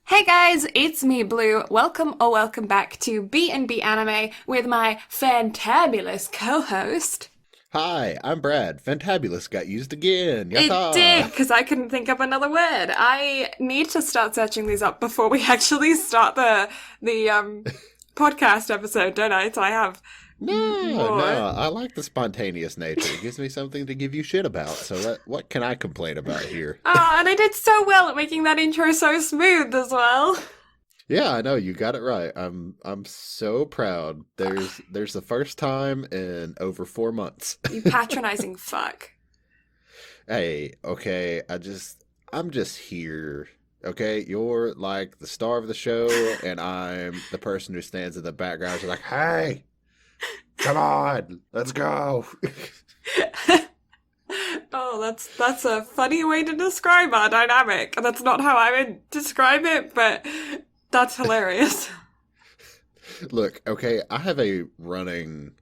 Hey guys, it's me, Blue. Welcome back to BnB Anime with my fantabulous co-host. Hi, I'm Brad. Fantabulous got used again. It did, Yatta! because I couldn't think of another word. I need to start searching these up before we actually start the podcast episode, don't I? So I have No, more. I like the spontaneous nature. It gives me something to give you shit about. So what can I complain about here? And I did so well at making that intro so smooth as well. Yeah, I know you got it right. I'm so proud. There's the first time in over 4 months. You patronizing fuck. Hey, okay, I'm just here. Okay, you're like the star of the show, and I'm the person who stands in the background. She's like, hey, come on, let's go. Oh, that's a funny way to describe our dynamic. That's not how I would describe it, but that's hilarious. Look, okay, I have a running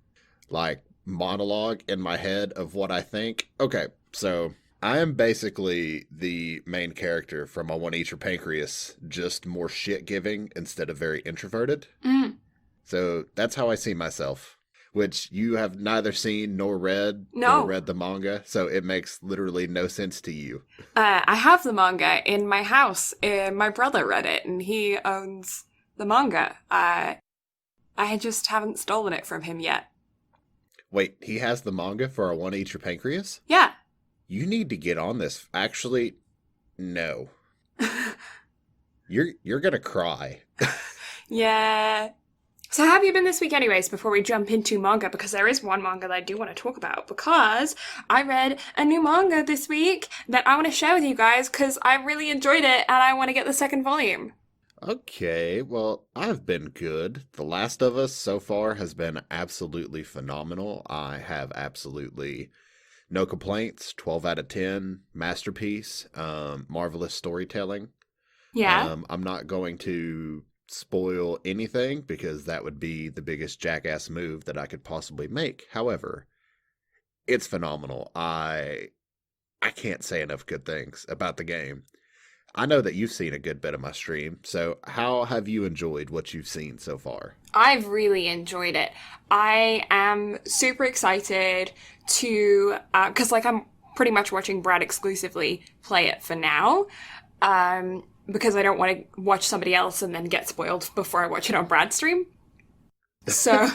like monologue in my head of what I think. Okay, so I am basically the main character from I Want to Eat Your Pancreas, just more shit giving instead of very introverted. Mm, So that's how I see myself, which you have neither seen nor no. read the manga, so it makes literally no sense to you. I have the manga in my house. My brother read it, and he owns the manga. I just haven't stolen it from him yet. Wait, he has the manga for I Want to Eat Your Pancreas? Yeah. You need to get on this. Actually, no. You're gonna cry. Yeah. So how have you been this week anyways, before we jump into manga? Because there is one manga that I do want to talk about, because I read a new manga this week that I want to share with you guys, because I really enjoyed it, and I want to get the second volume. Okay, well, I've been good. The Last of Us so far has been absolutely phenomenal. I have absolutely no complaints. 12 out of 10, masterpiece, marvelous storytelling. Yeah? I'm not going to spoil anything because that would be the biggest jackass move that I could possibly make. However, it's phenomenal. I can't say enough good things about the game. I know that you've seen a good bit of my stream, so how have you enjoyed what you've seen so far? I've really enjoyed it. I am super excited to, because like I'm pretty much watching Brad exclusively play it for now, because I don't want to watch somebody else and then get spoiled before I watch it on Brad's stream. So,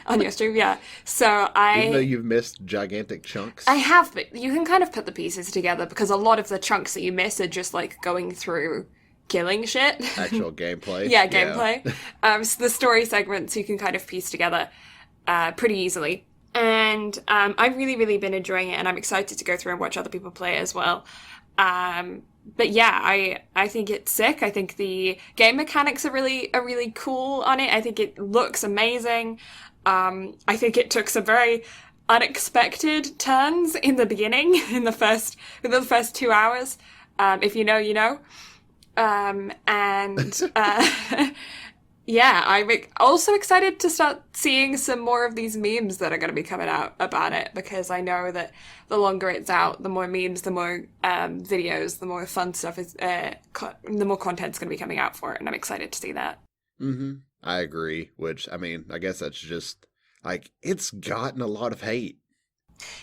on your stream, yeah. So Even though I you've missed gigantic I chunks, have, but you can kind of put the pieces together because a lot of the chunks that you miss are just like going through killing shit. actual gameplay, Yeah, yeah. gameplay. So the story segments you can kind of piece together pretty easily. And I've really been enjoying it, and I'm excited to go through and watch other people play it as well. But yeah, I think it's sick. I think the game mechanics are really cool on it. I think it looks amazing. I think it took some very unexpected turns in the beginning, within the first 2 hours. If you know, you know. And yeah, I'm also excited to start seeing some more of these memes that are going to be coming out about it, because I know that the longer it's out, the more memes, the more videos, the more fun stuff the more content's going to be coming out for it, and I'm excited to see that. Mm-hmm. I agree, which, I mean, I guess that's just, like, it's gotten a lot of hate.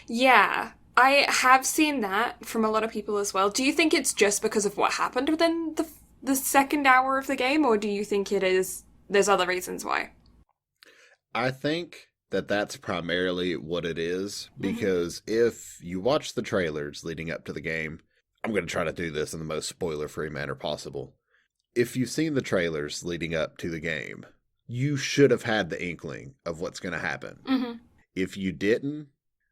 Yeah, I have seen that from a lot of people as well. Do you think it's just because of what happened within the second hour of the game, or do you think there's other reasons why? I think that that's primarily what it is, Hmm. because if you watch the trailers leading up to the game, I'm going to try to do this in the most spoiler-free manner possible. If you've seen the trailers leading up to the game, you should have had the inkling of what's going to happen. Hmm. If you didn't,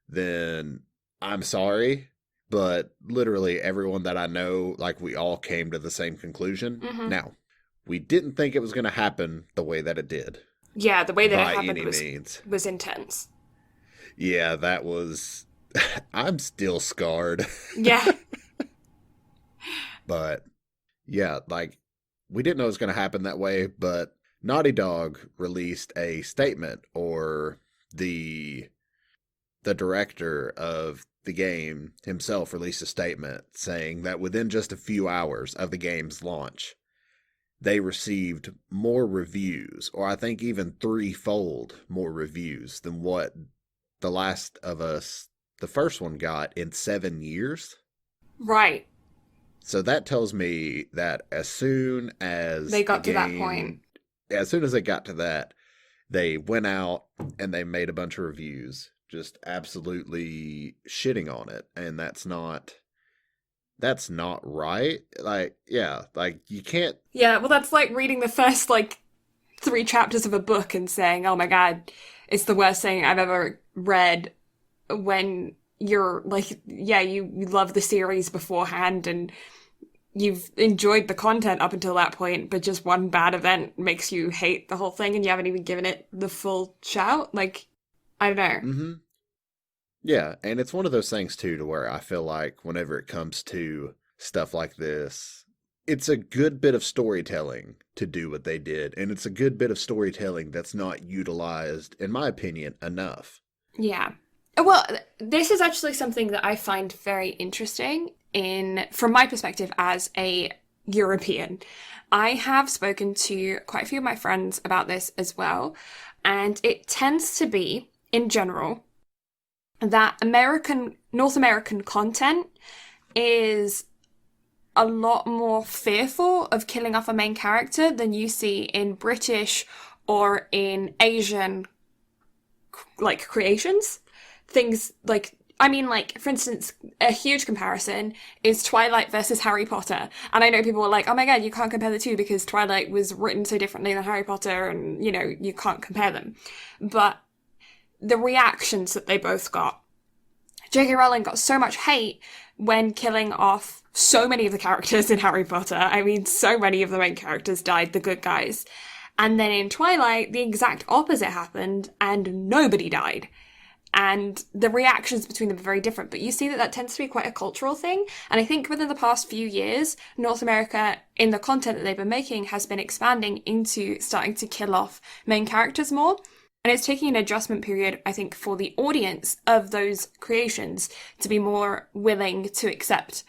then I'm sorry, but literally everyone that I know, like, we all came to the same conclusion. Hmm. Now, we didn't think it was going to happen the way that it did, Yeah, the way that it by happened any was means. was intense. Yeah, that was. I'm still scarred. Yeah. But yeah, like, we didn't know it was going to happen that way, but Naughty Dog released a statement, or the the director of the game himself released a statement saying that within just a few hours of the game's launch, they received more reviews, or I think even threefold more reviews than what The Last of Us, the first one, got in 7 years. Right. So that tells me that They got to that point. as soon as they got to that, they went out and they made a bunch of reviews, just absolutely shitting on it. And that's not right. Like, yeah, like you can't. Yeah, well, that's like reading the first, like, 3 chapters of a book and saying, oh my god, it's the worst thing I've ever read, when you're like, yeah, you love the series beforehand and you've enjoyed the content up until that point, but just one bad event makes you hate the whole thing and you haven't even given it the full shout. Like, I don't know. Hmm. Yeah, and it's one of those things too, to where I feel like whenever it comes to stuff like this, it's a good bit of storytelling to do what they did, and it's a good bit of storytelling that's not utilized, in my opinion, enough. Yeah. Well, this is actually something that I find very interesting from my perspective as a European. I have spoken to quite a few of my friends about this as well, and it tends to be, in general, that North American content is a lot more fearful of killing off a main character than you see in British or in Asian, like, creations. Things like, I mean, like, for instance, a huge comparison is Twilight versus Harry Potter. And I know people are like, oh my god, you can't compare the two because Twilight was written so differently than Harry Potter, and, you can't compare them. But the reactions that they both got. J.K. Rowling got so much hate when killing off so many of the characters in Harry Potter. I mean, so many of the main characters died, the good guys. And then in Twilight, the exact opposite happened, and nobody died. And the reactions between them are very different. But you see that tends to be quite a cultural thing. And I think within the past few years, North America, in the content that they've been making, has been expanding into starting to kill off main characters more. And it's taking an adjustment period, I think, for the audience of those creations to be more willing to accept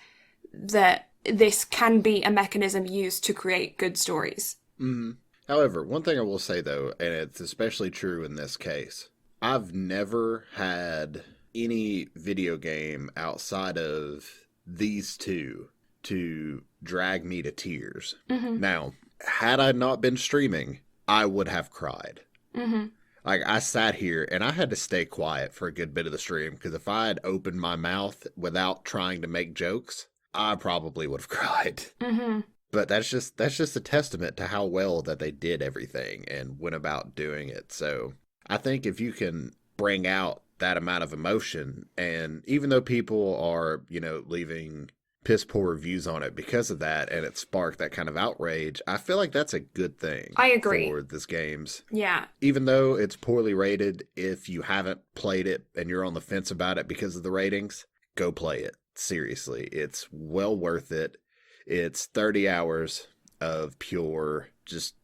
that this can be a mechanism used to create good stories. Mm-hmm. However, one thing I will say, though, and it's especially true in this case, I've never had any video game outside of these two to drag me to tears. Mm-hmm. Now, had I not been streaming, I would have cried. Mm-hmm. Like, I sat here and I had to stay quiet for a good bit of the stream, because if I had opened my mouth without trying to make jokes, I probably would have cried. Mm-hmm. But that's just a testament to how well that they did everything and went about doing it. So I think if you can bring out that amount of emotion, and even though people are, leaving piss poor reviews on it because of that, and it sparked that kind of outrage, I feel like that's a good thing. I agree. For this game's. Yeah. Even though it's poorly rated, if you haven't played it and you're on the fence about it because of the ratings, go play it. Seriously, it's well worth it. It's 30 hours of pure just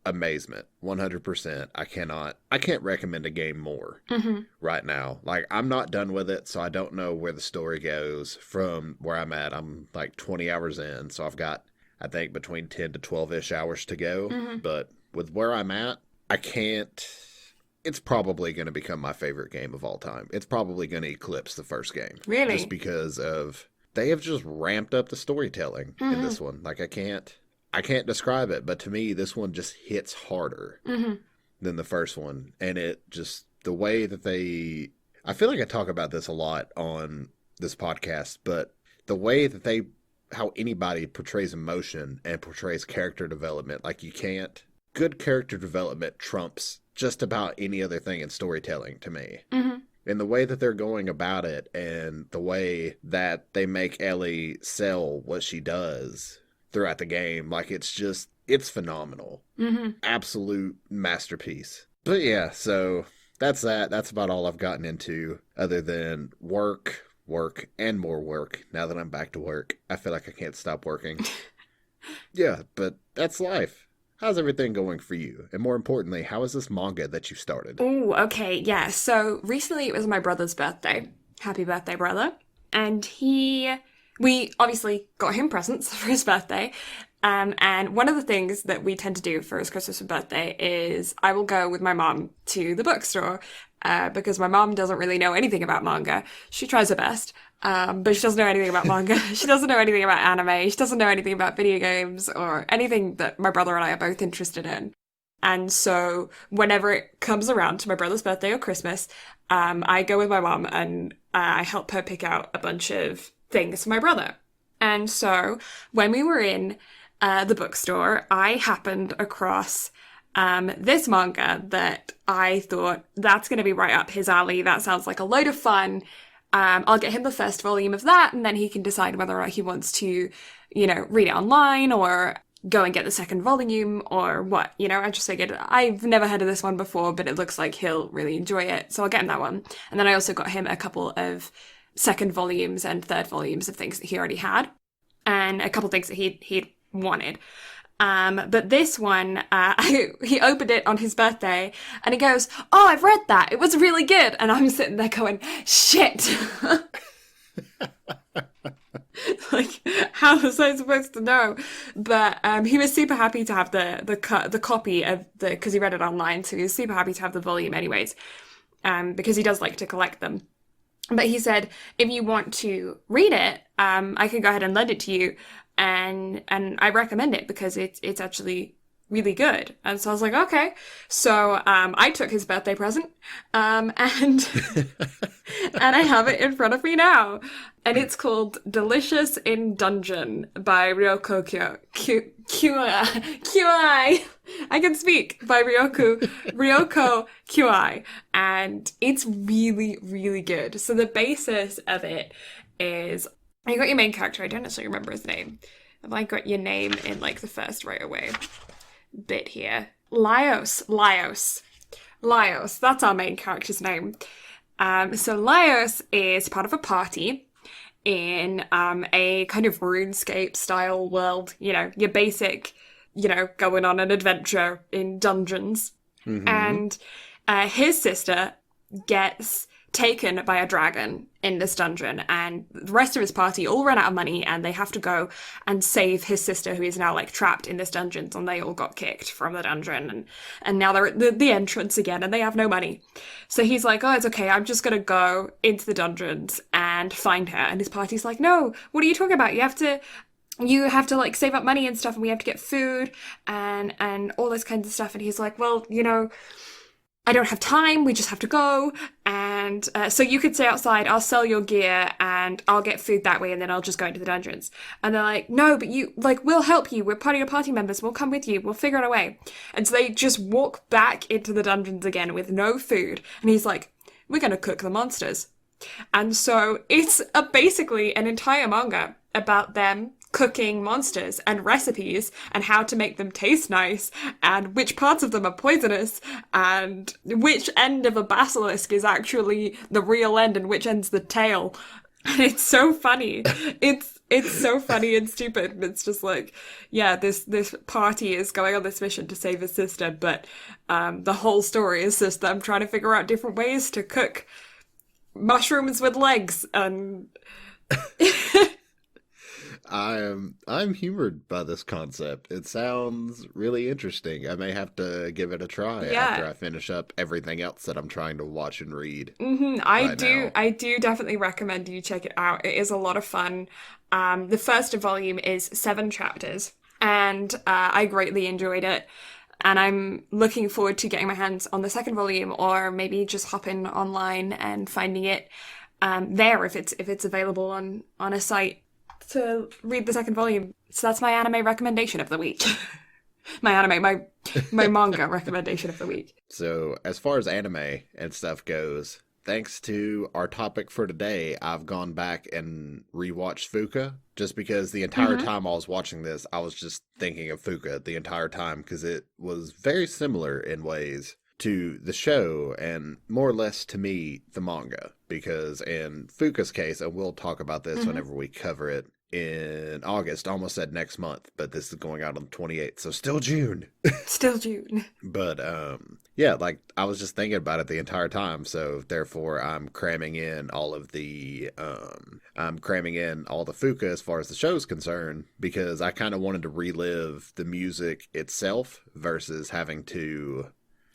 amazement. 100%. I can't recommend a game more right now. Like, I'm not done with it, so I don't know where the story goes from where I'm at. I'm like 20 hours in, so I've got, I think, between 10 to 12-ish hours to go. But with where I'm at, it's probably going to become my favorite game of all time. It's probably going to eclipse the first game. Really? Just because they have just ramped up the storytelling in this one. Like, I can't describe it, but to me, this one just hits harder than the first one. And it just, the way that I feel like I talk about this a lot on this podcast, but the way that how anybody portrays emotion and portrays character development, like, good character development trumps just about any other thing in storytelling to me. And the way that they're going about it, and the way that they make Ellie sell what she does throughout the game, like, it's phenomenal. Absolute masterpiece. But yeah, so that's that. That's about all I've gotten into, other than work, and more work. Now that I'm back to work, I feel like I can't stop working. Yeah, but that's life. How's everything going for you? And more importantly, how is this manga that you started? Oh, okay, yeah. So recently it was my brother's birthday. Happy birthday, brother. And we obviously got him presents for his birthday. And one of the things that we tend to do for his Christmas and birthday is I will go with my mom to the bookstore because my mom doesn't really know anything about manga. She tries her best, but she doesn't know anything about manga. She doesn't know anything about anime. She doesn't know anything about video games or anything that my brother and I are both interested in. And so whenever it comes around to my brother's birthday or Christmas, I go with my mom and I help her pick out a bunch of things for my brother. And so when we were in the bookstore, I happened across this manga that I thought that's going to be right up his alley. That sounds like a load of fun. I'll get him the first volume of that, and then he can decide whether or not he wants to, read it online or go and get the second volume or what. I just figured I've never heard of this one before, but it looks like he'll really enjoy it. So I'll get him that one. And then I also got him a couple of second volumes and third volumes of things that he already had and a couple things that he'd wanted. But this one, he opened it on his birthday and he goes, "Oh, I've read that. It was really good." And I'm sitting there going, "Shit." Like, how was I supposed to know? But he was super happy to have the copy of because he read it online, so he was super happy to have the volume anyways, because he does like to collect them. But he said, if you want to read it, I can go ahead and lend it to you, and I recommend it because it's actually really good. And so I was like, okay. So I took his birthday present, and and I have it in front of me now. And it's called Delicious in Dungeon by Ryoko Kyuai. I can speak, by Ryoko Kyuai. And it's really, really good. So the basis of it is, you got your main character. I don't actually remember his name. Have I got your name in like the first right away bit here? Laios. That's our main character's name. So Laios is part of a party in a kind of RuneScape style world, your basic, going on an adventure in dungeons. Mm-hmm. And his sister gets taken by a dragon in this dungeon, and the rest of his party all run out of money and they have to go and save his sister, who is now like trapped in this dungeon, and they all got kicked from the dungeon and now they're at the entrance again and they have no money. So he's like, "Oh, it's okay, I'm just gonna go into the dungeons and find her." And his party's like, "No, what are you talking about? You have to like save up money and stuff, and we have to get food and all this kinds of stuff." And he's like, "Well, I don't have time, we just have to go, and so you could stay outside, I'll sell your gear, and I'll get food that way, and then I'll just go into the dungeons." And they're like, "No, but we'll help you, we're part of your party members, we'll come with you, we'll figure out a way." And so they just walk back into the dungeons again with no food, and he's like, "We're gonna cook the monsters." And so it's basically an entire manga about them cooking monsters and recipes and how to make them taste nice and which parts of them are poisonous and which end of a basilisk is actually the real end and which end's the tail. And it's so funny. It's so funny and stupid. It's just like, yeah, this party is going on this mission to save his sister, but the whole story is just them trying to figure out different ways to cook mushrooms with legs. And I'm humored by this concept. It sounds really interesting. I may have to give it a try after I finish up everything else that I'm trying to watch and read. Mm-hmm. I do definitely recommend you check it out. It is a lot of fun. The first volume is 7 chapters, and I greatly enjoyed it. And I'm looking forward to getting my hands on the second volume, or maybe just hopping online and finding it there if it's available on a site to read the second volume. So that's my anime recommendation of the week. my manga recommendation of the week. So as far as anime and stuff goes, thanks to our topic for today, I've gone back and rewatched Fuka, just because the entire time I was watching this, I was just thinking of Fuka the entire time, because it was very similar in ways to the show and more or less to me, the manga. Because in Fuka's case, and we'll talk about this whenever we cover it in August, almost said next month, but this is going out on the 28th, so still June. Still June. But Yeah, like I was just thinking about it the entire time, so therefore I'm cramming in all the Fuka as far as the show's concerned because I kind of wanted to relive the music itself versus having to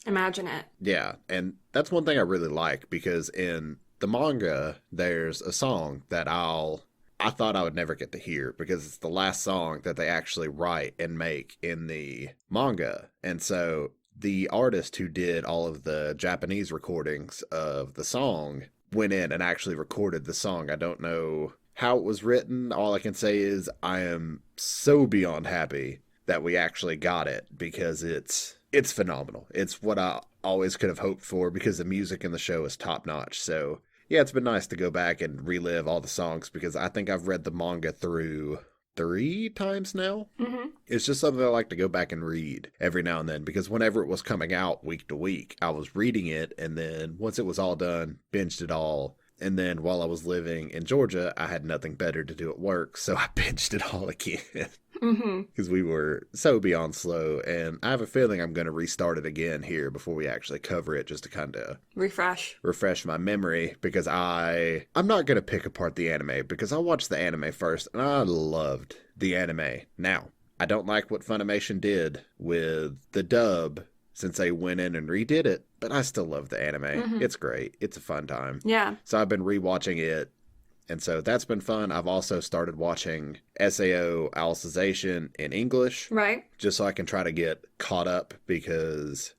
Imagine it. yeah, and that's one thing I really like because in the manga there's a song that I thought I would never get to hear because it's the last song that they actually write and make in the manga. And so the artist who did all of the Japanese recordings of the song went in and actually recorded the song. I don't know how it was written. All I can say is I am so beyond happy that we actually got it because it's phenomenal. It's what I always could have hoped for because the music in the show is top notch. So yeah, it's been nice to go back and relive all the songs because I think I've read the manga through 3 times now. Hmm. It's just something I like to go back and read every now and then because whenever it was coming out week to week, I was reading it and then once it was all done, binged it all. And then while I was living in Georgia, I had nothing better to do at work, so I binged it all again. Hmm. Because we were so beyond slow, and I have a feeling I'm going to restart it again here before we actually cover it, just to kind of Refresh. refresh my memory. Because I'm not going to pick apart the anime because I watched the anime first, and I loved the anime. Now, I don't like what Funimation did with the dub since they went in and redid it, but I still love the anime. Hmm. It's great. It's a fun time. Yeah. So I've been rewatching it. And so that's been fun. I've also started watching SAO Alicization in English Right. just so I can try to get caught up because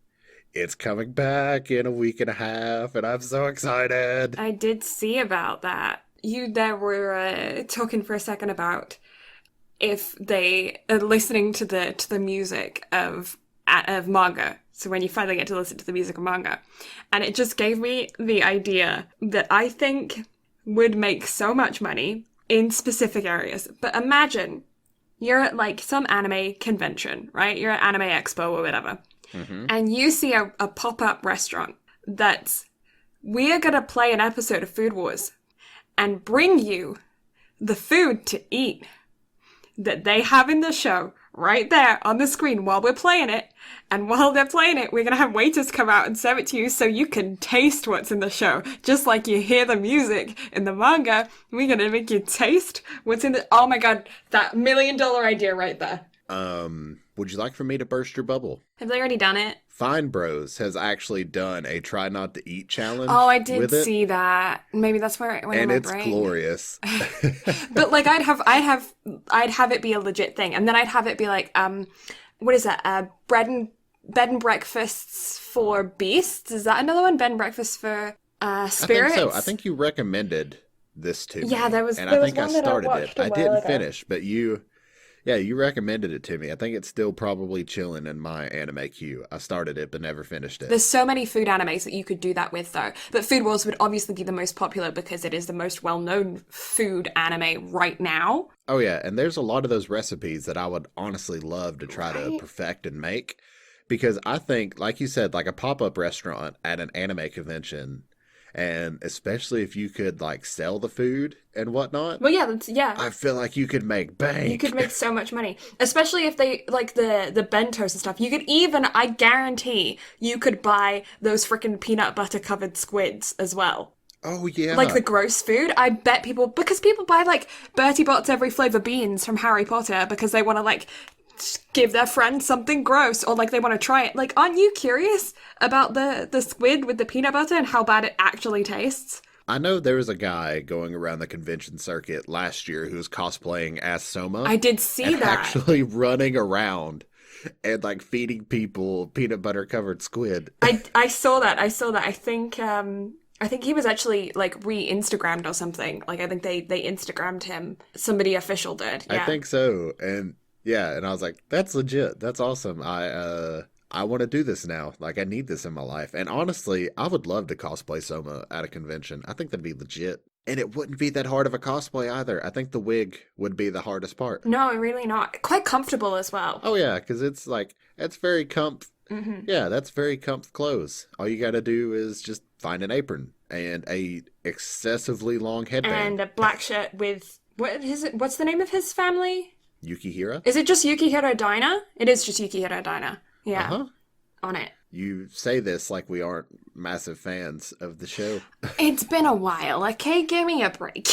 it's coming back in a week and a half and I'm so excited. I did see about that. You there were talking for a second about if they are listening to the music of manga. So when you finally get to listen to the music of manga, and it just gave me the idea that I think would make so much money in specific areas. But imagine you're at like some anime convention, right? You're at Anime Expo or whatever, and you see a pop-up restaurant that's we're gonna play an episode of Food Wars and bring you the food to eat that they have in the show right there on the screen while we're playing it. And while they're playing it, we're going to have waiters come out and serve it to you so you can taste what's in the show. Just like you hear the music in the manga, we're going to make you taste what's in the... Oh my god, that $1 million idea right there. Would you like for me to burst your bubble? Have they already done it? Fine Bros has actually done a try not to eat challenge. Oh, I did with it, see that. Maybe that's where it went in and my it's brain. glorious. But like I'd have it be a legit thing, and then I'd have it be like what is that? Bed and breakfasts for beasts. Is that another one? Bed and breakfast for spirits. I think so. I think you recommended this to me. Yeah, there was and there I was think I one that I started watched it. a I while didn't ago. finish, but you recommended it to me. I think it's still probably chilling in my anime queue. I started it but never finished it. There's so many food animes that you could do that with, though. But Food Wars would obviously be the most popular because it is the most well-known food anime right now. Oh yeah, and there's a lot of those recipes that I would honestly love to try to Right. perfect and make because I think, like you said, like a pop-up restaurant at an anime convention, and especially if you could like sell the food and whatnot, Well, yeah, I feel like you could make bank. you could make so much money, especially if they like the bentos and stuff. You could even, I guarantee, you could buy those freaking peanut butter covered squids as well. Oh yeah, Like the gross food. I bet people, because people buy like Bertie Bott's every flavor beans from Harry Potter because they want to like give their friend something gross or like they want to try it. Like, aren't you curious about the squid with the peanut butter and how bad it actually tastes? I know there was a guy going around the convention circuit last year who was cosplaying as Soma. I did see and that. actually running around and like feeding people peanut butter covered squid. I saw that. I saw that. I think he was actually like re-Instagrammed or something. Like I think they Instagrammed him. Somebody official did. Yeah. I think so. And yeah, and I was like, that's legit. That's awesome. I want to do this now. Like I need this in my life. And honestly, I would love to cosplay Soma at a convention. I think that'd be legit. And it wouldn't be that hard of a cosplay either. I think the wig would be the hardest part. No, really not. Quite comfortable as well. Oh yeah, because it's like it's very Mm-hmm. Yeah, that's very comf clothes. All you gotta do is just find an apron and a excessively long headband. And a black shirt with what is it? What's the name of his family? Yukihira? Is it just Yukihiro Diner? It is just Yukihiro Diner. Yeah, Uh-huh. on it. You say this like we aren't massive fans of the show. It's been a while, okay? Give me a break.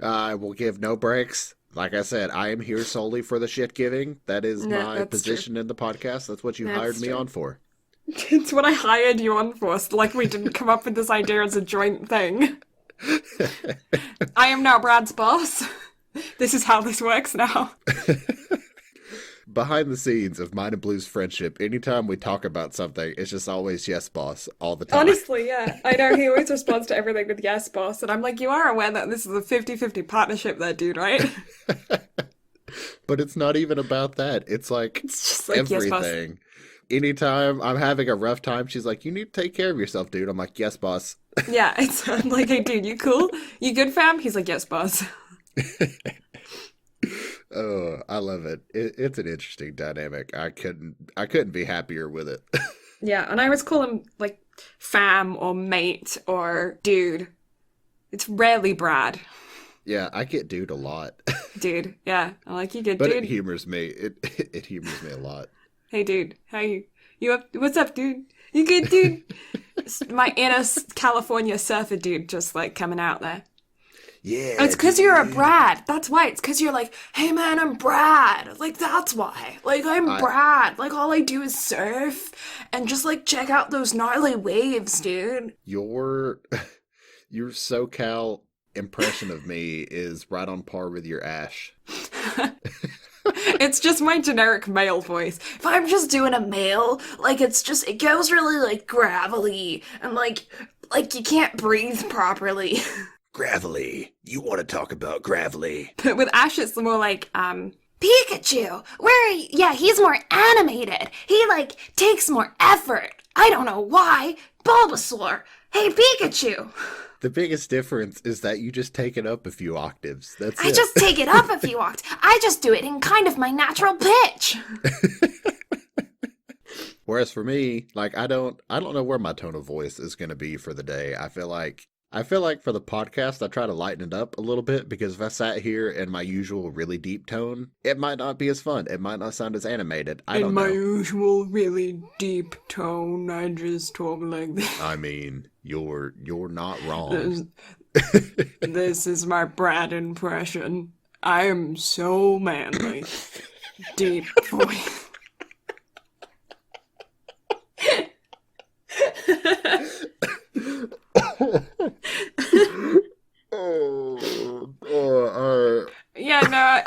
I will give no breaks. Like I said, I am here solely for the shit giving. That is No, my that's position in the podcast. That's what you That's hired me true. on for. It's what I hired you on for, so like we didn't come up with this idea as a joint thing. I am now Brad's boss. This is how this works now. Behind the scenes of mine and Blue's friendship, anytime we talk about something, it's just always yes, boss, all the time. Honestly, yeah. I know he always responds to everything with yes, boss, and I'm like, you are aware that this is a 50-50 partnership there, dude, right? But it's not even about that. It's like It's just like, yes, boss. everything. Anytime I'm having a rough time, she's like, you need to take care of yourself, dude. I'm like, yes, boss. Yeah, I'm like, hey, dude, you cool? You good, fam? He's like, yes, boss. Oh, I love it. It's an interesting dynamic. I couldn't be happier with it. Yeah, and I always call him, like, fam or mate or dude. It's rarely Brad. Yeah, I get dude a lot. Dude, yeah. I'm like, you good, But dude? it humors me. It humors me a lot. Hey, dude, how you? You up? What's up, dude? You good, dude? My inner California surfer dude just, like, coming out there. Yeah. It's because you're a dude. Brad. That's why. It's because you're like, hey man, I'm Brad. Like, that's why. Like, I'm Brad. Like, all I do is surf and just, like, check out those gnarly waves, dude. Your SoCal impression of me is right on par with your Ash. It's just my generic male voice. If I'm just doing a male, like, it goes really, like, gravelly and, like you can't breathe properly. Gravelly. You want to talk about gravelly. But with Ash, it's more like, Pikachu! Yeah, he's more animated. He, like, takes more effort. I don't know why. Bulbasaur! Hey, Pikachu! The biggest difference is that you just take it up a few octaves. That's I it. just take it up a few octaves. I just do it in kind of my natural pitch. Whereas for me, like I don't know where my tone of voice is going to be for the day. I feel like for the podcast, I try to lighten it up a little bit because if I sat here in my usual really deep tone, it might not be as fun. It might not sound as animated. I don't know. In my usual really deep tone, I just talk like this. I mean, you're not wrong. This is my Brad impression. I am so manly. Deep voice. Yeah, no,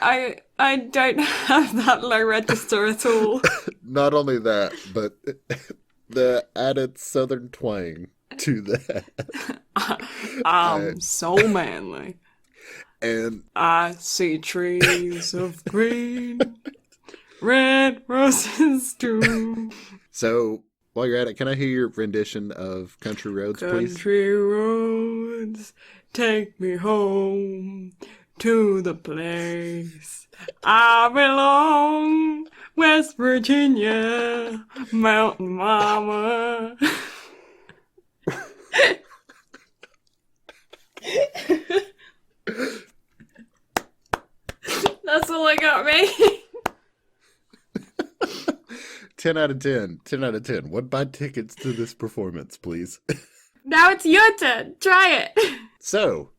I don't have that low register at all. Not only that, but the added southern twang to that. I'm so manly. And I see trees of green, red roses too. so, while you're at it, can I hear your rendition of Country Roads, please? Country roads, take me home to the place I belong. West Virginia, Mountain Mama. That's all I got, mate. 10 out of 10. 10 out of 10. Would buy tickets to this performance, please. Now it's your turn. Try it. So,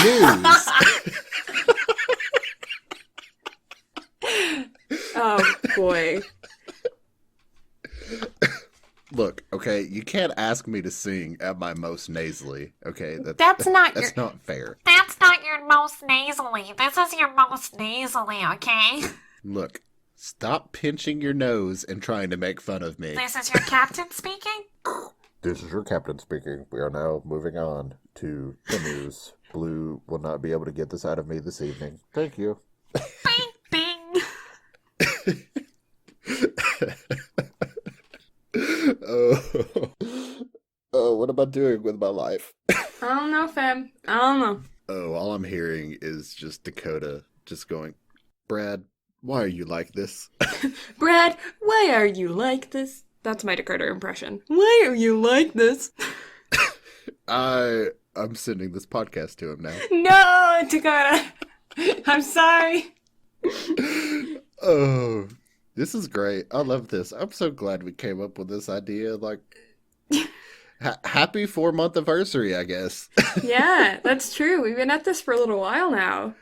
news. Oh, boy. Look, okay, you can't ask me to sing at my most nasally, okay? That's not fair. That's not your most nasally. This is your most nasally, okay? Look, stop pinching your nose and trying to make fun of me. This is your captain speaking? This is your captain speaking. We are now moving on to the news. Blue will not be able to get this out of me this evening. Thank you. Bing, bing. Oh, what am I doing with my life? I don't know, fam. I don't know. Oh, all I'm hearing is just Dakota just going, Brad, why are you like this? Brad, why are you like this? That's my Dakota impression. Why are you like this? I'm sending this podcast to him now. No, Dakota. I'm sorry. Oh, This is great. I love this. I'm so glad we came up with this idea. Like, happy 4-month anniversary, I guess. Yeah, that's true. We've been at this for a little while now.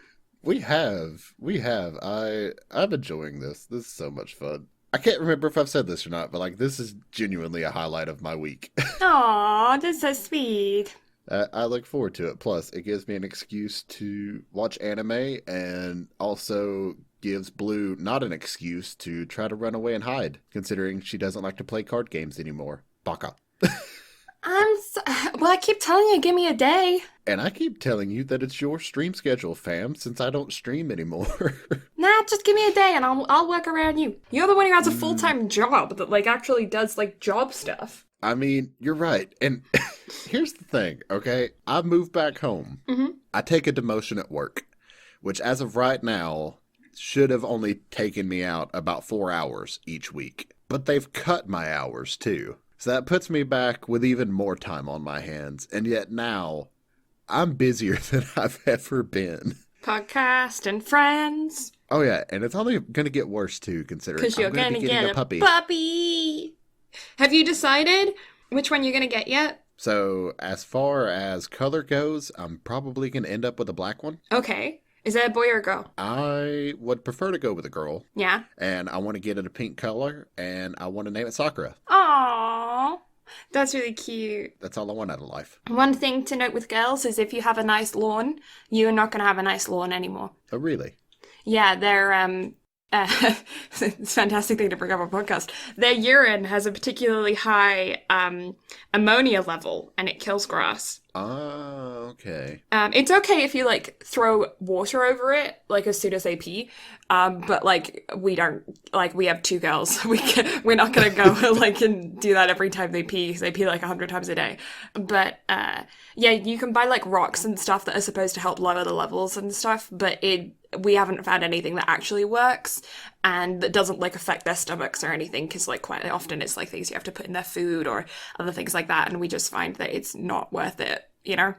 We have. We have. I'm enjoying this. This is so much fun. I can't remember if I've said this or not, but like this is genuinely a highlight of my week. Aw, that's so sweet. I look forward to it. Plus, it gives me an excuse to watch anime and also gives Blue not an excuse to try to run away and hide, considering she doesn't like to play card games anymore. Baka. Well, I keep telling you, give me a day. And I keep telling you that it's your stream schedule, fam, since I don't stream anymore. Nah, just give me a day and I'll work around you. You're the one who has a full-time job that like actually does like job stuff. I mean, you're right. And here's the thing, okay? I moved back home. Mm-hmm. I take a demotion at work, which as of right now should have only taken me out about 4 hours each week. But they've cut my hours too. So that puts me back with even more time on my hands. And yet now, I'm busier than I've ever been. Podcast and friends. Oh yeah, and it's only going to get worse too, considering Because you're I'm going to be gonna getting get a puppy. puppy. Have you decided which one you're gonna get yet? So as far as color goes, I'm probably going to end up with a black one. Okay. Is that a boy or a girl? I would prefer to go with a girl, Yeah. and I want to get it a pink color, and I want to name it Sakura. Aww. That's really cute. That's all I want out of life. One thing to note with girls is if you have a nice lawn, you're not gonna have a nice lawn anymore. Oh, really? Yeah, it's a fantastic thing to bring up on podcast. Their urine has a particularly high ammonia level, and it kills grass. Oh, okay. It's okay if you like throw water over it, like as soon as they pee. But like we don't, like we have 2 girls. We're not gonna go like and do that every time they pee. 'Cause they pee like 100 times a day. But yeah, you can buy like rocks and stuff that are supposed to help lower the levels and stuff. But we haven't found anything that actually works and that doesn't like affect their stomachs or anything. Because like quite often it's like things you have to put in their food or other things like that, and we just find that it's not worth it. You know?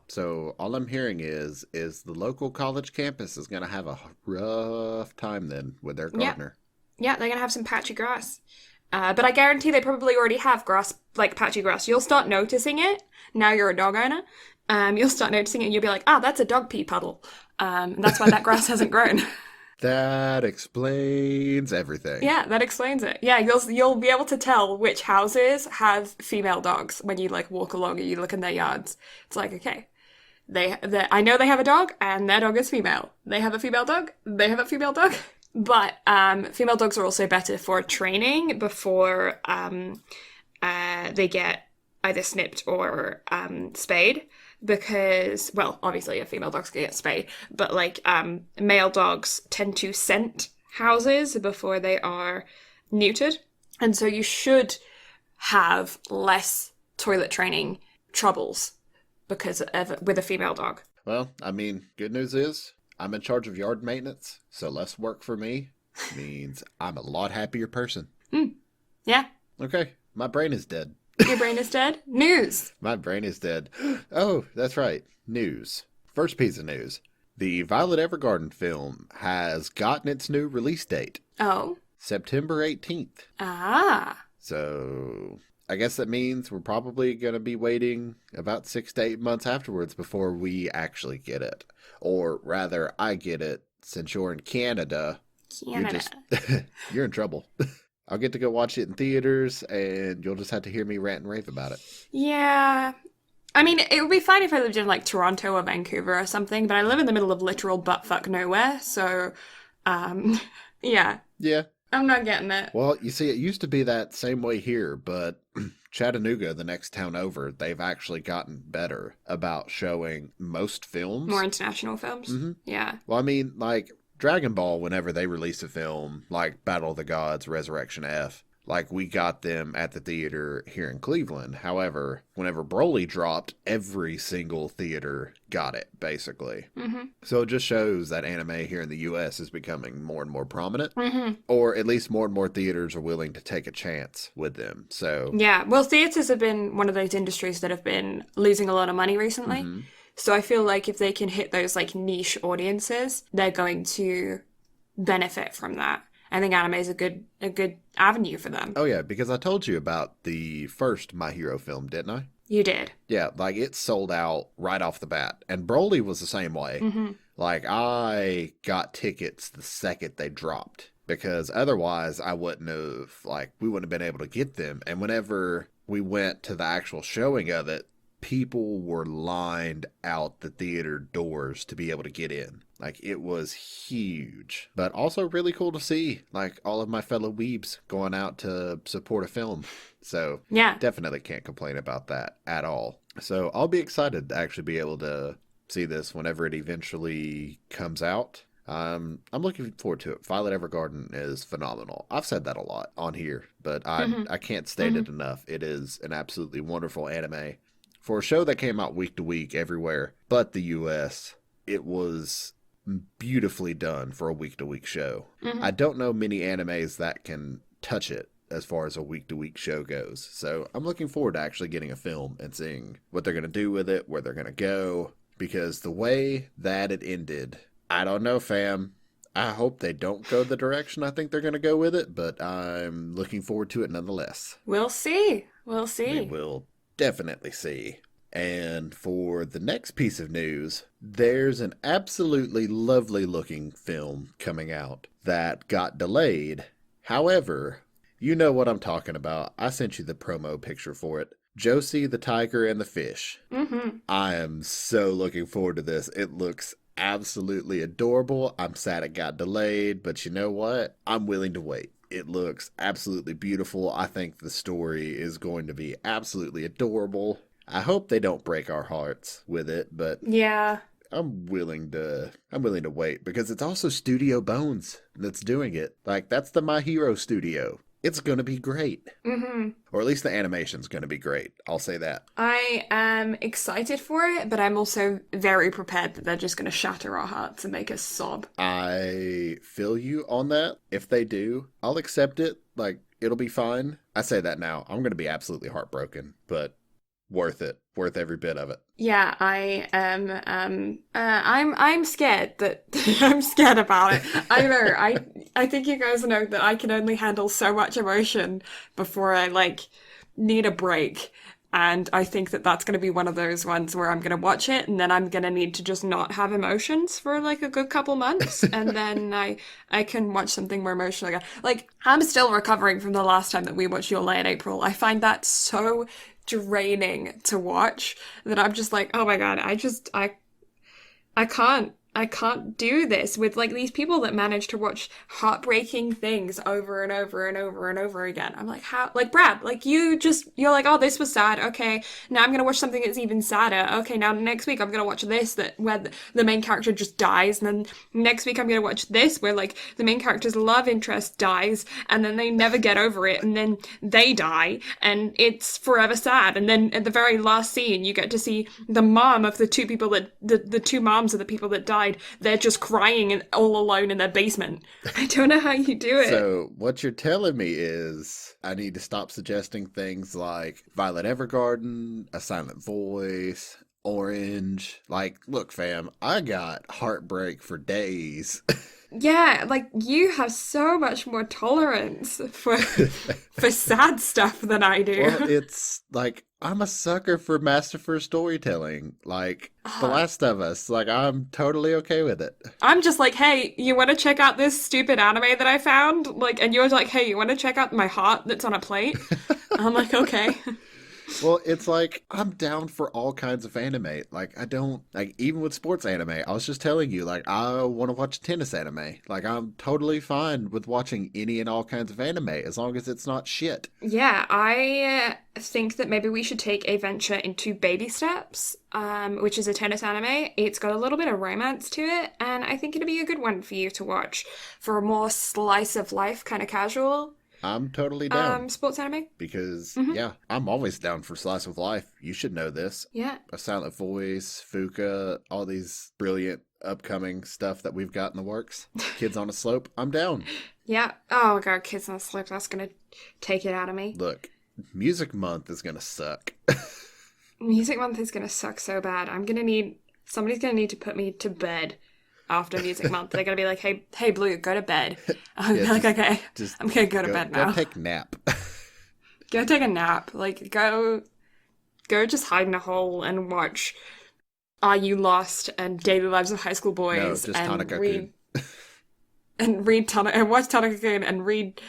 So all I'm hearing is the local college campus is going to have a rough time then with their gardener. Yeah, they're gonna have some patchy grass. But I guarantee they probably already have grass, like patchy grass. You'll start noticing it. Now you're a dog owner. You'll start noticing it and you'll be like, that's a dog pee puddle. And that's why that grass hasn't grown. That explains everything. Yeah, that explains it. Yeah, you'll be able to tell which houses have female dogs when you like walk along and you look in their yards. It's like, okay, I know they have a dog and their dog is female. They have a female dog. They have a female dog. But female dogs are also better for training before they get either snipped or spayed. Because, well, obviously a female dog's gonna get spayed, but like male dogs tend to scent houses before they are neutered. And so you should have less toilet training troubles with a female dog. Well, I mean, good news is I'm in charge of yard maintenance, so less work for me means I'm a lot happier person. Yeah. Okay, my brain is dead. Your brain is dead? News! My brain is dead. Oh, that's right. News. First piece of news. The Violet Evergarden film has gotten its new release date. Oh. September 18th. Ah. So I guess that means we're probably going to be waiting about 6 to 8 months afterwards before we actually get it. Or rather, I get it since you're in Canada. Canada. You're in trouble. I'll get to go watch it in theaters, and you'll just have to hear me rant and rave about it. Yeah. I mean, it would be fine if I lived in, like, Toronto or Vancouver or something, but I live in the middle of literal buttfuck nowhere, so, yeah. Yeah. I'm not getting it. Well, you see, it used to be that same way here, but Chattanooga, the next town over, they've actually gotten better about showing most films. More international films? Mm-hmm. Yeah. Well, I mean, like, Dragon Ball, whenever they release a film, like Battle of the Gods, Resurrection F, like, we got them at the theater here in Cleveland. However, whenever Broly dropped, every single theater got it, basically. Mm-hmm. So it just shows that anime here in the U.S. is becoming more and more prominent. Mm-hmm. Or at least more and more theaters are willing to take a chance with them. So Yeah, well, theaters have been one of those industries that have been losing a lot of money recently. Mhm. So I feel like if they can hit those, like, niche audiences, they're going to benefit from that. I think anime is a good avenue for them. Oh yeah, because I told you about the first My Hero film, didn't I? You did. Yeah, like it sold out right off the bat. And Broly was the same way. Mm-hmm. Like I got tickets the second they dropped because otherwise I wouldn't have, like, we wouldn't have been able to get them. And whenever we went to the actual showing of it, people were lined out the theater doors to be able to get in. Like it was huge, but also really cool to see like all of my fellow weebs going out to support a film. So Yeah. definitely can't complain about that at all. So I'll be excited to actually be able to see this whenever it eventually comes out. I'm looking forward to it. Violet Evergarden is phenomenal. I've said that a lot on here, but I can't state it enough. It is an absolutely wonderful anime. For a show that came out week to week everywhere but the US, it was beautifully done for a week to week show. I don't know many animes that can touch it as far as a week to week show goes. So I'm looking forward to actually getting a film and seeing what they're going to do with it, where they're going to go, because the way that it ended, I don't know, fam. I hope they don't go the direction I think they're going to go with it, but I'm looking forward to it nonetheless. We'll see. We'll We see. will definitely see. And for the next piece of news, there's an absolutely lovely looking film coming out that got delayed. However, you know what I'm talking about. I sent you the promo picture for it. Josie, the Tiger, and the Fish. Mm-hmm. I am so looking forward to this. It looks absolutely adorable. I'm sad it got delayed, but you know what? I'm willing to wait. It looks absolutely beautiful. I think the story is going to be absolutely adorable. I hope they don't break our hearts with it, but Yeah. I'm willing to wait because it's also Studio Bones that's doing it. Like that's the My Hero studio. It's going to be great. Mm-hmm. Or at least the animation's going to be great. I'll say that. I am excited for it, but I'm also very prepared that they're just going to shatter our hearts and make us sob. I feel you on that. If they do, I'll accept it. Like it'll be fine. I say that now. I'm going to be absolutely heartbroken, but worth it. Worth every bit of it. Yeah, I am. I'm scared that I'm scared about it. I know. I think you guys know that I can only handle so much emotion before I like need a break. And I think that that's going to be one of those ones where I'm going to watch it and then I'm going to need to just not have emotions for like a good couple months. And then I can watch something more emotional again. Like, I'm still recovering from the last time that we watched Your Lay in April. I find that so draining to watch that I'm just like, oh my God, I can't do this with like these people that manage to watch heartbreaking things over and over and over and over again. I'm like, how? Like Brad, like you're like, oh, this was sad. Okay, now I'm gonna watch something that's even sadder. Okay, now next week I'm gonna watch this where the main character just dies, and then next week I'm gonna watch this where like the main character's love interest dies, and then they never get over it, and then they die, and it's forever sad. And then at the very last scene, you get to see the mom of the two people that the two moms of the people that died. They're just crying all alone in their basement. I don't know how you do it. So what you're telling me is I need to stop suggesting things like Violet Evergarden, A Silent Voice, Orange. Like, look, fam, I got heartbreak for days. Yeah, like you have so much more tolerance for sad stuff than I do. Well, it's like I'm a sucker for masterful storytelling. Like The Last of Us. Like I'm totally okay with it. I'm just like, hey, you want to check out this stupid anime that I found? Like, and you're like, hey, you want to check out my heart that's on a plate? I'm like, okay. Well, it's like I'm down for all kinds of anime. Like I don't like even with sports anime. I was just telling you, like I want to watch tennis anime. Like I'm totally fine with watching any and all kinds of anime as long as it's not shit. Yeah, I think that maybe we should take a venture into Baby Steps, which is a tennis anime. It's got a little bit of romance to it, and I think it'd be a good one for you to watch for a more slice of life kind of casual I'm totally down. sports anime. Because, yeah, I'm always down for slice of life. You should know this. Yeah. A Silent Voice, Fuka, all these brilliant upcoming stuff that we've got in the works. Kids on a Slope, I'm down. Yeah. Oh my God, Kids on a Slope, that's gonna take it out of me. Look, Music Month is gonna suck. Music Month is gonna suck so bad. Somebody's gonna need to put me to bed after Music Month. They're going to be like, hey, Blue, go to bed. I'm Yeah, like, just- okay, just I'm going to go to bed now. Go take a nap. Go take a nap. Like, go just hide in a hole and watch Are You Lost and Daily Lives of High School Boys. No, just and Tanaka-kun. watch Tanaka-kun and read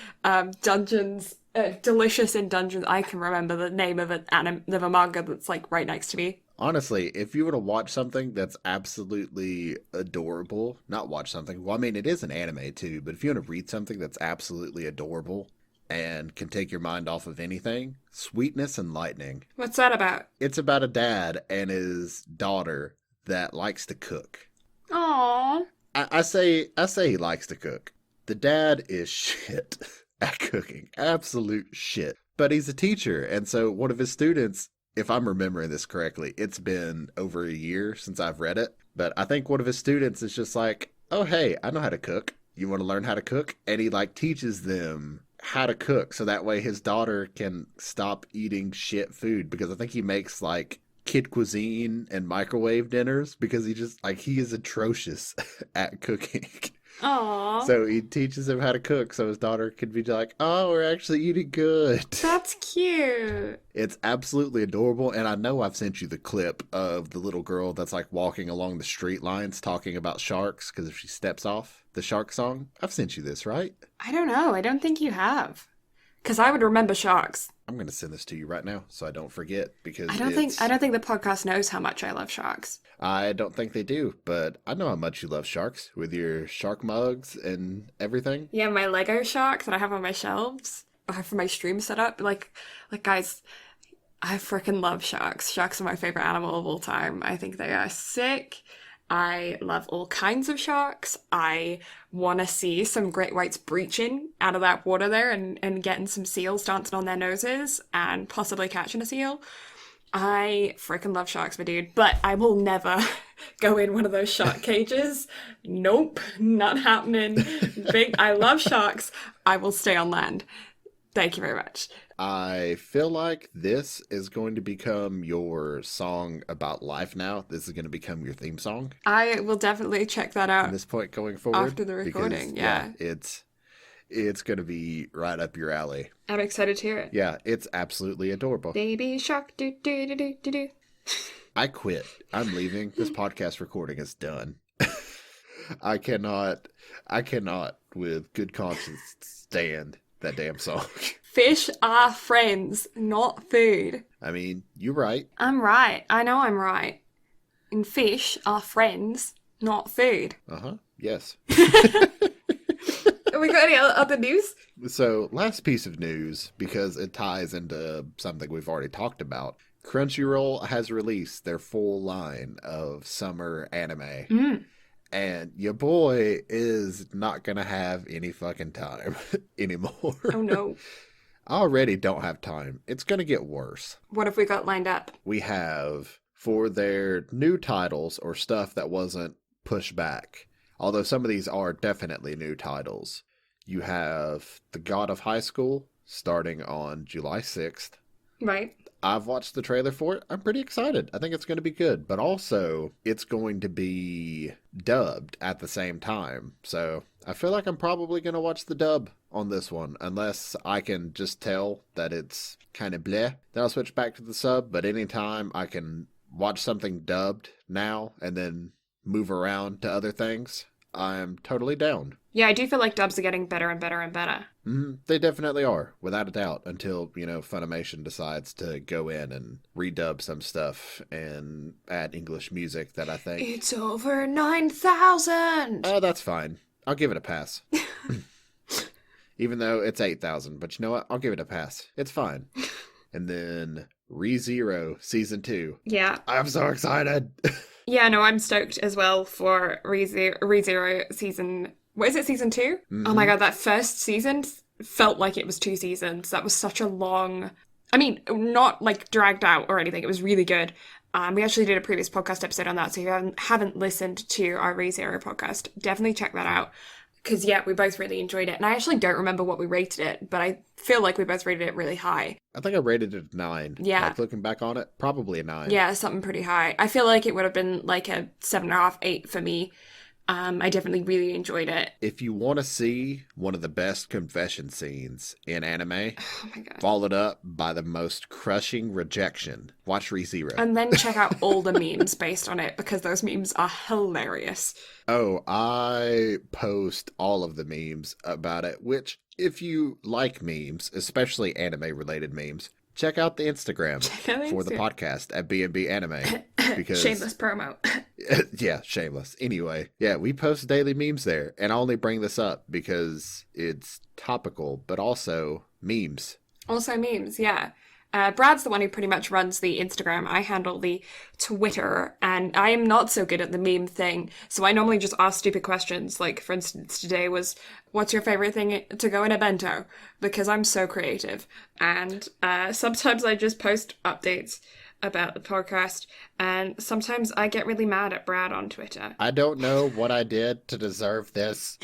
Dungeons, Delicious in Dungeons. I can remember the name of of a manga that's like right next to me. Honestly, if you were to watch something that's absolutely adorable, not watch something, well, I mean, it is an anime too, but if you want to read something that's absolutely adorable and can take your mind off of anything, Sweetness and Lightning. What's that about? It's about a dad and his daughter that likes to cook. Aww. I say he likes to cook. The dad is shit at cooking. Absolute shit. But he's a teacher, and so one of his students, if I'm remembering this correctly, it's been over a year since I've read it, but I think one of his students is just like, oh, hey, I know how to cook. You want to learn how to cook? And he like teaches them how to cook so that way his daughter can stop eating shit food, because I think he makes like kid cuisine and microwave dinners because he is atrocious at cooking. Aww. So he teaches him how to cook so his daughter can be like, oh, we're actually eating good. That's cute. It's absolutely adorable, and I know I've sent you the clip of the little girl that's like walking along the street lines talking about sharks, because if she steps off, the shark song. I've sent you this, right? I don't know. I don't think you have. Because I would remember sharks. I'm going to send this to you right now so I don't forget, because I don't think the podcast knows how much I love sharks. I don't think they do, but I know how much you love sharks with your shark mugs and everything. Yeah, my Lego shark that I have on my shelves for my stream setup. Like guys, I freaking love sharks. Sharks are my favorite animal of all time. I think they are sick. I love all kinds of sharks. I want to see some great whites breaching out of that water there and getting some seals dancing on their noses and possibly catching a seal. I freaking love sharks, my dude, but I will never go in one of those shark cages. Nope, not happening. I love sharks. I will stay on land. Thank you very much. I feel like this is going to become your song about life now. This is going to become your theme song I will definitely check that from out this point going forward. after the recording. Because, it's going to be right up your alley. I'm excited to hear it. Yeah, it's absolutely adorable. Baby shark, do do do do do do. I quit. I'm leaving. This podcast recording is done. I cannot, with good conscience, stand that damn song. Fish are friends, not food. I mean, you're right. I'm right. I know I'm right. And fish are friends, not food. Uh-huh. Yes. Have we got any other news? So, last piece of news, because it ties into something we've already talked about. Crunchyroll has released their full line of summer anime. And your boy is not going to have any fucking time anymore. Oh no. I already don't have time. It's going to get worse. What have we got lined up? We have, for their new titles or stuff that wasn't pushed back, although some of these are definitely new titles, you have The God of High School starting on July 6th. Right. I've watched the trailer for it. I'm pretty excited. I think it's going to be good. But also, it's going to be dubbed at the same time. So I feel like I'm probably going to watch the dub on this one. Unless I can just tell that it's kind of bleh. Then I'll switch back to the sub. But anytime I can watch something dubbed now and then move around to other things, I'm totally down. Yeah, I do feel like dubs are getting better and better and better. They definitely are, without a doubt, until, Funimation decides to go in and redub some stuff and add English music that I think... It's over 9,000! Oh, that's fine. I'll give it a pass. Even though it's 8,000, but you know what? I'll give it a pass. It's fine. And then ReZero Season 2. Yeah. I'm so excited! Yeah, no, I'm stoked as well for ReZero Season... What is it, Season 2? Mm-hmm. Oh my god, that first season felt like it was 2 seasons. That was such a long... I mean, not like dragged out or anything. It was really good. We actually did a previous podcast episode on that, so if you haven't listened to our ReZero podcast, definitely check that out. Because, yeah, we both really enjoyed it. And I actually don't remember what we rated it, but I feel like we both rated it really high. I think I rated it a 9. Yeah. Like, looking back on it, probably a 9. Yeah, something pretty high. I feel like it would have been like a 7.5, 8 for me. I definitely really enjoyed it. If you want to see one of the best confession scenes in anime, Oh my god. followed up by the most crushing rejection, watch ReZero. And then check out all the memes based on it, because those memes are hilarious. Oh, I post all of the memes about it, which, if you like memes, especially anime-related memes, check out the Instagram for the podcast at BnB Anime. Because Shameless promo. yeah, shameless. Anyway, yeah, we post daily memes there, and I only bring this up because it's topical, but also memes. Also memes, yeah. Brad's the one who pretty much runs the Instagram. I handle the Twitter, and I am not so good at the meme thing. So I normally just ask stupid questions. Like, for instance, today was, what's your favorite thing to go in a bento? Because I'm so creative. And sometimes I just post updates about the podcast, and sometimes I get really mad at Brad on Twitter. I don't know what I did to deserve this.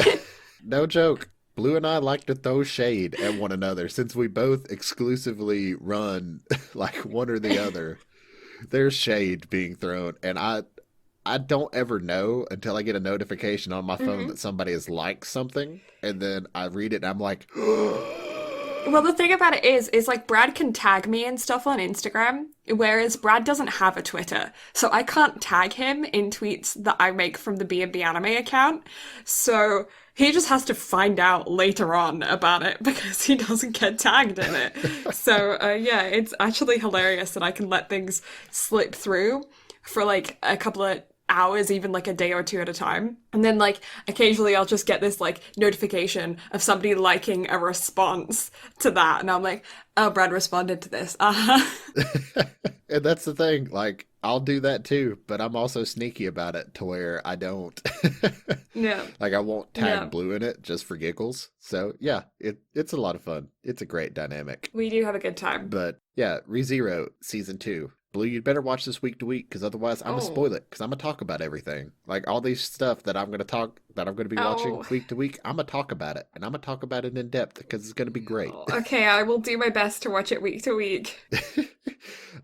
No joke. Blue and I like to throw shade at one another since we both exclusively run like one or the other. There's shade being thrown, and I don't ever know until I get a notification on my phone that somebody has liked something, and then I read it and I'm like, Well, the thing about it is like Brad can tag me and stuff on Instagram, whereas Brad doesn't have a Twitter. So I can't tag him in tweets that I make from the BnB Anime account. So he just has to find out later on about it because he doesn't get tagged in it. So yeah, it's actually hilarious that I can let things slip through for like a couple of hours, even like a day or two at a time. And then like occasionally I'll just get this like notification of somebody liking a response to that. And I'm like, oh, Brad responded to this. and that's the thing. Like, I'll do that too, but I'm also sneaky about it to where I don't. Yeah. Like, I won't tag Blue in it just for giggles. So yeah, it's a lot of fun. It's a great dynamic. We do have a good time. But yeah, ReZero Season 2. Blue, you'd better watch this week to week, because otherwise I'm gonna spoil it, because I'm gonna talk about everything. Like, all these stuff that I'm gonna be watching week to week, I'm gonna talk about it, and I'm gonna talk about it in depth, because it's gonna be great. Okay, I will do my best to watch it week to week.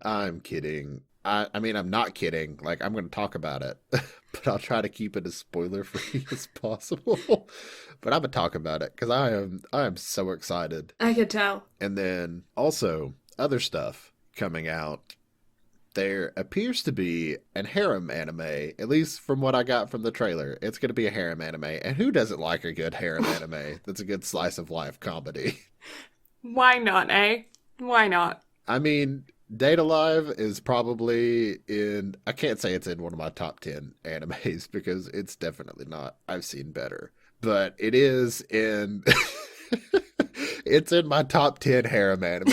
I'm kidding. I mean, I'm not kidding. Like, I'm gonna talk about it, but I'll try to keep it as spoiler free as possible. But I'm gonna talk about it, because I am so excited. I could tell. And then also other stuff coming out. There appears to be an harem anime, at least from what I got from the trailer. It's going to be a harem anime. And who doesn't like a good harem anime that's a good slice of life comedy? Why not, eh? Why not? I mean, Date Alive is probably in, I can't say it's in one of my top 10 animes because it's definitely not. I've seen better. But it is in, it's in my top 10 harem anime.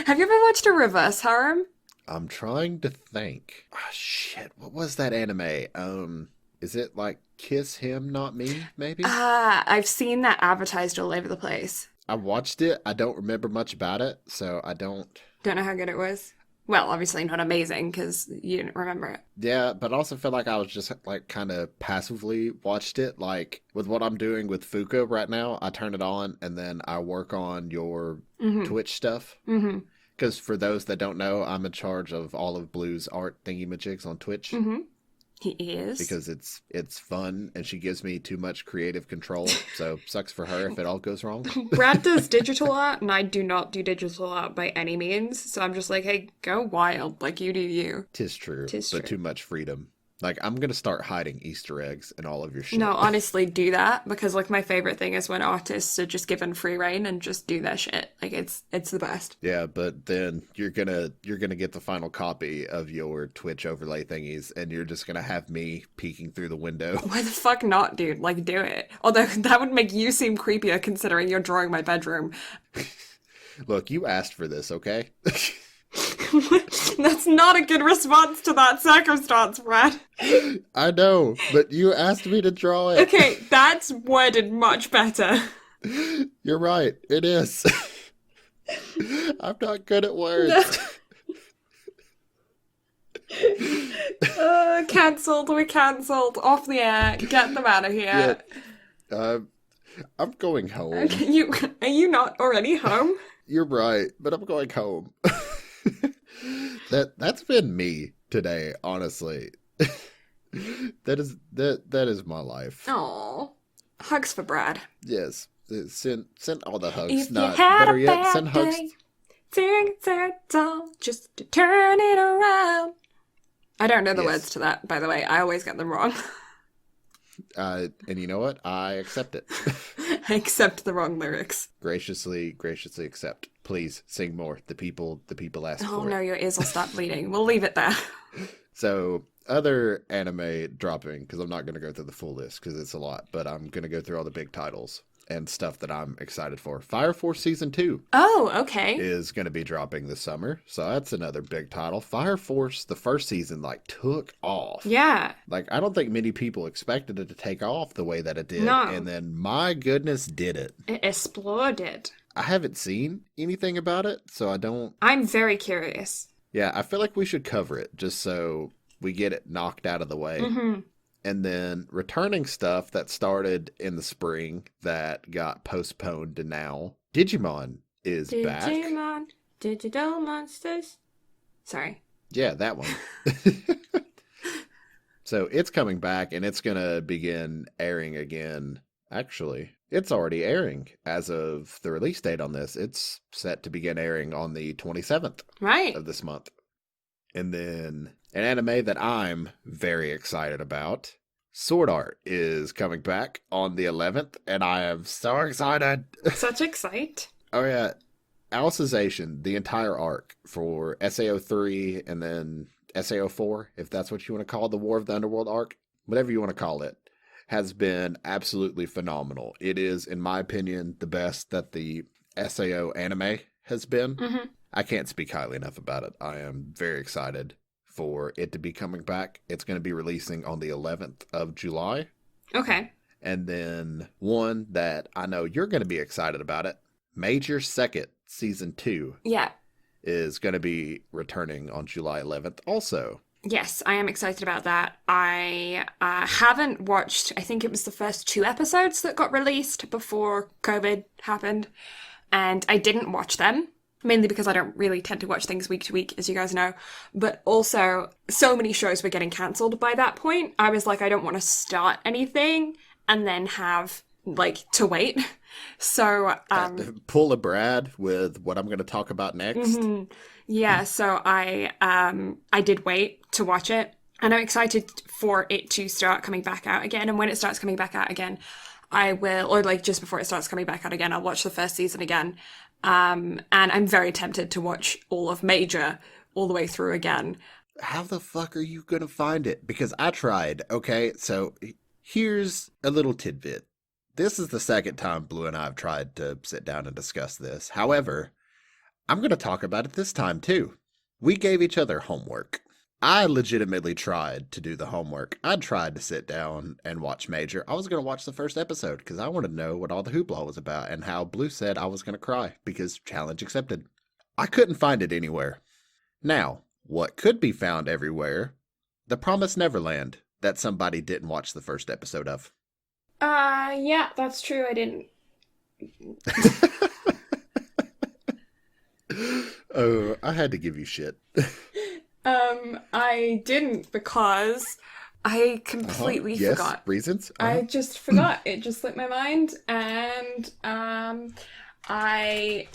Have you ever watched a reverse harem? I'm trying to think. Oh, shit. What was that anime? Is it like Kiss Him, Not Me, maybe? I've seen that advertised all over the place. I watched it. I don't remember much about it, so I don't... Don't know how good it was. Well, obviously not amazing, because you didn't remember it. Yeah, but I also feel like I was just, like, kind of passively watched it. Like, with what I'm doing with Fuka right now, I turn it on, and then I work on your Twitch stuff. Mm-hmm. Because for those that don't know, I'm in charge of all of Blue's art thingy-majigs on Twitch. Mm-hmm. He is. Because it's fun, and she gives me too much creative control, so sucks for her if it all goes wrong. Brad does digital art, and I do not do digital art by any means, so I'm just like, hey, go wild, like you do you. Tis true, Tis but true. too much freedom. Like, I'm gonna start hiding Easter eggs in all of your shit. No, honestly, do that, because like my favorite thing is when artists are just given free reign and just do their shit. Like it's the best. Yeah, but then you're gonna get the final copy of your Twitch overlay thingies, and you're just gonna have me peeking through the window. Why the fuck not, dude? Like, do it. Although that would make you seem creepier considering you're drawing my bedroom. Look, you asked for this, okay? That's not a good response to that circumstance, Brad. I know, but you asked me to draw it. Okay, that's worded much better. You're right, it is. I'm not good at words. Cancelled, we're cancelled. Off the air. Get them out of here. Yeah. I'm going home. Are you not already home? You're right, but I'm going home. That's been me today, honestly. That is my life. Oh, hugs for Brad. Yes. Send all the hugs. If you Not had better a yet, bad send hugs. day, sing that song just to turn it around. I don't know the Yes. words to that, by the way. I always get them wrong. And you know what? I accept it. I accept the wrong lyrics. graciously accept. Please sing more. The people ask Oh for no, it. your ears will start bleeding. We'll leave it there. So other anime dropping, because I'm not going to go through the full list because it's a lot, but I'm going to go through all the big titles and stuff that I'm excited for. Fire Force Season 2 Oh, okay. is going to be dropping this summer, so that's another big title. Fire Force, the first season, took off. Yeah. I don't think many people expected it to take off the way that it did. No. And then, my goodness, did it. It exploded. I haven't seen anything about it, so I don't... I'm very curious. Yeah, I feel like we should cover it just so we get it knocked out of the way. Mm-hmm. And then returning stuff that started in the spring that got postponed to now. Digimon is back. Digimon, Digital Monsters. Sorry. Yeah, that one. So it's coming back and it's going to begin airing again. Actually, it's already airing as of the release date on this. It's set to begin airing on the 27th Right. of this month. And then an anime that I'm very excited about, Sword Art, is coming back on the 11th, and I am so excited. Such excite. Oh yeah, Alicization, the entire arc for SAO 3 and then SAO 4, if that's what you want to call the War of the Underworld arc, whatever you want to call it, has been absolutely phenomenal. It is, in my opinion, the best that the SAO anime has been. Mm-hmm. I can't speak highly enough about it. I am very excited for it to be coming back. It's going to be releasing on the 11th of July. Okay. And then one that I know you're going to be excited about it, Major Second Season 2 Yeah. is going to be returning on July 11th also. Yes, I am excited about that. I haven't watched, I think it was the first 2 episodes that got released before COVID happened, and I didn't watch them, mainly because I don't really tend to watch things week to week, as you guys know, but also so many shows were getting cancelled by that point. I was like, I don't want to start anything and then have, to wait. So, Pull a Brad with what I'm going to talk about next. mhm. Yeah, so I did wait to watch it, and I'm excited for it to start coming back out again. And when it starts coming back out again, I will, or just before it starts coming back out again, I'll watch the first season again. And I'm very tempted to watch all of Major all the way through again. How the fuck are you going to find it? Because I tried, okay? So here's a little tidbit. This is the second time Blue and I have tried to sit down and discuss this. However, I'm going to talk about it this time too. We gave each other homework. I legitimately tried to do the homework. I tried to sit down and watch Major. I was going to watch the first episode because I wanted to know what all the hoopla was about and how Blue said I was going to cry because challenge accepted. I couldn't find it anywhere. Now, what could be found everywhere? The Promised Neverland that somebody didn't watch the first episode of. Yeah, that's true. I didn't. Oh, I had to give you shit. I didn't because I completely Yes, forgot. reasons? I just forgot. It just slipped my mind, and I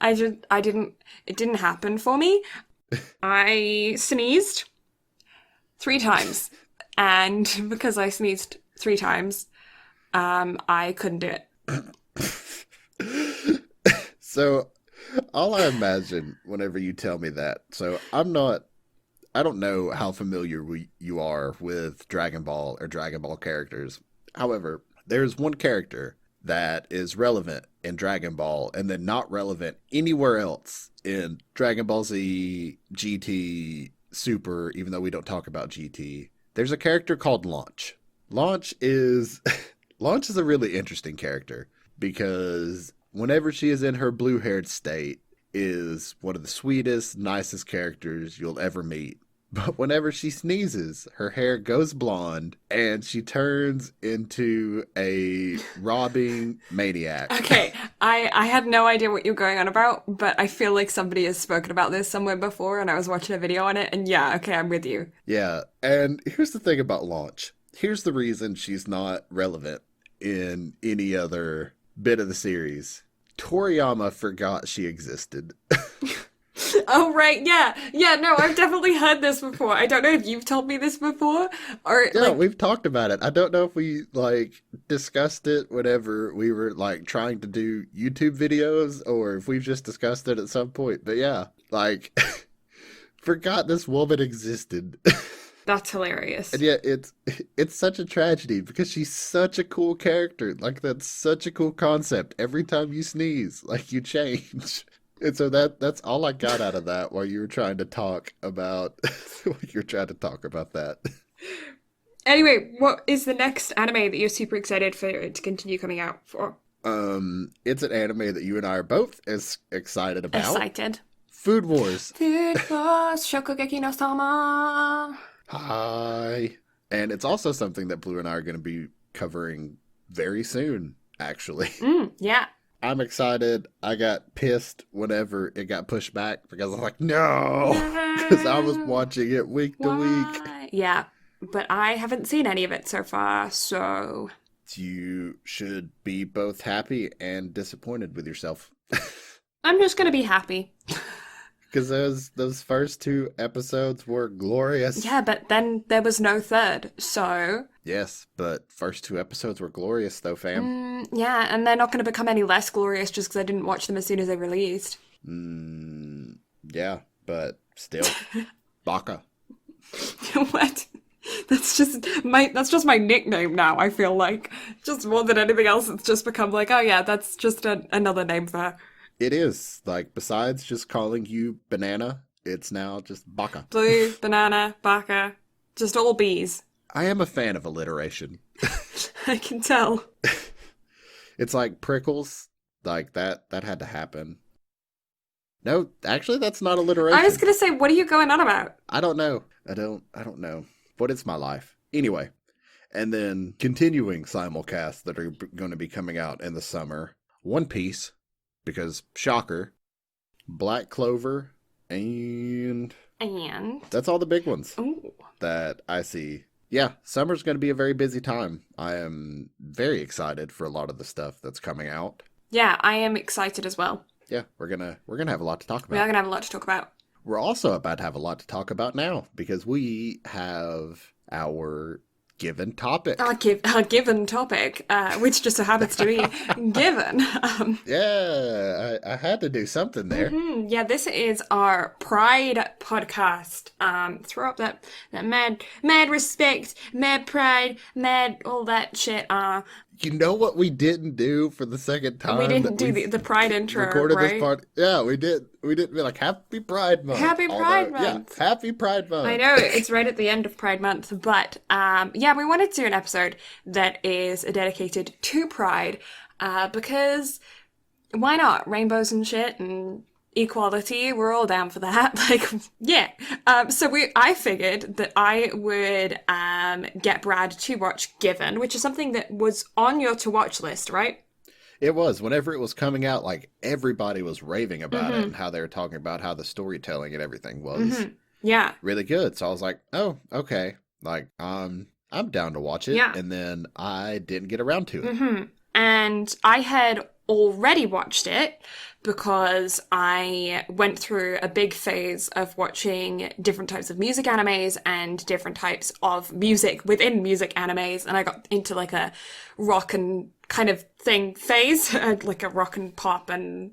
didn't. It didn't happen for me. I sneezed 3 times, and because I sneezed 3 times, I couldn't do it. So, all I imagine whenever you tell me that, so I don't know how familiar you are with Dragon Ball or Dragon Ball characters. However, there's one character that is relevant in Dragon Ball and then not relevant anywhere else in Dragon Ball Z, GT, Super, even though we don't talk about GT. There's a character called Launch. Launch is a really interesting character because whenever she is in her blue-haired state, is one of the sweetest, nicest characters you'll ever meet. But whenever she sneezes, her hair goes blonde and she turns into a robbing maniac. Okay, I had no idea what you're going on about, but I feel like somebody has spoken about this somewhere before, and I was watching a video on it, and yeah, okay, I'm with you. Yeah, and here's the thing about Launch. Here's the reason she's not relevant in any other bit of the series. Toriyama forgot she existed. Oh, right, yeah. Yeah, no, I've definitely heard this before. I don't know if you've told me this before, or Yeah, like, we've talked about it. I don't know if we like discussed it whenever we were like trying to do YouTube videos or if we've just discussed it at some point. But yeah, like forgot this woman existed. that's hilarious. And yet it's such a tragedy because she's such a cool character. Like that's such a cool concept. Every time you sneeze, like you change. And so that's all I got out of that while you were trying to talk about that. Anyway, what is the next anime that you're super excited for it to continue coming out for? It's an anime that you and I are both as excited about. Excited. Food Wars. Food Wars, Shokugeki no Sama. Hi. And it's also something that Blue and I are going to be covering very soon, actually. Yeah. I'm excited. I got pissed whenever it got pushed back because I was like, no, because I was watching it week to week. Why? Yeah, but I haven't seen any of it so far, so You should be both happy and disappointed with yourself. I'm just gonna be happy. Because those first two episodes were glorious. Yeah, but then there was no third, so Yes, but first two episodes were glorious though, fam. yeah, and they're not gonna become any less glorious just because I didn't watch them as soon as they released. Yeah, but still, Baka. What? That's just my nickname now. I feel like just more than anything else, it's just become like, oh yeah, that's just another name for her. It is like besides just calling you banana, it's now just Baka. Blue, banana, baka, just all bees. I am a fan of alliteration. I can tell. It's like prickles, like that had to happen. No, actually that's not alliteration. I was gonna say, what are you going on about? I don't know. I don't know. But it's my life. Anyway, and then continuing simulcasts that are going to be coming out in the summer. One Piece, because shocker, Black Clover, and that's all the big ones Ooh. that I see. Yeah, summer's going to be a very busy time. I am very excited for a lot of the stuff that's coming out. Yeah, I am excited as well. Yeah, we're gonna have a lot to talk We are about. gonna have a lot to talk about. We're also about to have a lot to talk about now because we have our given topic. Our given topic, which just so happens to be given. Yeah, I had to do something there. Yeah, this is our Pride podcast. Throw up that mad respect, mad pride, mad all that shit. You know what we didn't do for the second time? We didn't do the Pride intro, recorded right? this part. Yeah, we did. We didn't be like Happy Pride Month. Happy Pride Month. Yeah, Happy Pride Month. I know, it's right at the end of Pride Month, but yeah, we wanted to do an episode that is dedicated to Pride, because why not? Rainbows and shit and equality, we're all down for that. Like, yeah. So I figured that I would get Brad to watch Given, which is something that was on your to watch list, right? It was. Whenever it was coming out, like everybody was raving about it and how they were talking about how the storytelling and everything was Yeah. really good. So I was like, oh, okay. Like, I'm down to watch it. Yeah. And then I didn't get around to it. And I had already watched it because I went through a big phase of watching different types of music animes and different types of music within music animes, and I got into like a rock and kind of thing phase, like a rock and pop and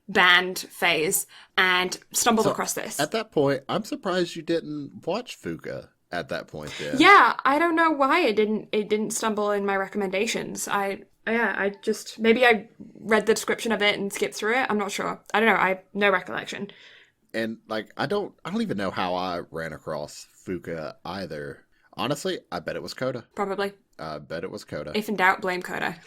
band phase, and stumbled across this. At that point, I'm surprised you didn't watch Fuka at that point then. Yeah, I don't know why it didn't stumble in my recommendations. I just, maybe I read the description of it and skipped through it. I'm not sure. I don't know. I have no recollection. And like I don't even know how I ran across Fuka either. Honestly, I bet it was Coda. Probably. I bet it was Coda. If in doubt, blame Coda.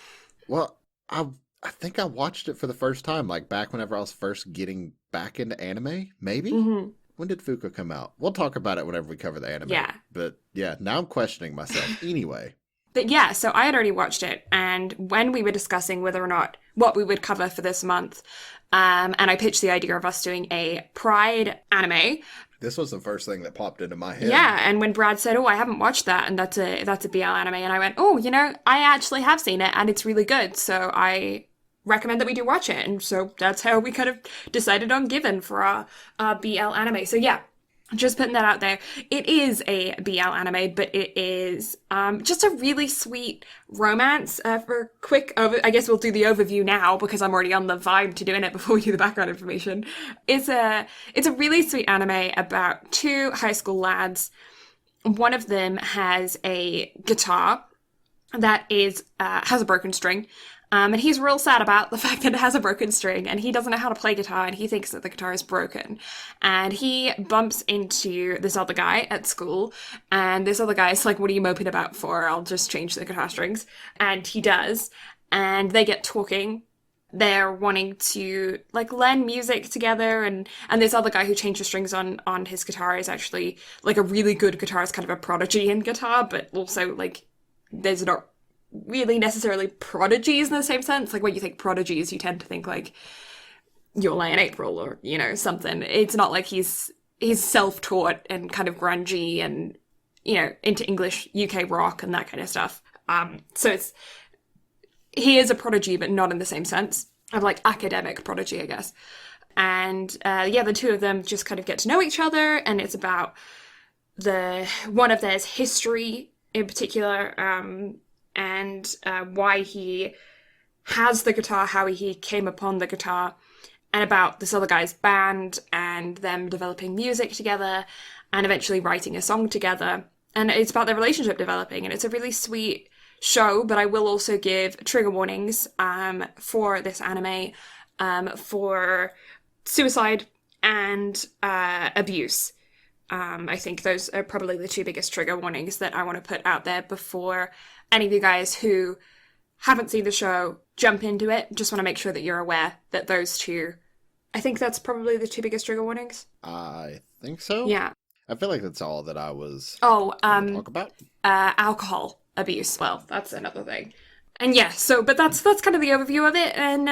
Well, I think I watched it for the first time, like back whenever I was first getting back into anime, maybe? When did Fuka come out? We'll talk about it whenever we cover the anime. Yeah. But yeah, now I'm questioning myself. Anyway. But yeah, so I had already watched it, and when we were discussing whether or not what we would cover for this month, and I pitched the idea of us doing a Pride anime. This was the first thing that popped into my head. Yeah, and when Brad said, "Oh, I haven't watched that," and that's a BL anime, and I went, "Oh, you know, I actually have seen it, and it's really good, so I recommend that we do watch it." And so that's how we kind of decided on Given for our BL anime. So yeah. Just putting that out there. It is a BL anime, but it is just a really sweet romance. For a quick I guess we'll do the overview now because I'm already on the vibe to doing it before we do the background information. It's a really sweet anime about two high school lads. One of them has a guitar that is has a broken string. And he's real sad about the fact that it has a broken string and he doesn't know how to play guitar and he thinks that the guitar is broken. And he bumps into this other guy at school and this other guy is like, "What are you moping about for? I'll just change the guitar strings." And he does. And they get talking. They're wanting to like learn music together and this other guy who changed the strings on his guitar is actually like a really good guitarist, kind of a prodigy in guitar, but also like there's not really necessarily prodigies in the same sense. Like when you think prodigies, you tend to think like Your Lie in April or, you know, something. It's not like he's self-taught and kind of grungy and, you know, into English UK rock and that kind of stuff. So he is a prodigy, but not in the same sense of like academic prodigy, I guess. And the two of them just kind of get to know each other, and it's about one of theirs history in particular, and why he has the guitar, how he came upon the guitar, and about this other guy's band and them developing music together and eventually writing a song together. And it's about their relationship developing, and it's a really sweet show, but I will also give trigger warnings for this anime for suicide and abuse. I think those are probably the two biggest trigger warnings that I want to put out there before any of you guys who haven't seen the show jump into it. Just want to make sure that you're aware that those two, I think that's probably the two biggest trigger warnings. I think so. Yeah. I feel like that's all that I was gonna talk about. Alcohol abuse. Well, that's another thing. And yeah, but that's kind of the overview of it, and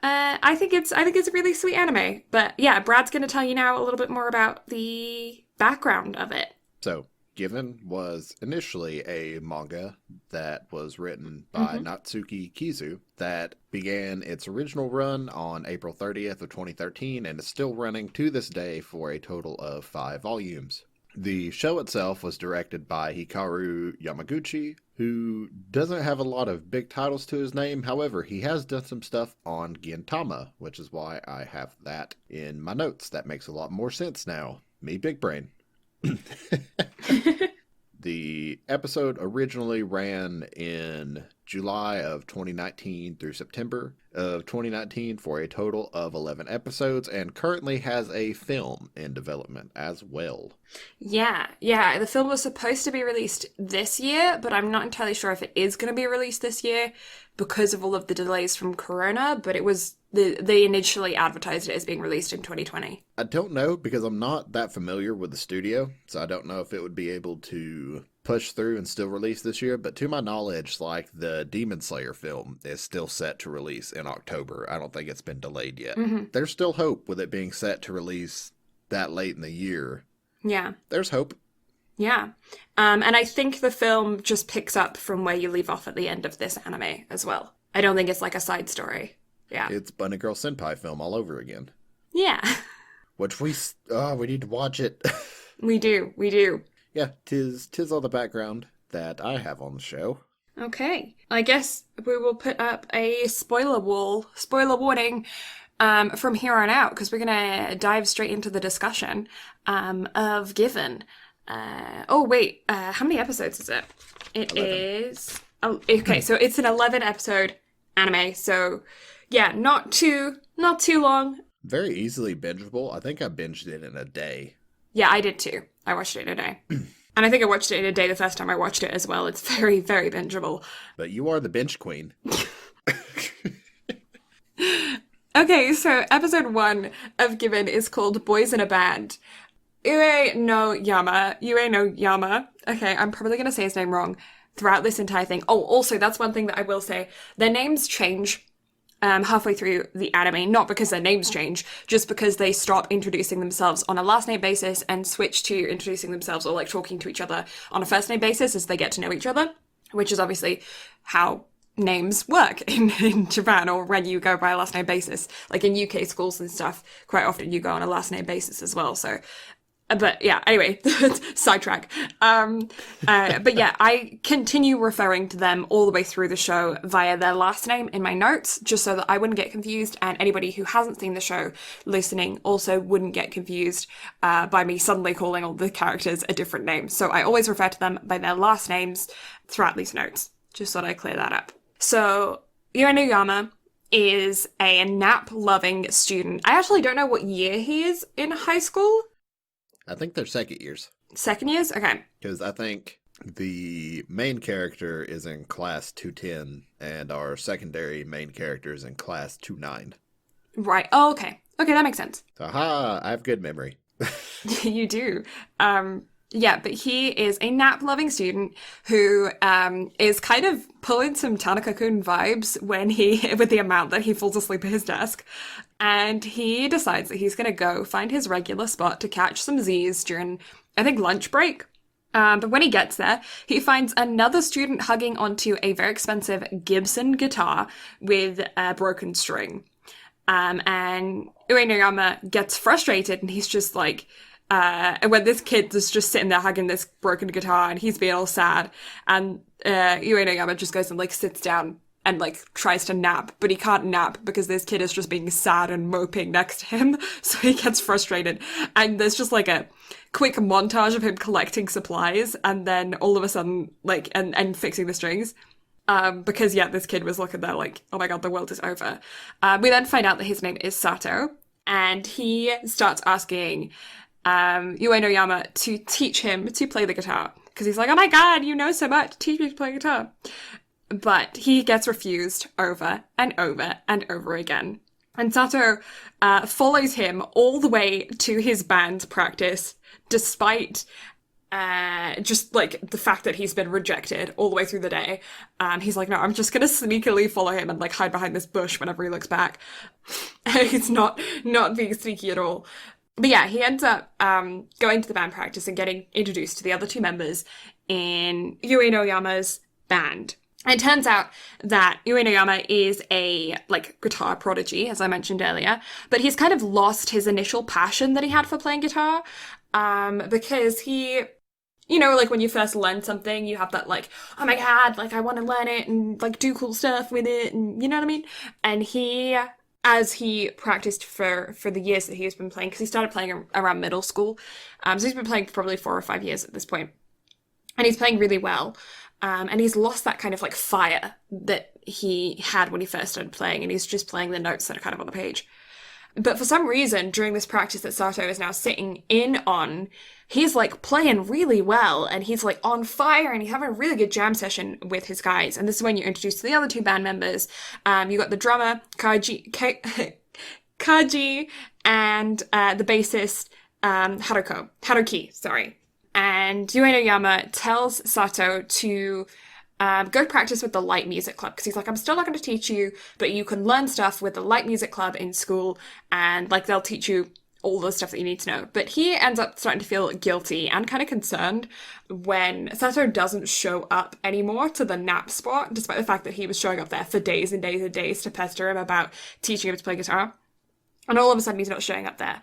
I think it's a really sweet anime. But yeah, Brad's going to tell you now a little bit more about the background of it. So, Given was initially a manga that was written by Natsuki Kizu that began its original run on April 30th of 2013 and is still running to this day for a total of 5 volumes. The show itself was directed by Hikaru Yamaguchi, who doesn't have a lot of big titles to his name. However, he has done some stuff on Gintama, which is why I have that in my notes. That makes a lot more sense now. Me, big brain. The episode originally ran in July of 2019 through September of 2019 for a total of 11 episodes and currently has a film in development as well. Yeah. The film was supposed to be released this year, but I'm not entirely sure if it is going to be released this year because of all of the delays from Corona, but it was they initially advertised it as being released in 2020. I don't know because I'm not that familiar with the studio, so I don't know if it would be able to push through and still release this year, but to my knowledge, like the Demon Slayer film is still set to release in October. I don't think it's been delayed yet. There's still hope with it being set to release that late in the year. Yeah. There's hope. Yeah. And I think the film just picks up from where you leave off at the end of this anime as well. I don't think it's like a side story. Yeah. It's Bunny Girl Senpai film all over again. Yeah. Which we need to watch it. We do. Yeah, tis all the background that I have on the show. Okay. I guess we will put up a spoiler warning from here on out, because we're going to dive straight into the discussion of Given. How many episodes is it? It 11. is... Oh, okay, so it's an 11 episode anime, so yeah, not too long. Very easily bingeable. I think I binged it in a day. Yeah, I did too. I watched it in a day. And I think I watched it in a day the first time I watched it as well. It's very, very bingeable. But you are the binge queen. Okay, so episode 1 of Given is called Boys in a Band. Ue no Yama. Okay, I'm probably gonna say his name wrong throughout this entire thing. Oh, also, that's one thing that I will say. Their names change halfway through the anime, not because their names change, just because they stop introducing themselves on a last name basis and switch to introducing themselves or like talking to each other on a first name basis as they get to know each other, which is obviously how names work in Japan or when you go by a last name basis. Like in UK schools and stuff, quite often you go on a last name basis as well. So but yeah, anyway, sidetrack. But yeah, I continue referring to them all the way through the show via their last name in my notes, just so that I wouldn't get confused, and anybody who hasn't seen the show listening also wouldn't get confused by me suddenly calling all the characters a different name. So I always refer to them by their last names throughout these notes, just so that I clear that up. So, Yama is a nap-loving student. I actually don't know what year he is in high school. I think they're second years. Second years? Okay. Because I think the main character is in class 210, and our secondary main character is in class 29. Right. Oh, okay. Okay, that makes sense. Aha! I have good memory. You do. Yeah, but he is a nap-loving student who is kind of pulling some Tanaka-kun vibes with the amount that he falls asleep at his desk. And he decides that he's going to go find his regular spot to catch some Z's during, I think, lunch break. But when he gets there, he finds another student hugging onto a very expensive Gibson guitar with a broken string. And Uenoyama gets frustrated and he's just like, and when this kid is just sitting there hugging this broken guitar and he's being all sad, and Uenoyama just goes and like sits down and like tries to nap, but he can't nap because this kid is just being sad and moping next to him, so he gets frustrated. And there's just like a quick montage of him collecting supplies and then all of a sudden like and fixing the strings. Because yeah, this kid was looking there like, oh my god, the world is over. We then find out that his name is Sato, and he starts asking Uenoyama to teach him to play the guitar. Because he's like, oh my god, you know so much, teach me to play guitar. But he gets refused over and over and over again. And Sato follows him all the way to his band practice, despite just like the fact that he's been rejected all the way through the day. He's like, no, I'm just gonna sneakily follow him and like hide behind this bush whenever he looks back. He's not being sneaky at all. But yeah, he ends up going to the band practice and getting introduced to the other two members in Uenoyama's band. And it turns out that Uenoyama is a, like, guitar prodigy, as I mentioned earlier, but he's kind of lost his initial passion that he had for playing guitar, because he, you know, like, when you first learn something, you have that, like, oh my god, like, I want to learn it and, like, do cool stuff with it, and you know what I mean? And he, as he practiced for the years that he's been playing, because he started playing around middle school, so he's been playing for probably 4 or 5 years at this point, and he's playing really well. And he's lost that kind of like fire that he had when he first started playing, and he's just playing the notes that are kind of on the page. But for some reason, during this practice that Sato is now sitting in on, he's like playing really well, and he's like on fire, and he's having a really good jam session with his guys. And this is when you're introduced to the other two band members. You got the drummer, Kaji, and the bassist, Haruki, sorry. And Uenoyama tells Sato to go practice with the light music club, because he's like, I'm still not going to teach you, but you can learn stuff with the light music club in school, and like they'll teach you all the stuff that you need to know. But he ends up starting to feel guilty and kind of concerned when Sato doesn't show up anymore to the nap spot, despite the fact that he was showing up there for days and days and days to pester him about teaching him to play guitar. And all of a sudden he's not showing up there.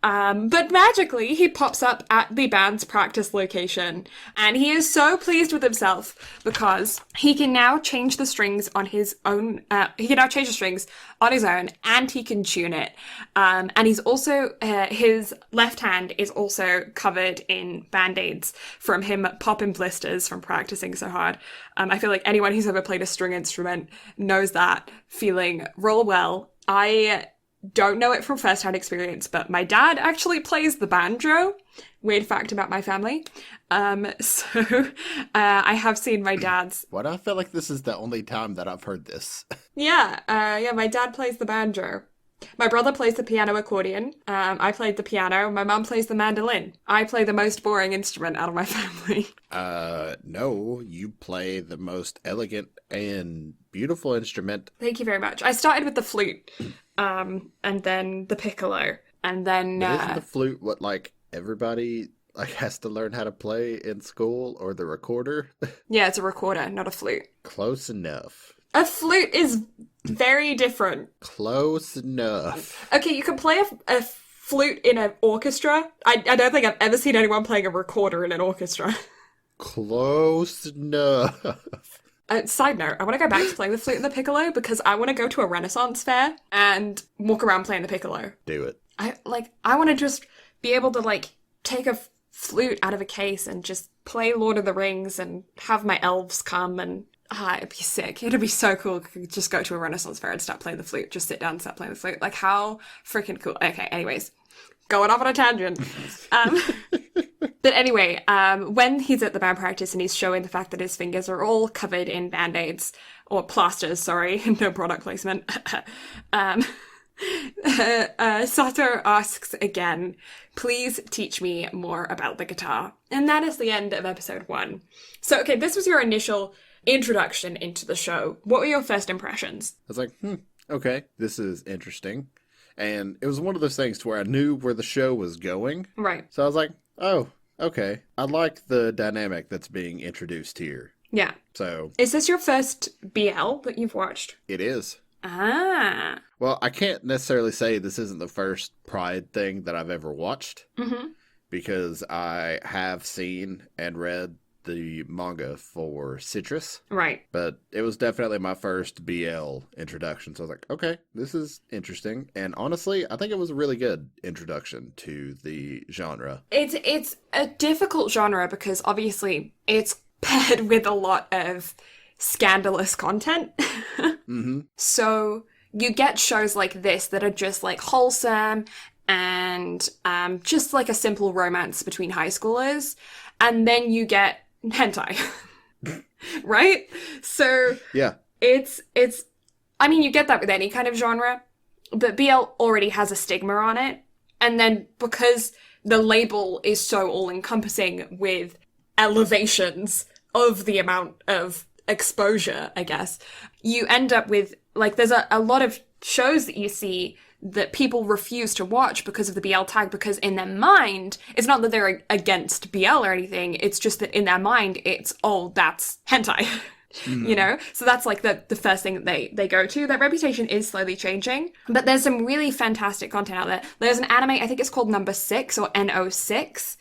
But magically, he pops up at the band's practice location, and he is so pleased with himself because he can now change the strings on his own. He can now change the strings on his own, and he can tune it. And he's also his left hand is also covered in band-aids from him popping blisters from practicing so hard. I feel like anyone who's ever played a string instrument knows that feeling real well. I don't know it from first-hand experience, but my dad actually plays the banjo. Weird fact about my family. So I have seen my dad's... Why do I feel like this is the only time that I've heard this? Yeah, my dad plays the banjo. My brother plays the piano accordion. I played the piano. My mum plays the mandolin. I play the most boring instrument out of my family. No, you play the most elegant and beautiful instrument. Thank you very much. I started with the flute, and then the piccolo, and then... But isn't the flute what, like, everybody has to learn how to play in school, or the recorder? Yeah, it's a recorder, not a flute. Close enough. A flute is very different. Close enough. Okay, you can play a flute in an orchestra. I don't think I've ever seen anyone playing a recorder in an orchestra. Close enough. Side note, I want to go back to playing the flute and the piccolo because I want to go to a Renaissance fair and walk around playing the piccolo. Do it. I want to just be able to, like, take a flute out of a case and just play Lord of the Rings and have my elves come and... it'd be sick. It'd be so cool to just go to a Renaissance fair and start playing the flute. Just sit down and start playing the flute. Like, how freaking cool. Okay, anyways. Going off on a tangent. But anyway, when he's at the band practice and he's showing the fact that his fingers are all covered in band-aids, or plasters, sorry, no product placement, Sato asks again, please teach me more about the guitar. And that is the end of episode 1. So, okay, this was your initial introduction into the show. What were your first impressions? I was like, okay, this is interesting. And it was one of those things to where I knew where the show was going. Right. So I was like, oh, okay. I like the dynamic that's being introduced here. Yeah. So. Is this your first BL that you've watched? It is. Ah. Well, I can't necessarily say this isn't the first Pride thing that I've ever watched. Mm-hmm. Because I have seen and read the manga for Citrus. Right. But it was definitely my first BL introduction. So I was like, okay, this is interesting. And honestly, I think it was a really good introduction to the genre. It's a difficult genre because obviously it's paired with a lot of scandalous content. Mm-hmm. So you get shows like this that are just like wholesome and just like a simple romance between high schoolers. And then you get hentai. Right? So yeah, it's I mean, you get that with any kind of genre, but BL already has a stigma on it. And then because the label is so all-encompassing with elevations of the amount of exposure, I guess, you end up with, like, there's a lot of shows that you see that people refuse to watch because of the BL tag, because in their mind, it's not that they're against BL or anything, it's just that in their mind, it's, oh, that's hentai, you know? So that's like the first thing that they go to. Their reputation is slowly changing, but there's some really fantastic content out there. There's an anime, I think it's called Number 6 or NO6,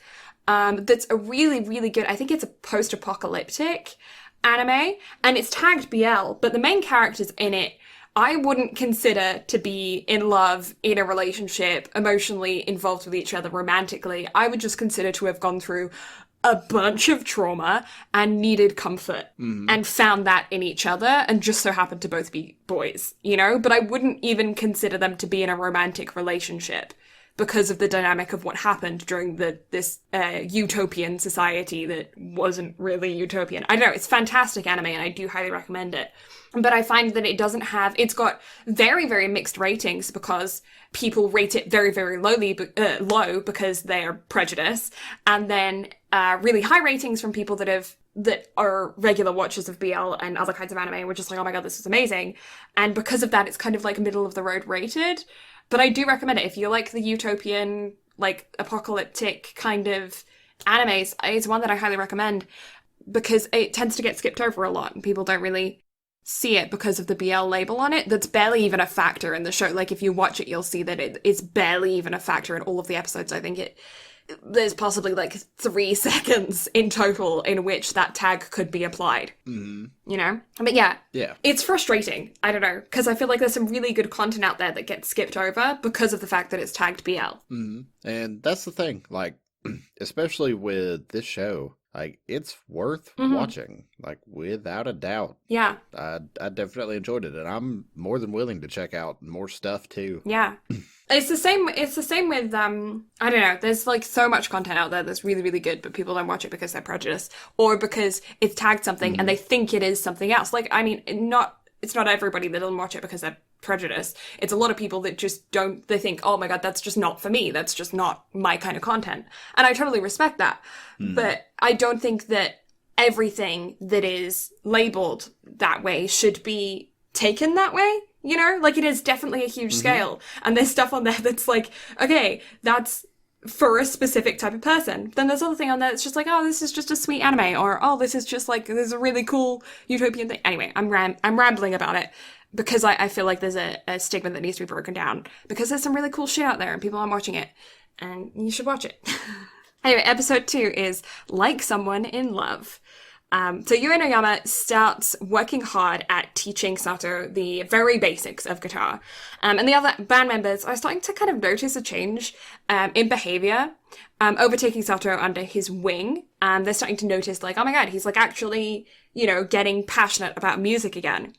that's a really, really good, I think it's a post-apocalyptic anime, and it's tagged BL, but the main characters in it I wouldn't consider to be in love, in a relationship, emotionally involved with each other romantically. I would just consider to have gone through a bunch of trauma and needed comfort and found that in each other and just so happened to both be boys, you know? But I wouldn't even consider them to be in a romantic relationship because of the dynamic of what happened during this utopian society that wasn't really utopian. I don't know, it's fantastic anime and I do highly recommend it. But I find that it's got very, very mixed ratings because people rate it very, very low because they're prejudiced. And then really high ratings from people that are regular watchers of BL and other kinds of anime and were just like, oh my god, this is amazing. And because of that, it's kind of like middle of the road rated. But I do recommend it. If you like the utopian, like apocalyptic kind of animes, it's one that I highly recommend because it tends to get skipped over a lot and people don't really see it because of the BL label on it. That's barely even a factor in the show. Like if you watch it, you'll see that it's barely even a factor in all of the episodes. I think there's possibly like 3 seconds in total in which that tag could be applied. Mm-hmm. You know? But yeah, it's frustrating. I don't know, because I feel like there's some really good content out there that gets skipped over because of the fact that it's tagged BL. Mm-hmm. And that's the thing, like, especially with this show, like, it's worth watching, like, without a doubt. Yeah. I definitely enjoyed it, and I'm more than willing to check out more stuff, too. Yeah. It's the same with, I don't know, there's, like, so much content out there that's really, really good, but people don't watch it because they're prejudiced, or because it's tagged something and they think it is something else. Like, I mean, it's not everybody that doesn't watch it because they're prejudice. It's a lot of people that just don't, they think, oh my god, that's just not for me. That's just not my kind of content. And I totally respect that. But I don't think that everything that is labeled that way should be taken that way. You know, like it is definitely a huge scale. And there's stuff on there that's like, okay, that's for a specific type of person. Then there's other thing on there that's just like, oh, this is just a sweet anime, or oh, this is just like, this is a really cool utopian thing. Anyway, I'm rambling about it because I feel like there's a stigma that needs to be broken down, because there's some really cool shit out there and people aren't watching it, and you should watch it. Anyway, episode 2 is Like Someone in Love. So Yue no Yama starts working hard at teaching Sato the very basics of guitar. And the other band members are starting to kind of notice a change in behavior, overtaking Sato under his wing. They're starting to notice, like, oh my god, he's like actually, you know, getting passionate about music again.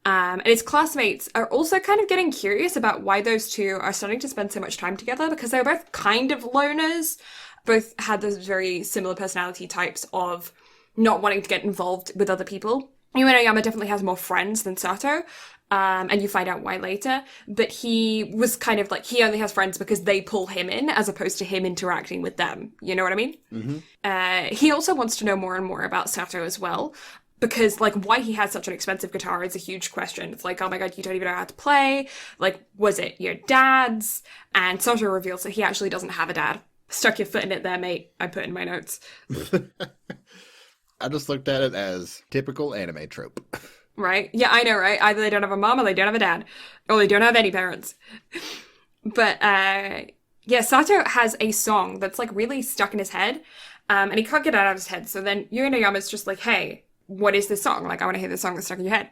And his classmates are also kind of getting curious about why those two are starting to spend so much time together, because they're both kind of loners, both had those very similar personality types of not wanting to get involved with other people. Yue no Yama definitely has more friends than Sato, and you find out why later, but he was kind of like, he only has friends because they pull him in, as opposed to him interacting with them. You know what I mean? He also wants to know more and more about Sato as well, because, like, why he has such an expensive guitar is a huge question. It's like, oh my god, you don't even know how to play. Like, was it your dad's? And Sato reveals that he actually doesn't have a dad. Stuck your foot in it there, mate. I put in my notes. I just looked at it as typical anime trope. Right? Yeah, I know, right? Either they don't have a mom or they don't have a dad. Or they don't have any parents. But, yeah, Sato has a song that's, like, really stuck in his head. And he can't get it out of his head. So then Yue no Yama's just like, hey, what is this song? Like, I want to hear this song that's stuck in your head.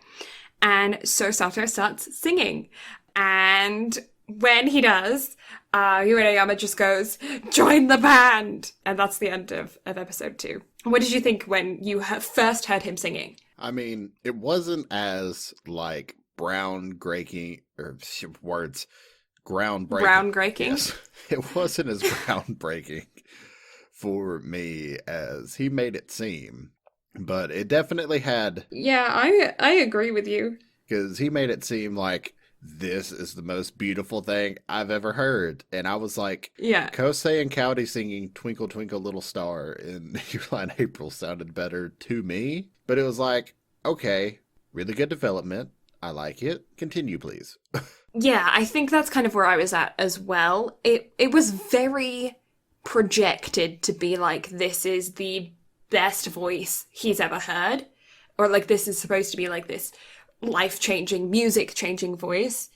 And so Sato starts singing. And when he does, Yue no Yama just goes, join the band! And that's the end of episode 2. What did you think when you first heard him singing? I mean, it wasn't as, like, groundbreaking, groundbreaking. Groundbreaking? Yes. It wasn't as groundbreaking for me as he made it seem. But it definitely had... Yeah, I agree with you. Because he made it seem like this is the most beautiful thing I've ever heard. And I was like, yeah, Kosei and Cowdy singing Twinkle Twinkle Little Star in July and April sounded better to me. But it was like, okay, really good development. I like it. Continue, please. Yeah, I think that's kind of where I was at as well. It was very projected to be like, this is the best voice he's ever heard. Or like, this is supposed to be like this life-changing, music-changing voice.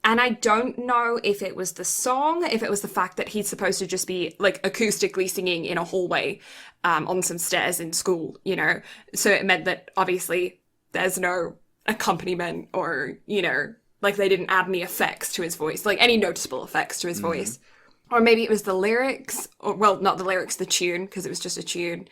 And I don't know if it was the song, if it was the fact that he's supposed to just be, like, acoustically singing in a hallway on some stairs in school, you know? So it meant that, obviously, there's no accompaniment or, you know, like, they didn't add any effects to his voice, like, any noticeable effects to his voice. Or maybe it was the lyrics, or, well, not the lyrics, the tune, because it was just a tune.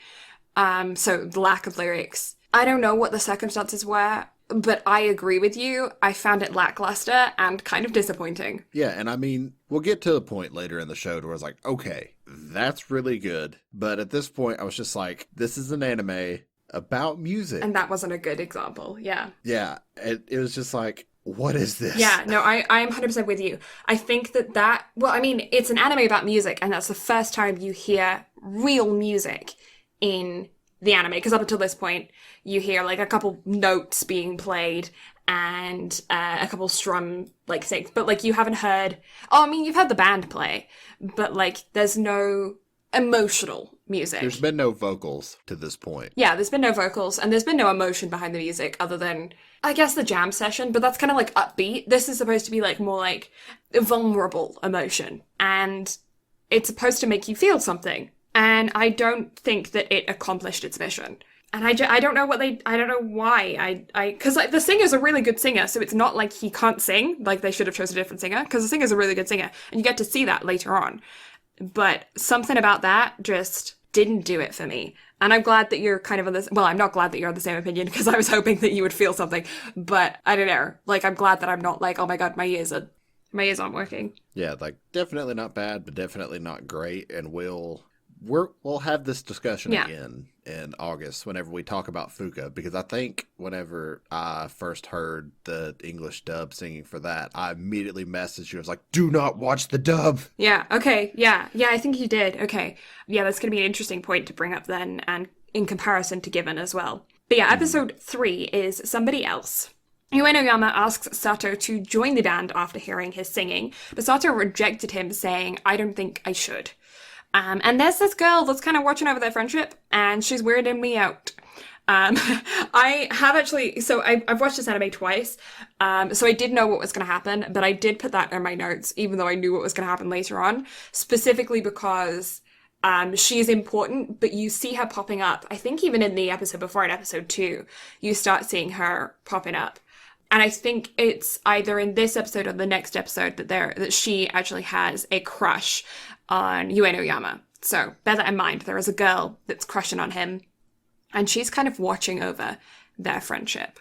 So the lack of lyrics. I don't know what the circumstances were, but I agree with you. I found it lackluster and kind of disappointing. Yeah, and I mean, we'll get to a point later in the show where I was like, okay, that's really good. But at this point, I was just like, this is an anime about music. And that wasn't a good example, yeah. Yeah, it was just like, what is this? Yeah, no, I am 100% with you. I think well, I mean, it's an anime about music, and that's the first time you hear real music in the anime, because up until this point, you hear, like, a couple notes being played and a couple strum, like, things. But, like, you haven't heard... Oh, I mean, you've heard the band play, but, like, there's no emotional music. There's been no vocals to this point. Yeah, there's been no vocals, and there's been no emotion behind the music other than, I guess, the jam session, but that's kind of, like, upbeat. This is supposed to be, like, more, like, vulnerable emotion, and it's supposed to make you feel something. And I don't think that it accomplished its mission. And I don't know I don't know why. Because, like, the singer's a really good singer, so it's not like he can't sing, like they should have chosen a different singer, because the singer's a really good singer, and you get to see that later on. But something about that just didn't do it for me. And I'm glad that you're kind of on this, well, I'm not glad that you're on the same opinion, because I was hoping that you would feel something, but I don't know. Like, I'm glad that I'm not like, oh my god, my ears aren't working. Yeah, like, definitely not bad, but definitely not great, and will we'll have this discussion Yeah. again in August whenever we talk about Fuka, because I think whenever I first heard the English dub singing for that, I immediately messaged you. I was like, "Do not watch the dub." Yeah, okay, yeah, I think you did. Okay. Yeah, that's going to be an interesting point to bring up then, and in comparison to Given as well. But yeah, episode 3 is Somebody Else. Uenoyama asks Sato to join the band after hearing his singing, but Sato rejected him, saying, I don't think I should. And there's this girl that's kind of watching over their friendship, and she's weirding me out. I have actually, so I've watched this anime twice, so I did know what was going to happen, but I did put that in my notes, even though I knew what was going to happen later on, specifically because she is important, but you see her popping up. I think even in the episode before, in episode 2, you start seeing her popping up. And I think it's either in this episode or the next episode that she actually has a crush on Uenoyama. So bear that in mind. There is a girl that's crushing on him, and she's kind of watching over their friendship.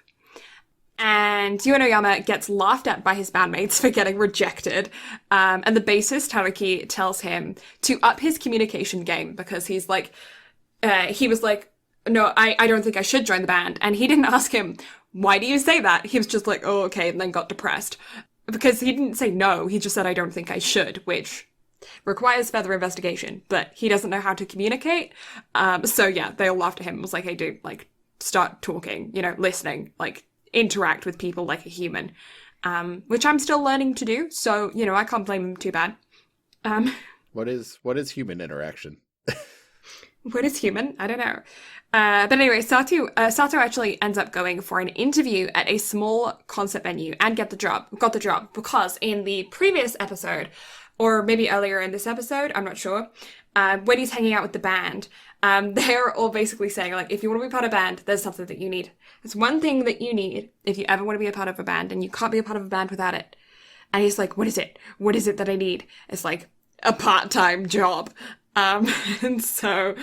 And Uenoyama gets laughed at by his bandmates for getting rejected. And the bassist, Haruki, tells him to up his communication game because he's like, he was like, no, I don't think I should join the band. And he didn't ask him, why do you say that? He was just like, oh, okay, and then got depressed. Because he didn't say no, he just said, I don't think I should, which requires further investigation, but he doesn't know how to communicate. So yeah, they all laughed at him and was like, hey dude, like, start talking, listening, like, interact with people like a human. Which I'm still learning to do, so, I can't blame him too bad. What is human interaction? What is human? I don't know. But anyway, Sato actually ends up going for an interview at a small concert venue and got the job because in the previous episode, or maybe earlier in this episode, I'm not sure, when he's hanging out with the band, they're all basically saying, like, if you want to be part of a band, there's something that you need. There's one thing that you need if you ever want to be a part of a band, and you can't be a part of a band without it. And he's like, what is it? What is it that I need? It's like a part-time job. And so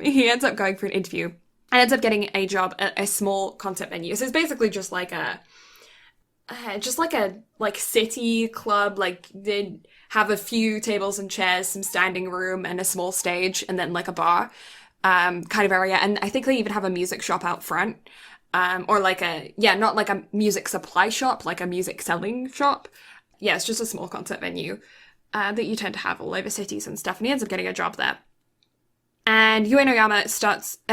he ends up going for an interview and ends up getting a job at a small concert venue. So it's basically just like a city club. Like they have a few tables and chairs, some standing room, and a small stage, and then like a bar kind of area. And I think they even have a music shop out front, or like not like a music supply shop, like a music selling shop. Yeah, it's just a small concert venue. That you tend to have all over cities and stuff, and he ends up getting a job there. And Uenoyama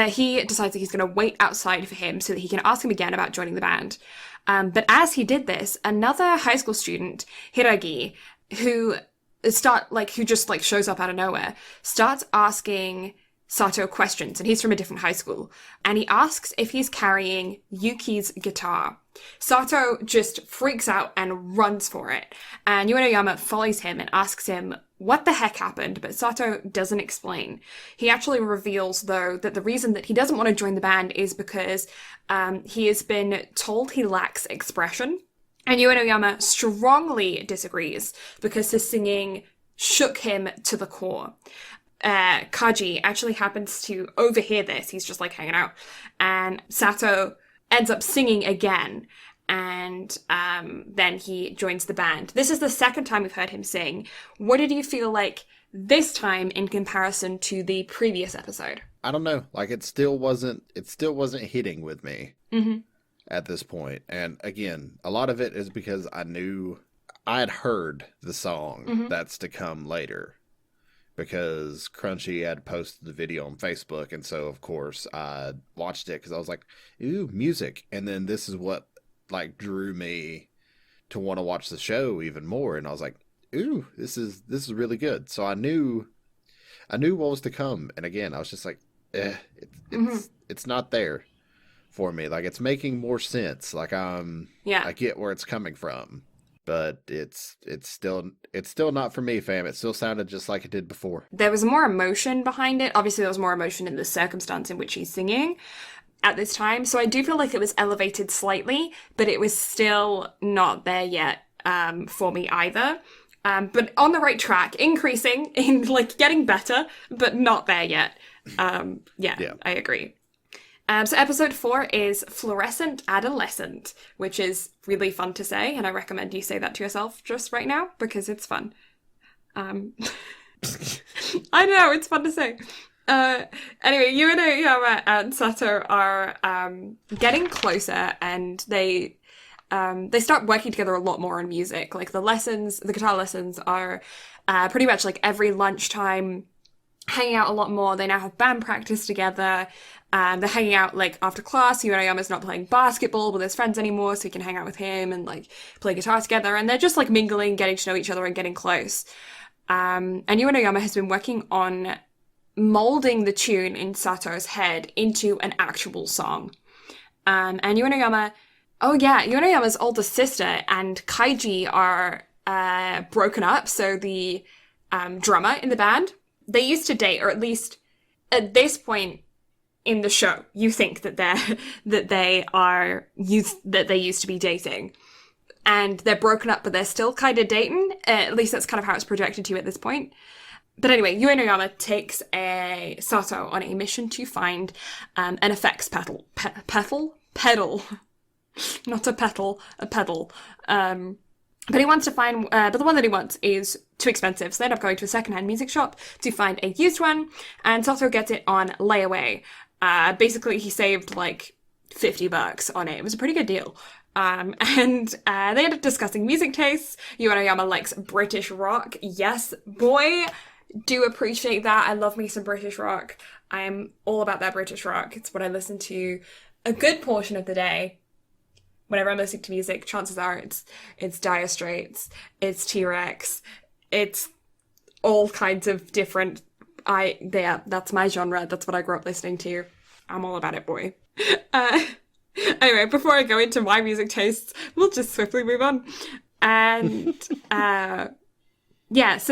he decides that he's going to wait outside for him so that he can ask him again about joining the band. But as he did this, another high school student, Hiragi, who just shows up out of nowhere, starts asking Sato questions, and he's from a different high school. And he asks if he's carrying Yuki's guitar. Sato just freaks out and runs for it. And Uenoyama follows him and asks him what the heck happened, but Sato doesn't explain. He actually reveals, though, that the reason that he doesn't want to join the band is because he has been told he lacks expression. And Uenoyama strongly disagrees because his singing shook him to the core. Kaji actually happens to overhear this. He's just like hanging out, and Sato ends up singing again, and then he joins the band. This is the second time we've heard him sing. What did you feel like this time in comparison to the previous episode? I don't know. Like it still wasn't hitting with me at this point. And again, a lot of it is because I had heard the song that's to come later. Because Crunchy had posted the video on Facebook, and so of course I watched it because I was like, "Ooh, music!" And then this is what like drew me to want to watch the show even more. And I was like, "Ooh, this is really good." So I knew what was to come. And again, I was just like, it's not there for me. Like it's making more sense. Like I get where it's coming from. But it's still not for me, fam. It still sounded just like it did before. There was more emotion behind it. Obviously, there was more emotion in the circumstance in which he's singing at this time. So I do feel like it was elevated slightly, but it was still not there yet for me either. But on the right track, increasing, in like getting better, but not there yet. Yeah, I agree. So episode 4 is Fluorescent Adolescent, which is really fun to say, and I recommend you say that to yourself just right now, because it's fun. I know, it's fun to say. Anyway, Yuno and Sato are getting closer, and they start working together a lot more on music. Like the guitar lessons are pretty much like every lunchtime, hanging out a lot more. They now have band practice together. They're hanging out like after class. Yunoyama's not playing basketball with his friends anymore, so he can hang out with him and like play guitar together. And they're just like mingling, getting to know each other and getting close. And Yunoyama has been working on molding the tune in Sato's head into an actual song. And Yunoyama's older sister and Kaiji are broken up. So the drummer in the band, they used to date, or at least at this point in the show, you think that they used to be dating, and they're broken up, but they're still kind of dating. At least that's kind of how it's projected to you at this point. But anyway, Yunoyama takes Sato on a mission to find an effects pedal, not a petal, a pedal. But he wants to find, but the one that he wants is too expensive, so they end up going to a secondhand music shop to find a used one, and Sato gets it on layaway. Basically, he saved like $50 on it. It was a pretty good deal. And they end up discussing music tastes. Yunoyama likes British rock. Yes, boy, do appreciate that. I love me some British rock. I'm all about that British rock. It's what I listen to a good portion of the day. Whenever I'm listening to music, chances are it's Dire Straits, it's T-Rex, it's all kinds of different. That's my genre. That's what I grew up listening to. I'm all about it, boy. Anyway, before I go into my music tastes, we'll just swiftly move on. And so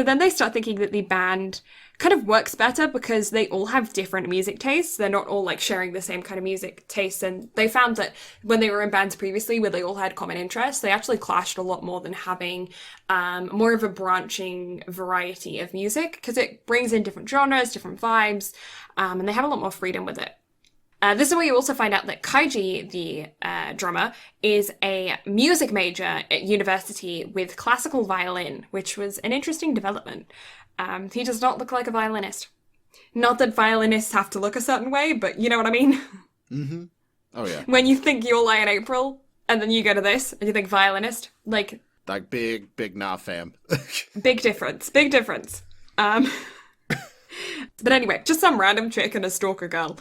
then they start thinking that the band kind of works better because they all have different music tastes. They're not all like sharing the same kind of music tastes. And they found that when they were in bands previously where they all had common interests, they actually clashed a lot more than having more of a branching variety of music, because it brings in different genres, different vibes, and they have a lot more freedom with it. This is where you also find out that Kaiji, the drummer, is a music major at university with classical violin, which was an interesting development. He does not look like a violinist. Not that violinists have to look a certain way, but you know what I mean? Mm-hmm. Oh, yeah. When you think You'll Lie in April, and then you go to this, and you think violinist, like big nah fam. Big difference. But anyway, just some random chick and a stalker girl.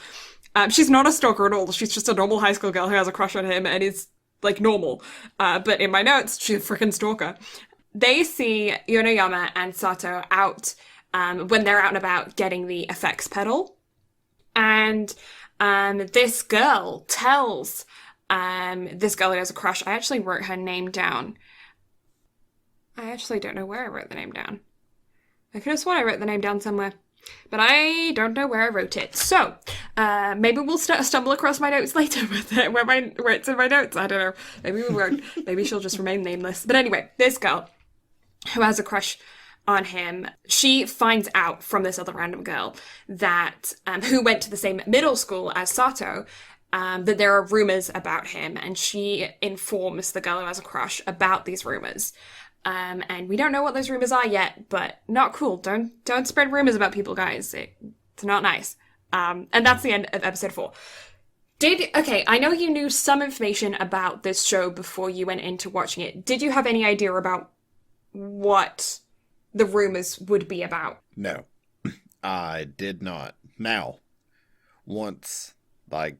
She's not a stalker at all. She's just a normal high school girl who has a crush on him and is, like, normal. But in my notes, she's a freaking stalker. They see Yunoyama and Sato out when they're out and about getting the effects pedal. And this girl tells this girl who has a crush. I actually wrote her name down. I actually don't know where I wrote the name down. I could have sworn I wrote the name down somewhere, but I don't know where I wrote it. So maybe we'll stumble across my notes later with it, where it's in my notes. I don't know. Maybe we won't. Maybe she'll just remain nameless. But anyway, this girl who has a crush on him, she finds out from this other random girl that who went to the same middle school as Sato, that there are rumors about him, and she informs the girl who has a crush about these rumors. And we don't know what those rumors are yet, but not cool. Don't spread rumors about people, guys. It's not nice. And that's the end of episode 4. Okay, I know you knew some information about this show before you went into watching it. Did you have any idea about what the rumors would be about? No, I did not. Now, once, like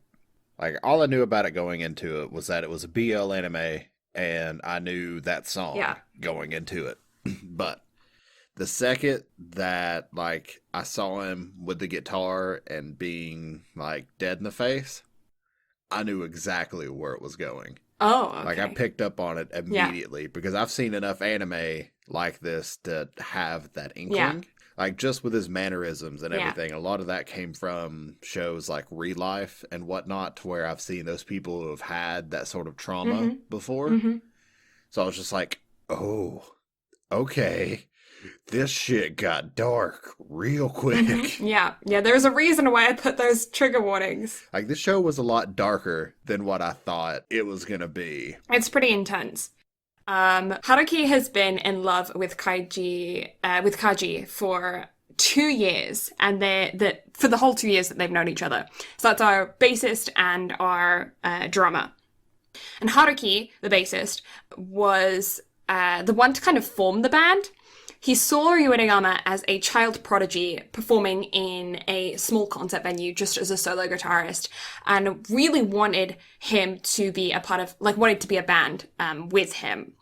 all I knew about it going into it was that it was a BL anime, and I knew that song going into it. But the second that, like, I saw him with the guitar and being, like, dead in the face, I knew exactly where it was going. Oh, okay. Like, I picked up on it immediately because I've seen enough anime like this to have that inkling. Yeah. Like, just with his mannerisms and everything. A lot of that came from shows like Real Life and whatnot, to where I've seen those people who have had that sort of trauma before. Mm-hmm. So I was just like, oh, okay. This shit got dark real quick. Mm-hmm. Yeah, there's a reason why I put those trigger warnings. Like, this show was a lot darker than what I thought it was going to be. It's pretty intense. Haruki has been in love with Kaiji for 2 years, and for the whole 2 years that they've known each other. So that's our bassist and our drummer. And Haruki, the bassist, was the one to kind of form the band. He saw Uenoyama as a child prodigy performing in a small concert venue just as a solo guitarist, and really wanted him to be a part of, wanted to be a band with him.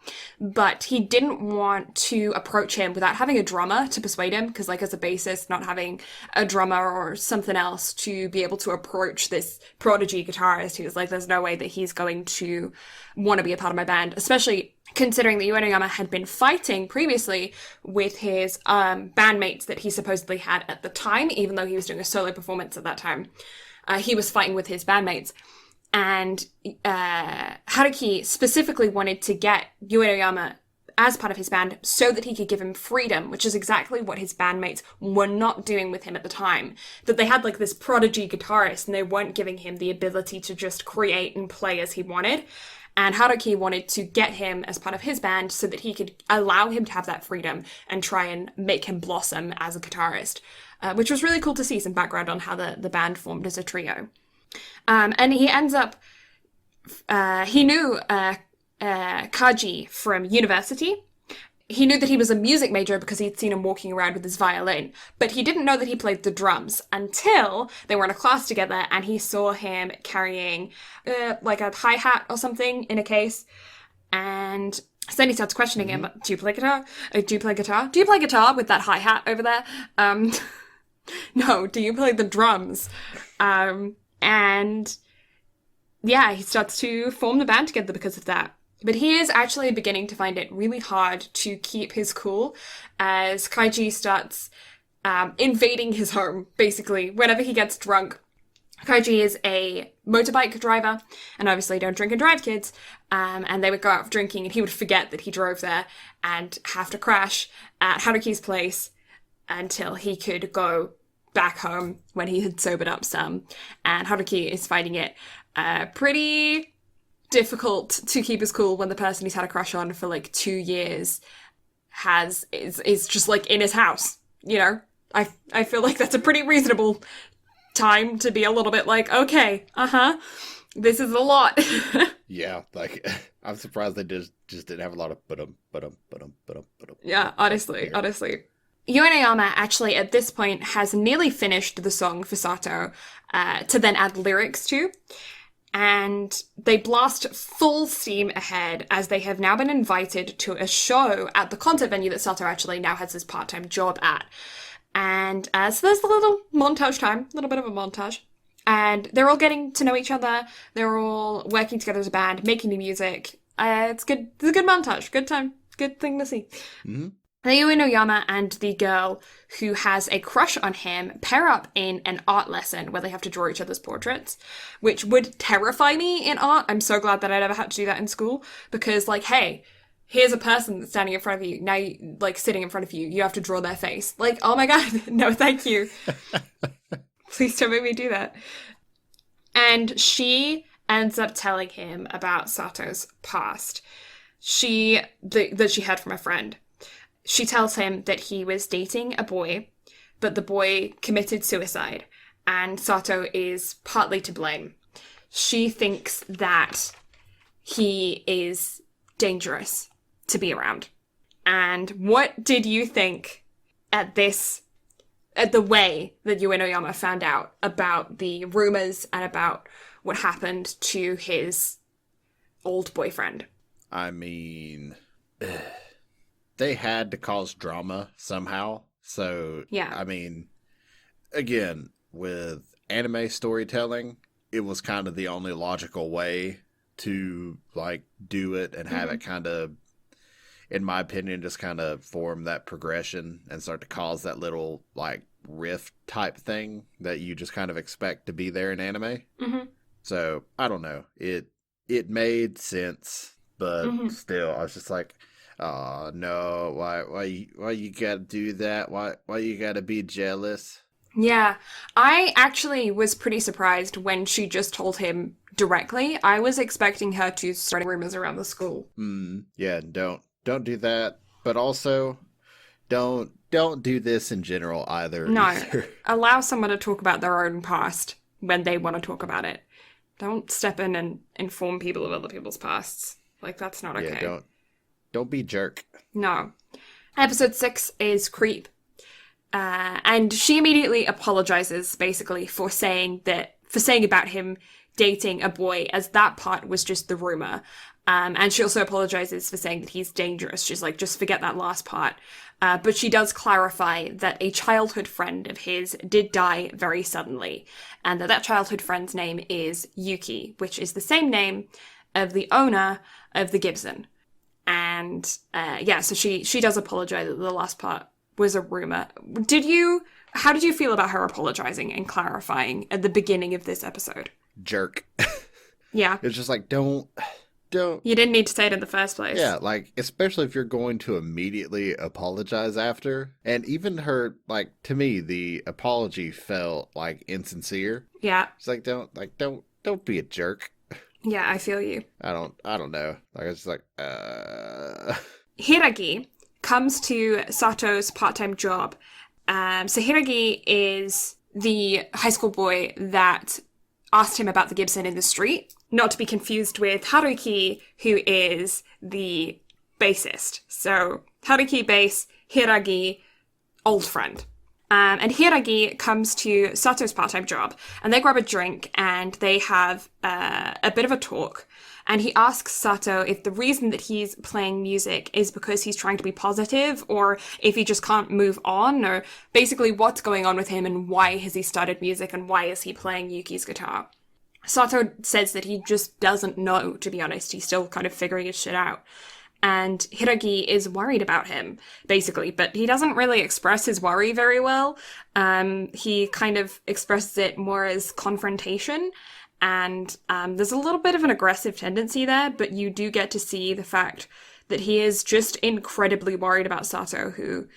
But he didn't want to approach him without having a drummer to persuade him, because as a bassist, not having a drummer or something else to be able to approach this prodigy guitarist, he was like, there's no way that he's going to want to be a part of my band, especially considering that Uenoyama had been fighting previously with his bandmates that he supposedly had at the time, even though he was doing a solo performance at that time. He was fighting with his bandmates. And Haruki specifically wanted to get Uenoyama as part of his band so that he could give him freedom, which is exactly what his bandmates were not doing with him at the time. That they had this prodigy guitarist and they weren't giving him the ability to just create and play as he wanted. And Haruki wanted to get him as part of his band so that he could allow him to have that freedom and try and make him blossom as a guitarist, which was really cool to see some background on how the band formed as a trio. And he ends up, he knew Kaji from university. He knew that he was a music major because he'd seen him walking around with his violin, but he didn't know that he played the drums until they were in a class together and he saw him carrying a hi-hat or something in a case. And so then he starts questioning him, do you play guitar? Do you play guitar? Do you play guitar with that hi-hat over there? No, do you play the drums? And yeah, he starts to form the band together because of that. But he is actually beginning to find it really hard to keep his cool as Kaiji starts invading his home, basically. Whenever he gets drunk, Kaiji is a motorbike driver, and obviously don't drink and drive, kids, and they would go out drinking, and he would forget that he drove there and have to crash at Haruki's place until he could go back home when he had sobered up some. And Haruki is finding it pretty difficult to keep his cool when the person he's had a crush on for 2 years is just in his house. I feel like that's a pretty reasonable time to be a little bit okay, this is a lot. Yeah, I'm surprised they just didn't have a lot of Yeah, honestly. Uenoyama actually at this point has nearly finished the song for Sato to then add lyrics to. And they blast full steam ahead as they have now been invited to a show at the concert venue that Sato actually now has his part-time job at. And so there's a little montage time, a little bit of a montage. And they're all getting to know each other. They're all working together as a band, making new music. It's good. It's a good montage. Good time. Good thing to see. Mm-hmm. Uenoyama and the girl who has a crush on him pair up in an art lesson where they have to draw each other's portraits, which would terrify me in art. I'm so glad that I never had to do that in school because, hey, here's a person that's standing in front of you. Now, sitting in front of you, you have to draw their face. Oh my God, no, thank you. Please don't make me do that. And she ends up telling him about Sato's past. That she heard from a friend. She tells him that he was dating a boy, but the boy committed suicide, and Sato is partly to blame. She thinks that he is dangerous to be around. And what did you think at the way that Uenoyama found out about the rumors and about what happened to his old boyfriend? I mean, they had to cause drama somehow. So, yeah. I mean, again, with anime storytelling, it was kind of the only logical way to, do it and have it kind of, in my opinion, just kind of form that progression and start to cause that little, rift type thing that you just kind of expect to be there in anime. Mm-hmm. So, I don't know. It made sense, but still, I was just oh no! Why you gotta do that? Why you gotta be jealous? Yeah, I actually was pretty surprised when she just told him directly. I was expecting her to start rumors around the school. Yeah, don't do that. But also, don't do this in general either. No. either. Allow someone to talk about their own past when they want to talk about it. Don't step in and inform people of other people's pasts. Like, that's not okay. Yeah, don't be jerk. No. Episode 6 is Creep. And she immediately apologizes, basically, for saying about him dating a boy, as that part was just the rumor. And she also apologizes for saying that he's dangerous. She's like, just forget that last part. But she does clarify that a childhood friend of his did die very suddenly, and that childhood friend's name is Yuki, which is the same name of the owner of the Gibson. And so she does apologize that the last part was a rumor. How did you feel about her apologizing and clarifying at the beginning of this episode? Jerk. Yeah. It's just like, don't. You didn't need to say it in the first place. Yeah, like, especially if you're going to immediately apologize after. And even her, like, to me, the apology felt, like, insincere. Yeah. It's like, don't be a jerk. Yeah, I feel you. I don't know. Like, it's like, Hiragi comes to Sato's part-time job. So Hiragi is the high school boy that asked him about the Gibson in the street, not to be confused with Haruki, who is the bassist. So Haruki bass, Hiragi, old friend. And Hiragi comes to Sato's part-time job, and they grab a drink, and they have a bit of a talk. And he asks Sato if the reason that he's playing music is because he's trying to be positive, or if he just can't move on, or basically what's going on with him and why has he started music and why is he playing Yuki's guitar. Sato says that he just doesn't know, to be honest. He's still kind of figuring his shit out. And Hiragi is worried about him, basically, but he doesn't really express his worry very well. He kind of expresses it more as confrontation. And there's a little bit of an aggressive tendency there, but you do get to see the fact that he is just incredibly worried about Sato, who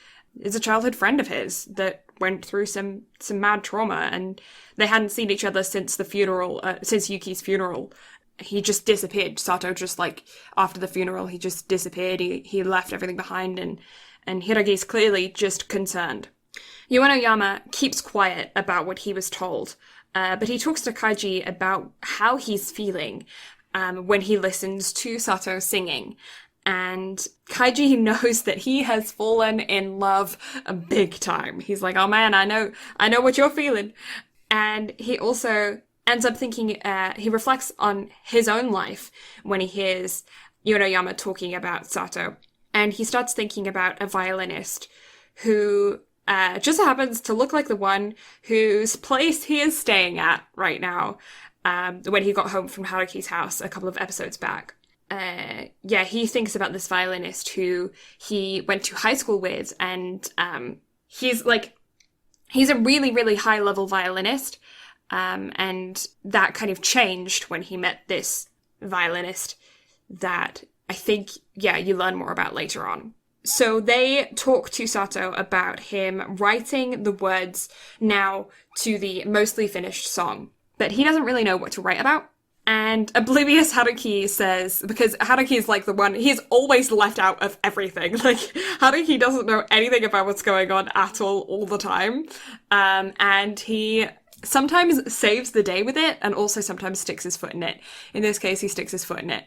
is a childhood friend of his that went through some mad trauma, and they hadn't seen each other since the funeral, since Yuki's funeral. He just disappeared. Sato just, like, after the funeral, he just disappeared. He left everything behind, and Hiragi's clearly just concerned. Yama keeps quiet about what he was told, but he talks to Kaiji about how he's feeling when he listens to Sato singing. And Kaiji knows that he has fallen in love big time. He's like, oh man, I know what you're feeling. And he also ends up thinking, he reflects on his own life when he hears Yama talking about Sato. And he starts thinking about a violinist who just happens to look like the one whose place he is staying at right now, when he got home from Haruki's house a couple of episodes back. He thinks about this violinist who he went to high school with, and he's a really, really high-level violinist, and that kind of changed when he met this violinist that I think, you learn more about later on. So they talk to Sato about him writing the words now to the mostly finished song, but he doesn't really know what to write about. And oblivious Haruki says, because Haruki is like the one, he's always left out of everything. Like, Haruki doesn't know anything about what's going on at all the time. And he sometimes saves the day with it, and also sometimes sticks his foot in it. In this case, he sticks his foot in it.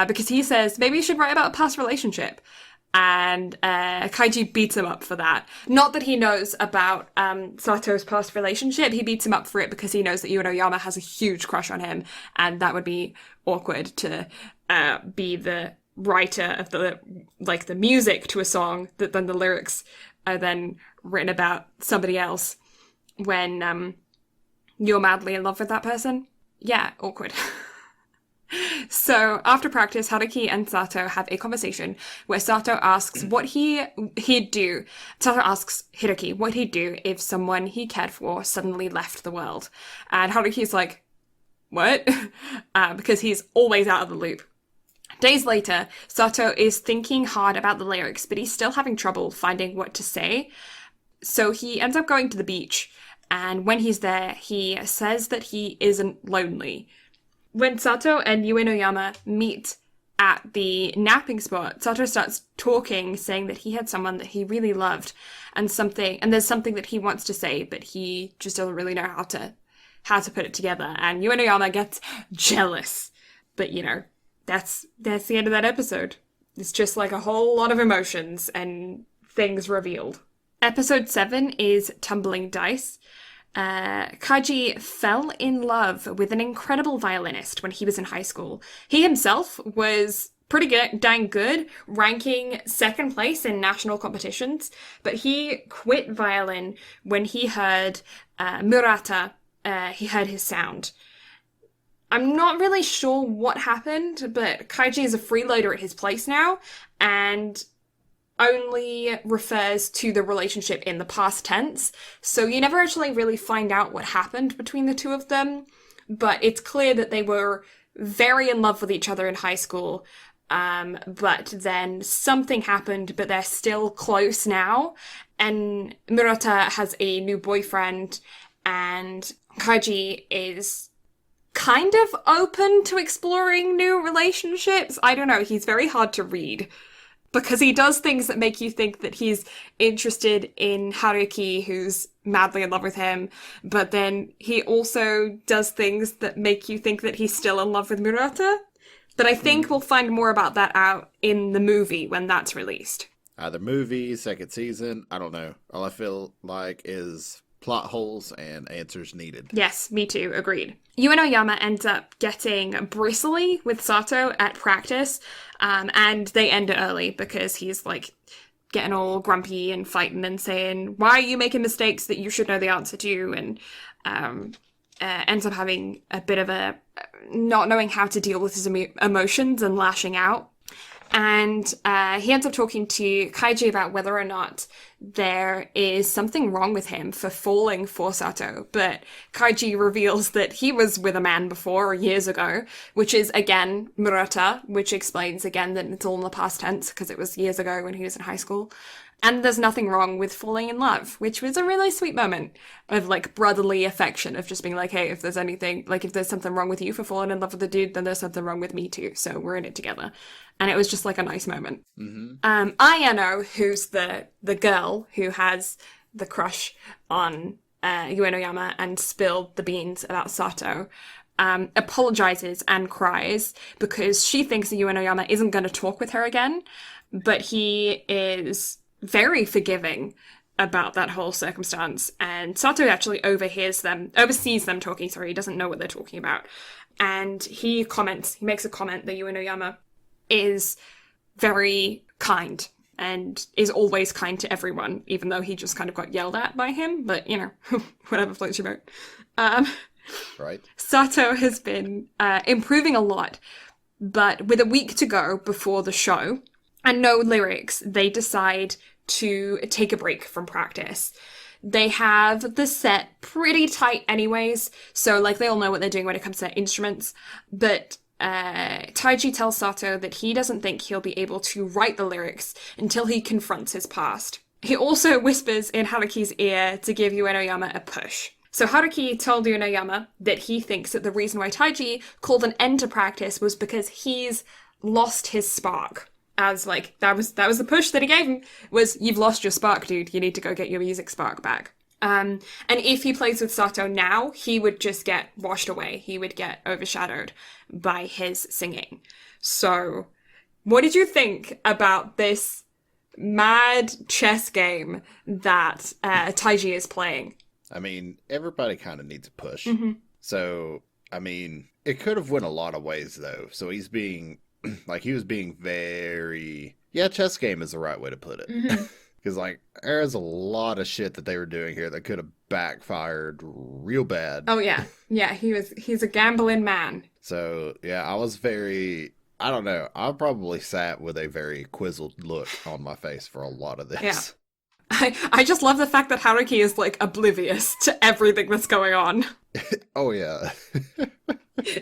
Because he says, maybe you should write about a past relationship. And Kaiji beats him up for that. Not that he knows about Sato's past relationship. He beats him up for it because he knows that Yama has a huge crush on him, and that would be awkward to be the writer of the music to a song that then the lyrics are then written about somebody else when you're madly in love with that person. Yeah, awkward. So, after practice, Haruki and Sato have a conversation where Sato asks what he'd do. Sato asks Haruki what he'd do if someone he cared for suddenly left the world. And Haruki's like, what? Because he's always out of the loop. Days later, Sato is thinking hard about the lyrics, but he's still having trouble finding what to say. So he ends up going to the beach, and when he's there, he says that he isn't lonely. When Sato and Yama meet at the napping spot, Sato starts talking, saying that he had someone that he really loved and there's something that he wants to say, but he just doesn't really know how to put it together. And Uenoyama gets jealous. But, that's the end of that episode. It's just like a whole lot of emotions and things revealed. Episode 7 is Tumbling Dice. Kaji fell in love with an incredible violinist when he was in high school. He himself was pretty dang good, ranking second place in national competitions, but he quit violin when he heard Murata. He heard his sound. I'm not really sure what happened, but Kaiji is a freeloader at his place now, and only refers to the relationship in the past tense, so you never actually really find out what happened between the two of them, but it's clear that they were very in love with each other in high school, but then something happened, but they're still close now, and Murata has a new boyfriend, and Kaiji is kind of open to exploring new relationships. I don't know, he's very hard to read. Because he does things that make you think that he's interested in Haruki, who's madly in love with him, but then he also does things that make you think that he's still in love with Murata. But I think we'll find more about that out in the movie when that's released. Either movie, second season, I don't know. All I feel like is plot holes and answers needed. Yes, me too, agreed. Uenoyama ends up getting bristly with Sato at practice, and they end it early because he's like getting all grumpy and fighting and saying, why are you making mistakes that you should know the answer to? And ends up having a bit of a not knowing how to deal with his emotions and lashing out. And he ends up talking to Kaiji about whether or not there is something wrong with him for falling for Sato. But Kaiji reveals that he was with a man before, years ago, which is, again, Murata, which explains, again, that it's all in the past tense because it was years ago when he was in high school. And there's nothing wrong with falling in love, which was a really sweet moment of, like, brotherly affection, of just being like, hey, if there's anything, like, if there's something wrong with you for falling in love with a dude, then there's something wrong with me too, so we're in it together. And it was just, like, a nice moment. Mm-hmm. Ayano, who's the girl who has the crush on Uenoyama and spilled the beans about Sato, apologizes and cries because she thinks that Uenoyama isn't going to talk with her again, but he is very forgiving about that whole circumstance, and Sato actually oversees them talking, he doesn't know what they're talking about, and he makes a comment that Uenoyama is very kind, and is always kind to everyone, even though he just kind of got yelled at by him, but, whatever floats your boat. Right. Sato has been improving a lot, but with a week to go before the show, and no lyrics, they decide to take a break from practice. They have the set pretty tight anyways, so they all know what they're doing when it comes to instruments, but Taiji tells Sato that he doesn't think he'll be able to write the lyrics until he confronts his past. He also whispers in Haruki's ear to give Uenoyama a push. So Haruki told Uenoyama that he thinks that the reason why Taiji called an end to practice was because he's lost his spark. As that was the push that he gave him, was, you've lost your spark, dude, you need to go get your music spark back. And if he plays with Sato now, he would just get washed away. He would get overshadowed by his singing. So, what did you think about this mad chess game that Taiji is playing? I mean, everybody kind of needs a push. Mm-hmm. So, I mean, it could have went a lot of ways, though. So he's being, he was being very... Yeah, chess game is the right way to put it. Mm-hmm. Because, there's a lot of shit that they were doing here that could have backfired real bad. Oh, yeah. Yeah, he's a gambling man. So, yeah, I was very... I don't know. I probably sat with a very quizzled look on my face for a lot of this. Yeah. I just love the fact that Haruki is, oblivious to everything that's going on. Oh, yeah.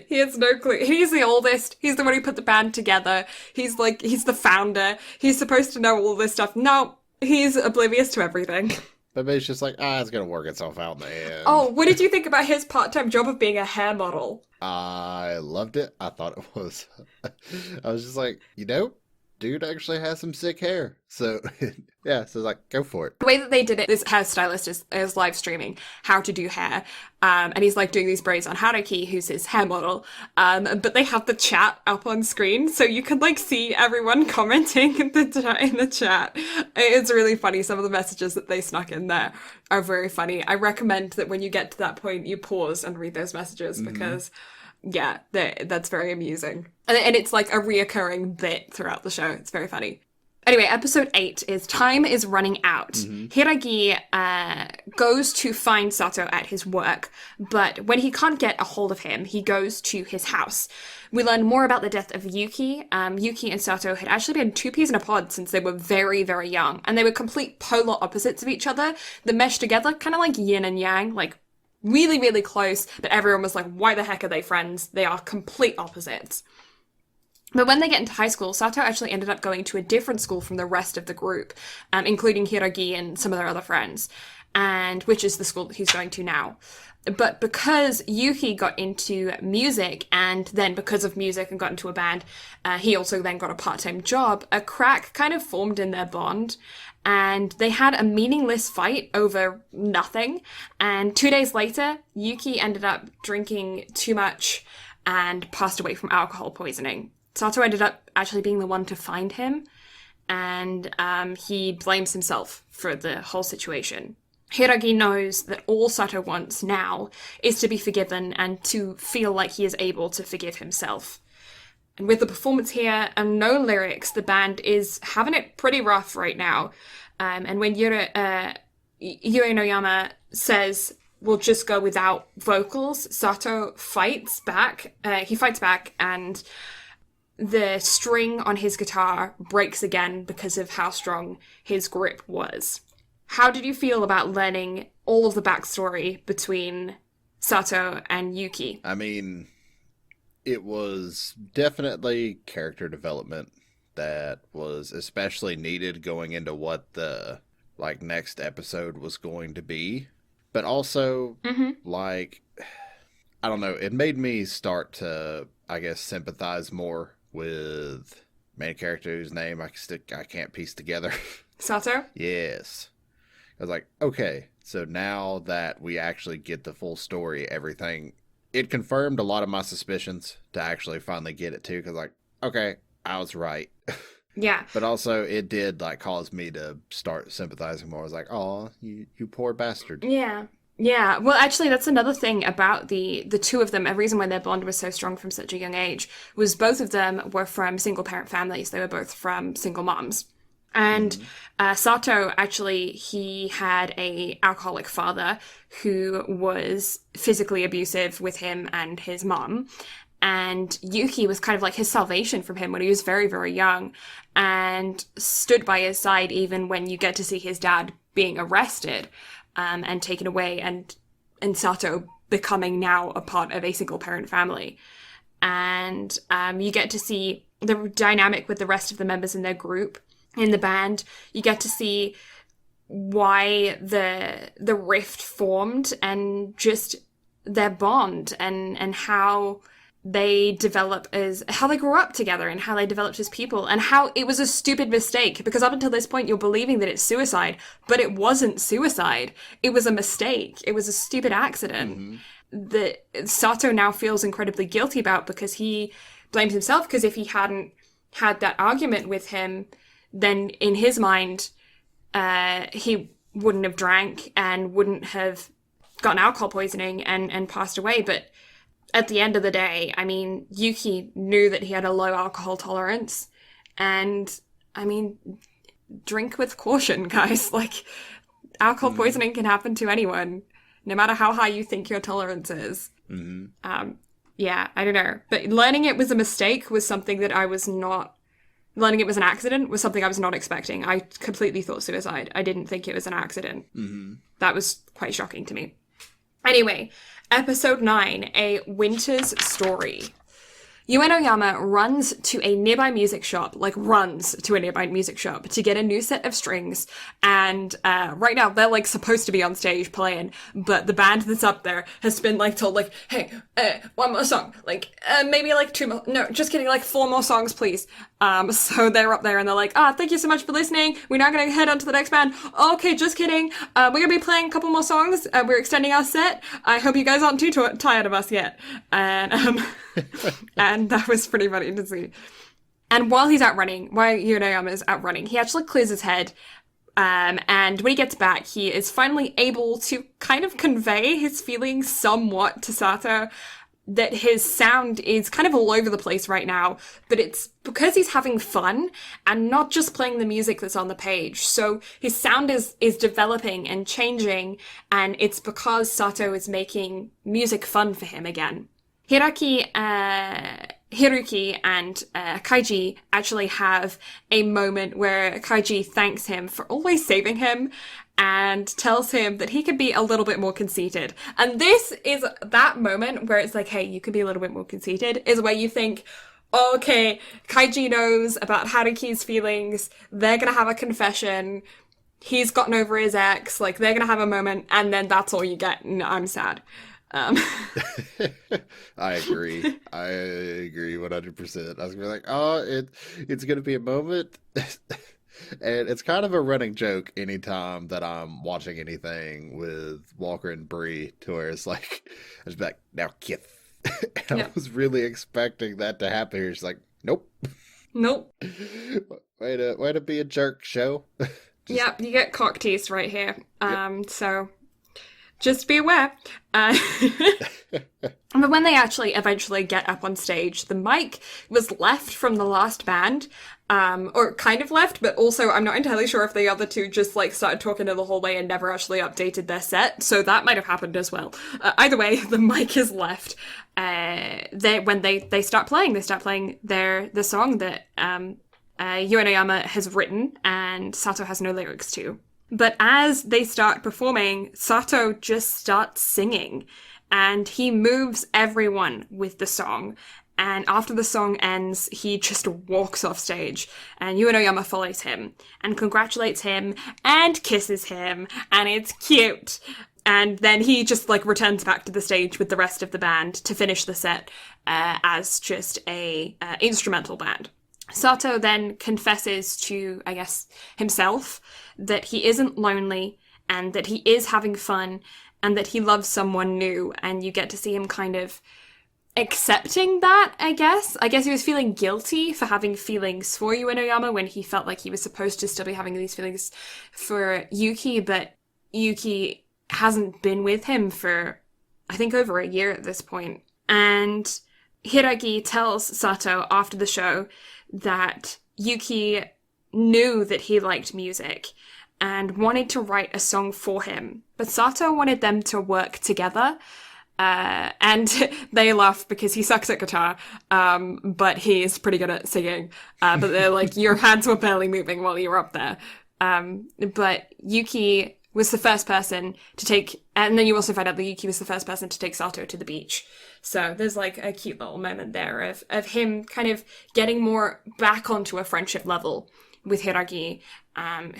He has no clue. He's the oldest. He's the one who put the band together. He's the founder. He's supposed to know all this stuff. No, he's oblivious to everything. But it's just like, it's gonna work itself out in the end. Oh, what did you think about his part-time job of being a hair model? I loved it. I thought it was. I was just like, dude actually has some sick hair. So yeah, so like, go for it. The way that they did it, this hairstylist is live streaming how to do hair. And he's like doing these braids on Haruki, who's his hair model. But they have the chat up on screen, so you can like see everyone commenting in the chat. It's really funny. Some of the messages that they snuck in there are very funny. I recommend that when you get to that point, you pause and read those messages because yeah, that's very amusing. And it's like a reoccurring bit throughout the show. It's very funny. Anyway, episode 8 is Time is Running Out. Hiragi goes to find Sato at his work, but when he can't get a hold of him, he goes to his house. We learn more about the death of Yuki. Yuki and Sato had actually been two peas in a pod since they were very, very young, and they were complete polar opposites of each other that meshed together, kind of like yin and yang, like really, really close, but everyone was like, why the heck are they friends? They are complete opposites. But when they get into high school, Sato actually ended up going to a different school from the rest of the group, including Hiragi and some of their other friends, and which is the school that he's going to now. But because Yuki got into music, and then because of music and got into a band, he also then got a part-time job, a crack kind of formed in their bond, and they had a meaningless fight over nothing. And 2 days later, Yuki ended up drinking too much and passed away from alcohol poisoning. Sato ended up actually being the one to find him, and he blames himself for the whole situation. Hiragi knows that all Sato wants now is to be forgiven and to feel like he is able to forgive himself. And with the performance here and no lyrics, the band is having it pretty rough right now. And when Yuri Noyama says, we'll just go without vocals, Sato fights back. He fights back, and the string on his guitar breaks again because of how strong his grip was. How did you feel about learning all of the backstory between Sato and Yuki? I mean, it was definitely character development that was especially needed going into what the next episode was going to be. But also, I don't know, it made me start to, I guess, sympathize more with main character whose name I can't piece together. Sato? Yes. I was like, okay, so now that we actually get the full story, everything, it confirmed a lot of my suspicions to actually finally get it too, because okay, I was right. Yeah. But also it did cause me to start sympathizing more. I was like, oh, you poor bastard. Yeah. Yeah, well, actually, that's another thing about the two of them. A reason why their bond was so strong from such a young age was both of them were from single-parent families. They were both from single moms. And Sato, actually, he had a alcoholic father who was physically abusive with him and his mom. And Yuki was kind of like his salvation from him when he was very, very young, and stood by his side even when you get to see his dad being arrested. And taken away, and Sato becoming now a part of a single-parent family. And you get to see the dynamic with the rest of the members in their group, in the band. You get to see why the rift formed, and just their bond, and how they how they grew up together, and how they developed as people, and how it was a stupid mistake, because up until this point you're believing that it's suicide, but it wasn't suicide. It was a mistake. It was a stupid accident that Sato now feels incredibly guilty about, because he blames himself, because if he hadn't had that argument with him, then in his mind, he wouldn't have drank and wouldn't have gotten alcohol poisoning and passed away. But at the end of the day, I mean, Yuki knew that he had a low alcohol tolerance, and I mean, drink with caution, guys. Alcohol poisoning can happen to anyone, no matter how high you think your tolerance is. Yeah, I don't know. But learning it was a mistake was something that I was not... Learning it was an accident was something I was not expecting. I completely thought suicide. I didn't think it was an accident. That was quite shocking to me. Anyway, episode 9, A Winter's Story. Ueno runs to a nearby music shop, to get a new set of strings. And right now they're like supposed to be on stage playing, but the band that's up there has been like told like, hey, one more song, like maybe like two more. No, just kidding, like 4 more songs, please. So they're up there and they're like, thank you so much for listening. We're now gonna head on to the next band. Okay, just kidding. We're gonna be playing a couple more songs. We're extending our set. I hope you guys aren't too tired of us yet. And and that was pretty funny to see. And while Uenoyama is out running, he actually clears his head. And when he gets back, he is finally able to kind of convey his feelings somewhat to Sato, that his sound is kind of all over the place right now, but it's because he's having fun and not just playing the music that's on the page. So his sound is developing and changing, and it's because Sato is making music fun for him again. Hiruki and Kaiji actually have a moment where Kaiji thanks him for always saving him and tells him that he could be a little bit more conceited. And this is that moment where it's like, hey, you could be a little bit more conceited, is where you think, okay, Kaiji knows about Haruki's feelings, they're gonna have a confession, he's gotten over his ex, like, they're gonna have a moment, and then that's all you get, and I'm sad. I agree. I agree 100%. I was gonna be like, it's gonna be a moment. And it's kind of a running joke anytime that I'm watching anything with Walker and Bree, to where it's like, I just be like, now get. And I was really expecting that to happen here. She's like, nope. Nope. Way to be a jerk, show. Yep, you get cock teased right here. So just be aware. But when they actually eventually get up on stage, the mic was left from the last band, or kind of left, but also I'm not entirely sure if the other two just like started talking in the hallway and never actually updated their set, so that might have happened as well. Either way, the mic is left. When they start playing, the song that Uenoyama has written and Sato has no lyrics to. But as they start performing, Sato just starts singing, and he moves everyone with the song. And after the song ends, he just walks off stage, and Uenoyama follows him and congratulates him and kisses him, and it's cute. And then he just like returns back to the stage with the rest of the band to finish the set as just a instrumental band. Sato then confesses to, I guess, himself that he isn't lonely and that he is having fun and that he loves someone new, and you get to see him kind of accepting that, I guess. I guess he was feeling guilty for having feelings for Uenoyama when he felt like he was supposed to still be having these feelings for Yuki, but Yuki hasn't been with him for, I think, over a year at this point. And Hiragi tells Sato after the show that Yuki knew that he liked music and wanted to write a song for him, but Sato wanted them to work together. And they laugh because he sucks at guitar, but he is pretty good at singing. But they're like, your hands were barely moving while you were up there. But Yuki was the first person to take, and then you also find out that Yuki was the first person to take Sato to the beach. So there's like a cute little moment there of him kind of getting more back onto a friendship level with Hiragi,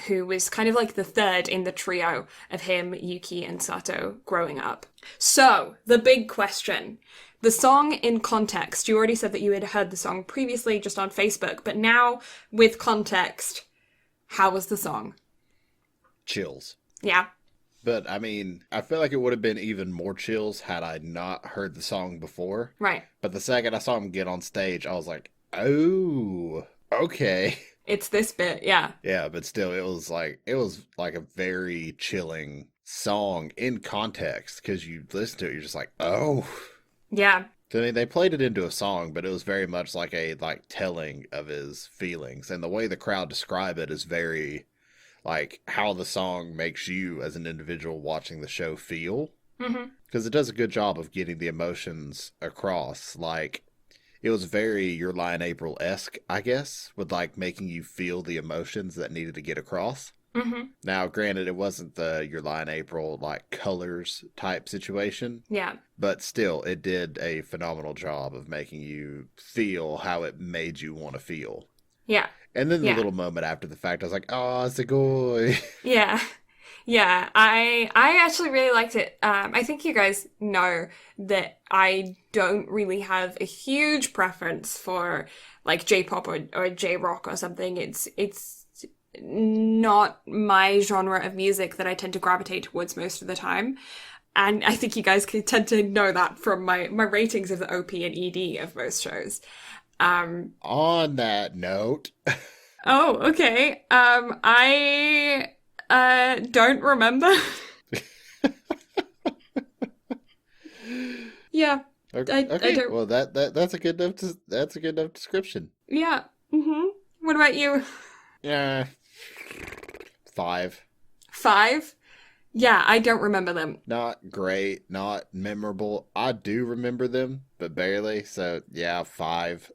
who was kind of like the third in the trio of him, Yuki, and Sato growing up. So, the big question. The song in context. You already said that you had heard the song previously just on Facebook, but now, with context, how was the song? Chills. Yeah. But, I mean, I feel like it would have been even more chills had I not heard the song before. Right. But the second I saw him get on stage, I was like, oh, okay. It's this bit, yeah. Yeah, but still, it was like a very chilling song in context, because you listen to it, you're just like, oh. Yeah. I mean, they played it into a song, but it was very much like a telling of his feelings, and the way the crowd describe it is very like how the song makes you as an individual watching the show feel. Because it does a good job of getting the emotions across. Like, it was very Your Lie in April-esque, I guess, with like making you feel the emotions that needed to get across. Mm-hmm. Now, granted, it wasn't the Your Lie in April, like, colors type situation, Yeah. but still, it did a phenomenal job of making you feel how it made you want to feel. Yeah. And then the Yeah. little moment after the fact, I was like, oh, Sugoi. Yeah. Yeah. I actually really liked it. I think you guys know that I don't really have a huge preference for like J-pop or J-rock or something. It's not my genre of music that I tend to gravitate towards most of the time. And I think you guys can tend to know that from my ratings of the OP and ED of most shows. On that note, Oh, okay. I don't remember. Yeah, I okay, don't. well that's a good enough that's a good enough description. Yeah. What about you? Yeah, 5. 5? Yeah, I don't remember them. Not great, not memorable. I do remember them, but barely. So yeah, 5.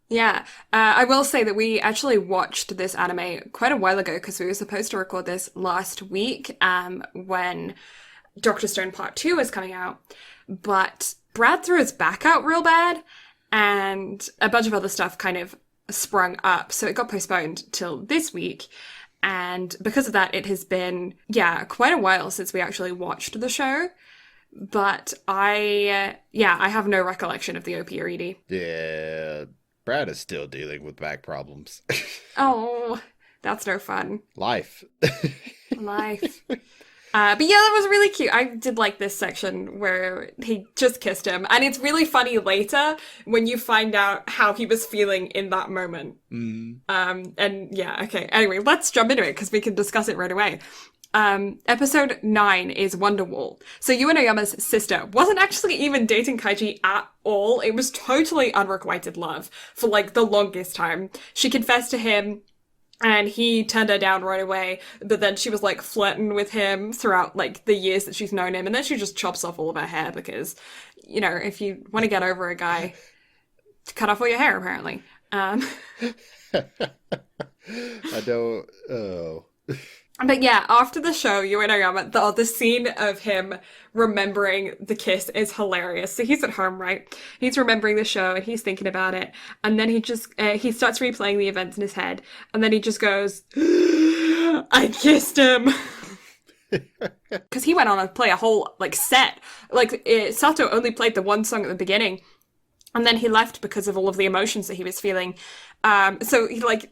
Yeah, I will say that we actually watched this anime quite a while ago because we were supposed to record this last week, when Doctor Stone Part 2 was coming out. But Brad threw his back out real bad, and a bunch of other stuff kind of sprung up, so it got postponed till this week. And because of that, it has been, yeah, quite a while since we actually watched the show. But I have no recollection of the OP or ED. Yeah, Brad is still dealing with back problems. Oh, that's no fun. Life. Life. But yeah, that was really cute. I did like this section where he just kissed him. And it's really funny later when you find out how he was feeling in that moment. Mm. And yeah, okay. Anyway, let's jump into it because we can discuss it right away. Episode 9 is Wonderwall. So Yuanoyama's sister wasn't actually even dating Kaiji at all. It was totally unrequited love for like the longest time. She confessed to him and he turned her down right away, but then she was like flirting with him throughout like the years that she's known him, and then she just chops off all of her hair because, you know, if you want to get over a guy, cut off all your hair apparently. I don't. Oh. But yeah, after the show, Yuanoyama, the scene of him remembering the kiss is hilarious. So he's at home, right? He's remembering the show and he's thinking about it. And then he just, he starts replaying the events in his head. And then he just goes, I kissed him. Because he went on to play a whole, like, set. Like, Sato only played the one song at the beginning. And then he left because of all of the emotions that he was feeling. So he, like,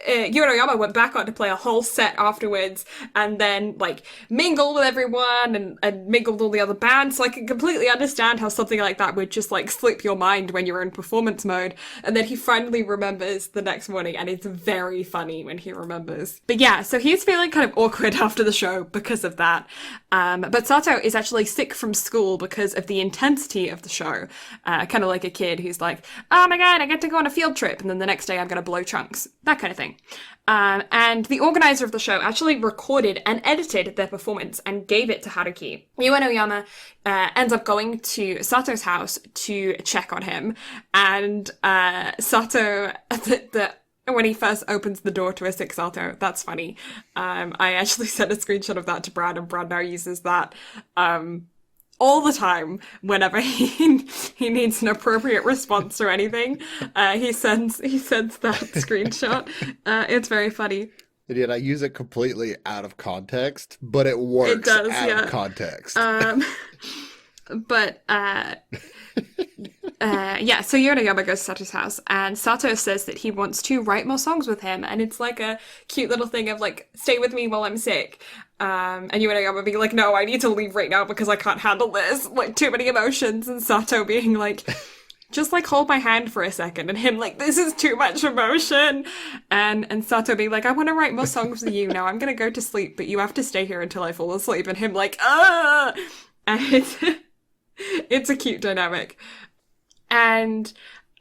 Yuanoyama went back on to play a whole set afterwards and then like mingled with everyone and mingled all the other bands, so I can completely understand how something like that would just like slip your mind when you're in performance mode. And then he finally remembers the next morning and it's very funny when he remembers. But yeah, so he's feeling kind of awkward after the show because of that. But Sato is actually sick from school because of the intensity of the show, kind of like a kid who's like, oh my god, I get to go on a field trip and then the next day I'm gonna blow chunks, that kind of thing. And the organizer of the show actually recorded and edited their performance and gave it to Haruki. Yuanoyama ends up going to Sato's house to check on him, and Sato, when he first opens the door to a sick Sato, that's funny. I actually sent a screenshot of that to Brad, and Brad now uses that all the time whenever he needs an appropriate response to anything. He sends that screenshot. It's very funny. And yet I use it completely out of context, but it works out of context. But yeah, so Yuanoyama goes to Sato's house, and Sato says that he wants to write more songs with him, and it's like a cute little thing of like, stay with me while I'm sick. And Yuanoyama being like, no, I need to leave right now because I can't handle this, like too many emotions, and Sato being like, just like hold my hand for a second, and him like, this is too much emotion, and Sato being like, I want to write more songs with you now, I'm gonna go to sleep, but you have to stay here until I fall asleep, and him like, ah, and it's a cute dynamic. And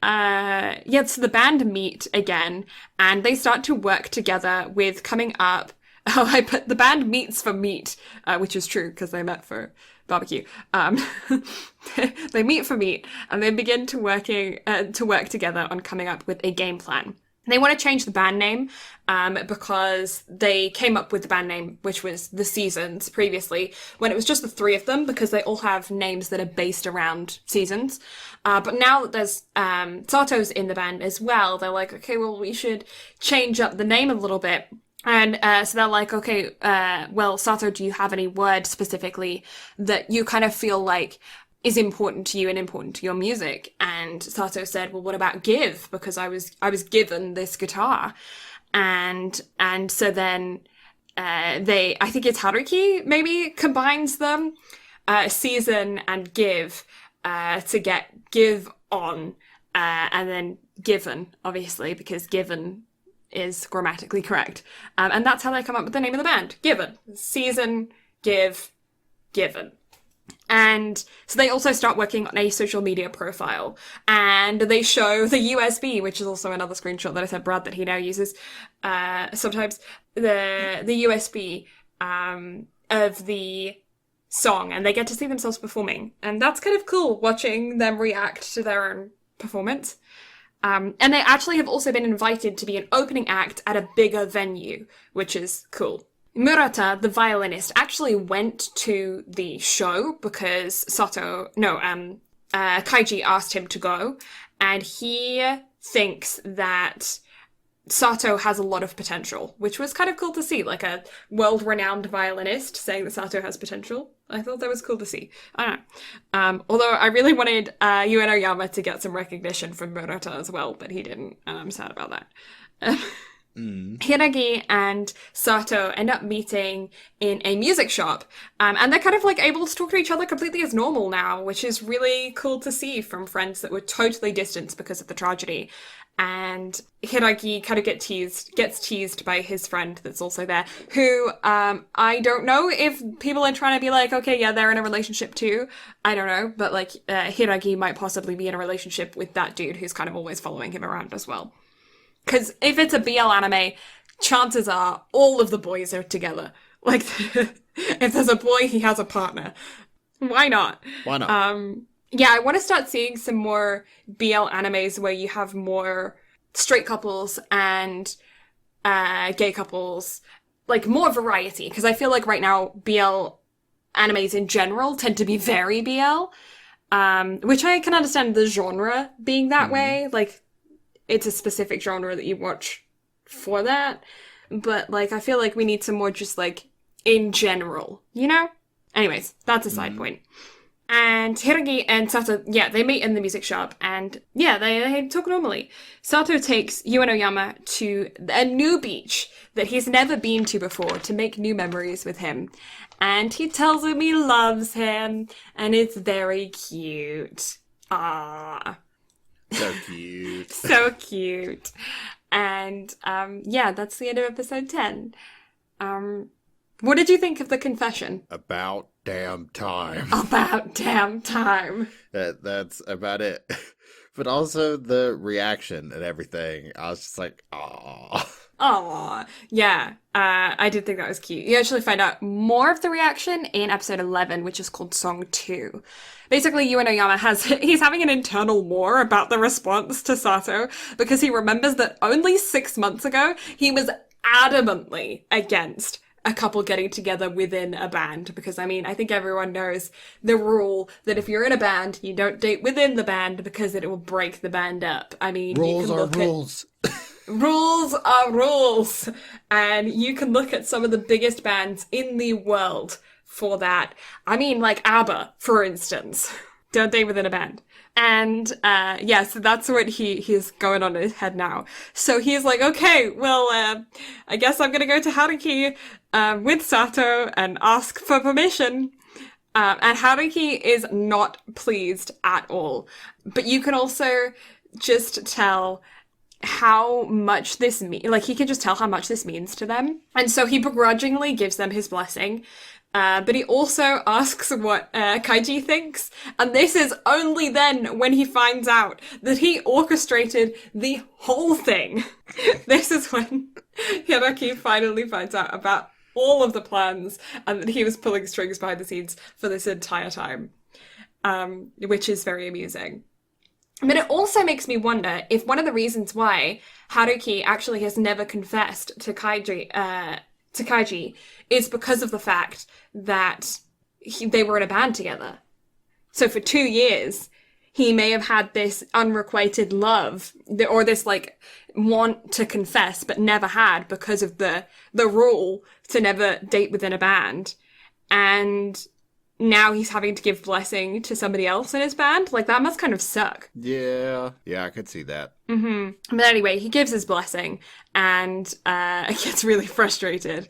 yeah, so the band meet again, and they start to work together with coming up. Oh, I put the band meets for meat, which is true because they met for barbecue. They meet for meat, and they begin to work together on coming up with a game plan. They want to change the band name because they came up with the band name, which was The Seasons previously, when it was just the three of them, because they all have names that are based around seasons. But now that there's Sato's in the band as well, they're like, okay, well, we should change up the name a little bit. And so they're like, okay, well, Sato, do you have any word specifically that you kind of feel like is important to you and important to your music? And Sato said, well, what about give? Because I was given this guitar. And so then I think it's Haruki maybe combines them, season and give, to get give on, and then given, obviously, because given is grammatically correct. And that's how they come up with the name of the band. Given. Season, give, given. And so they also start working on a social media profile, and they show the USB, which is also another screenshot that I sent Brad that he now uses sometimes, the USB of the song, and they get to see themselves performing. And that's kind of cool, watching them react to their own performance. And they actually have also been invited to be an opening act at a bigger venue, which is cool. Murata, the violinist, actually went to the show because Kaiji asked him to go, and he thinks that Sato has a lot of potential, which was kind of cool to see, like a world-renowned violinist saying that Sato has potential. I thought that was cool to see. I don't know. Although I really wanted Yueno Yama to get some recognition from Murata as well, but he didn't, and I'm sad about that. Hiragi and Sato end up meeting in a music shop, and they're kind of like able to talk to each other completely as normal now, which is really cool to see from friends that were totally distanced because of the tragedy. And Hiragi kind of gets teased by his friend that's also there, who I don't know if people are trying to be like, okay, yeah, they're in a relationship too. I don't know, but like Hiragi might possibly be in a relationship with that dude who's kind of always following him around as well. Because if it's a BL anime, chances are all of the boys are together. Like, if there's a boy, he has a partner. Why not? Why not? Yeah, I want to start seeing some more BL animes where you have more straight couples and gay couples, like more variety. Because I feel like right now BL animes in general tend to be very BL, which I can understand the genre being that way. Like, it's a specific genre that you watch for that. But, like, I feel like we need some more just, like, in general, you know? Anyways, that's a side point. And Hiragi and Sato, yeah, they meet in the music shop, and yeah, they talk normally. Sato takes Yueno Yama to a new beach that he's never been to before to make new memories with him. And he tells him he loves him, and it's very cute. Ah. So cute. So cute. And yeah, that's the end of episode 10. What did you think of the confession? About damn time. About damn time. That's about it. But also the reaction and everything. I was just like, aww. Aww. Yeah, I did think that was cute. You actually find out more of the reaction in episode 11, which is called Song 2. Basically, Yueno Yama he's having an internal war about the response to Sato because he remembers that only 6 months ago, he was adamantly against a couple getting together within a band. Because, I mean, I think everyone knows the rule that if you're in a band, you don't date within the band because it will break the band up. I mean, rules are rules. Rules are rules. And you can look at some of the biggest bands in the world for that. I mean, like ABBA, for instance. Don't date within a band. And, yeah, so that's what he's going on in his head now. So he's like, okay, well, I guess I'm gonna go to Haruki, with Sato and ask for permission. And Haruki is not pleased at all. But you can also just tell how much this he can just tell how much this means to them. And so he begrudgingly gives them his blessing. But he also asks what Kaiji thinks, and this is only then when he finds out that he orchestrated the whole thing. This is when Hiraki finally finds out about all of the plans and that he was pulling strings behind the scenes for this entire time, which is very amusing. But it also makes me wonder if one of the reasons why Haruki actually has never confessed to Kaiji is because of the fact that they were in a band together. So for 2 years, he may have had this unrequited love, or this like want to confess, but never had because of the rule to never date within a band. And now he's having to give blessing to somebody else in his band. Like, that must kind of suck. Yeah, I could see that. But anyway, he gives his blessing and gets really frustrated.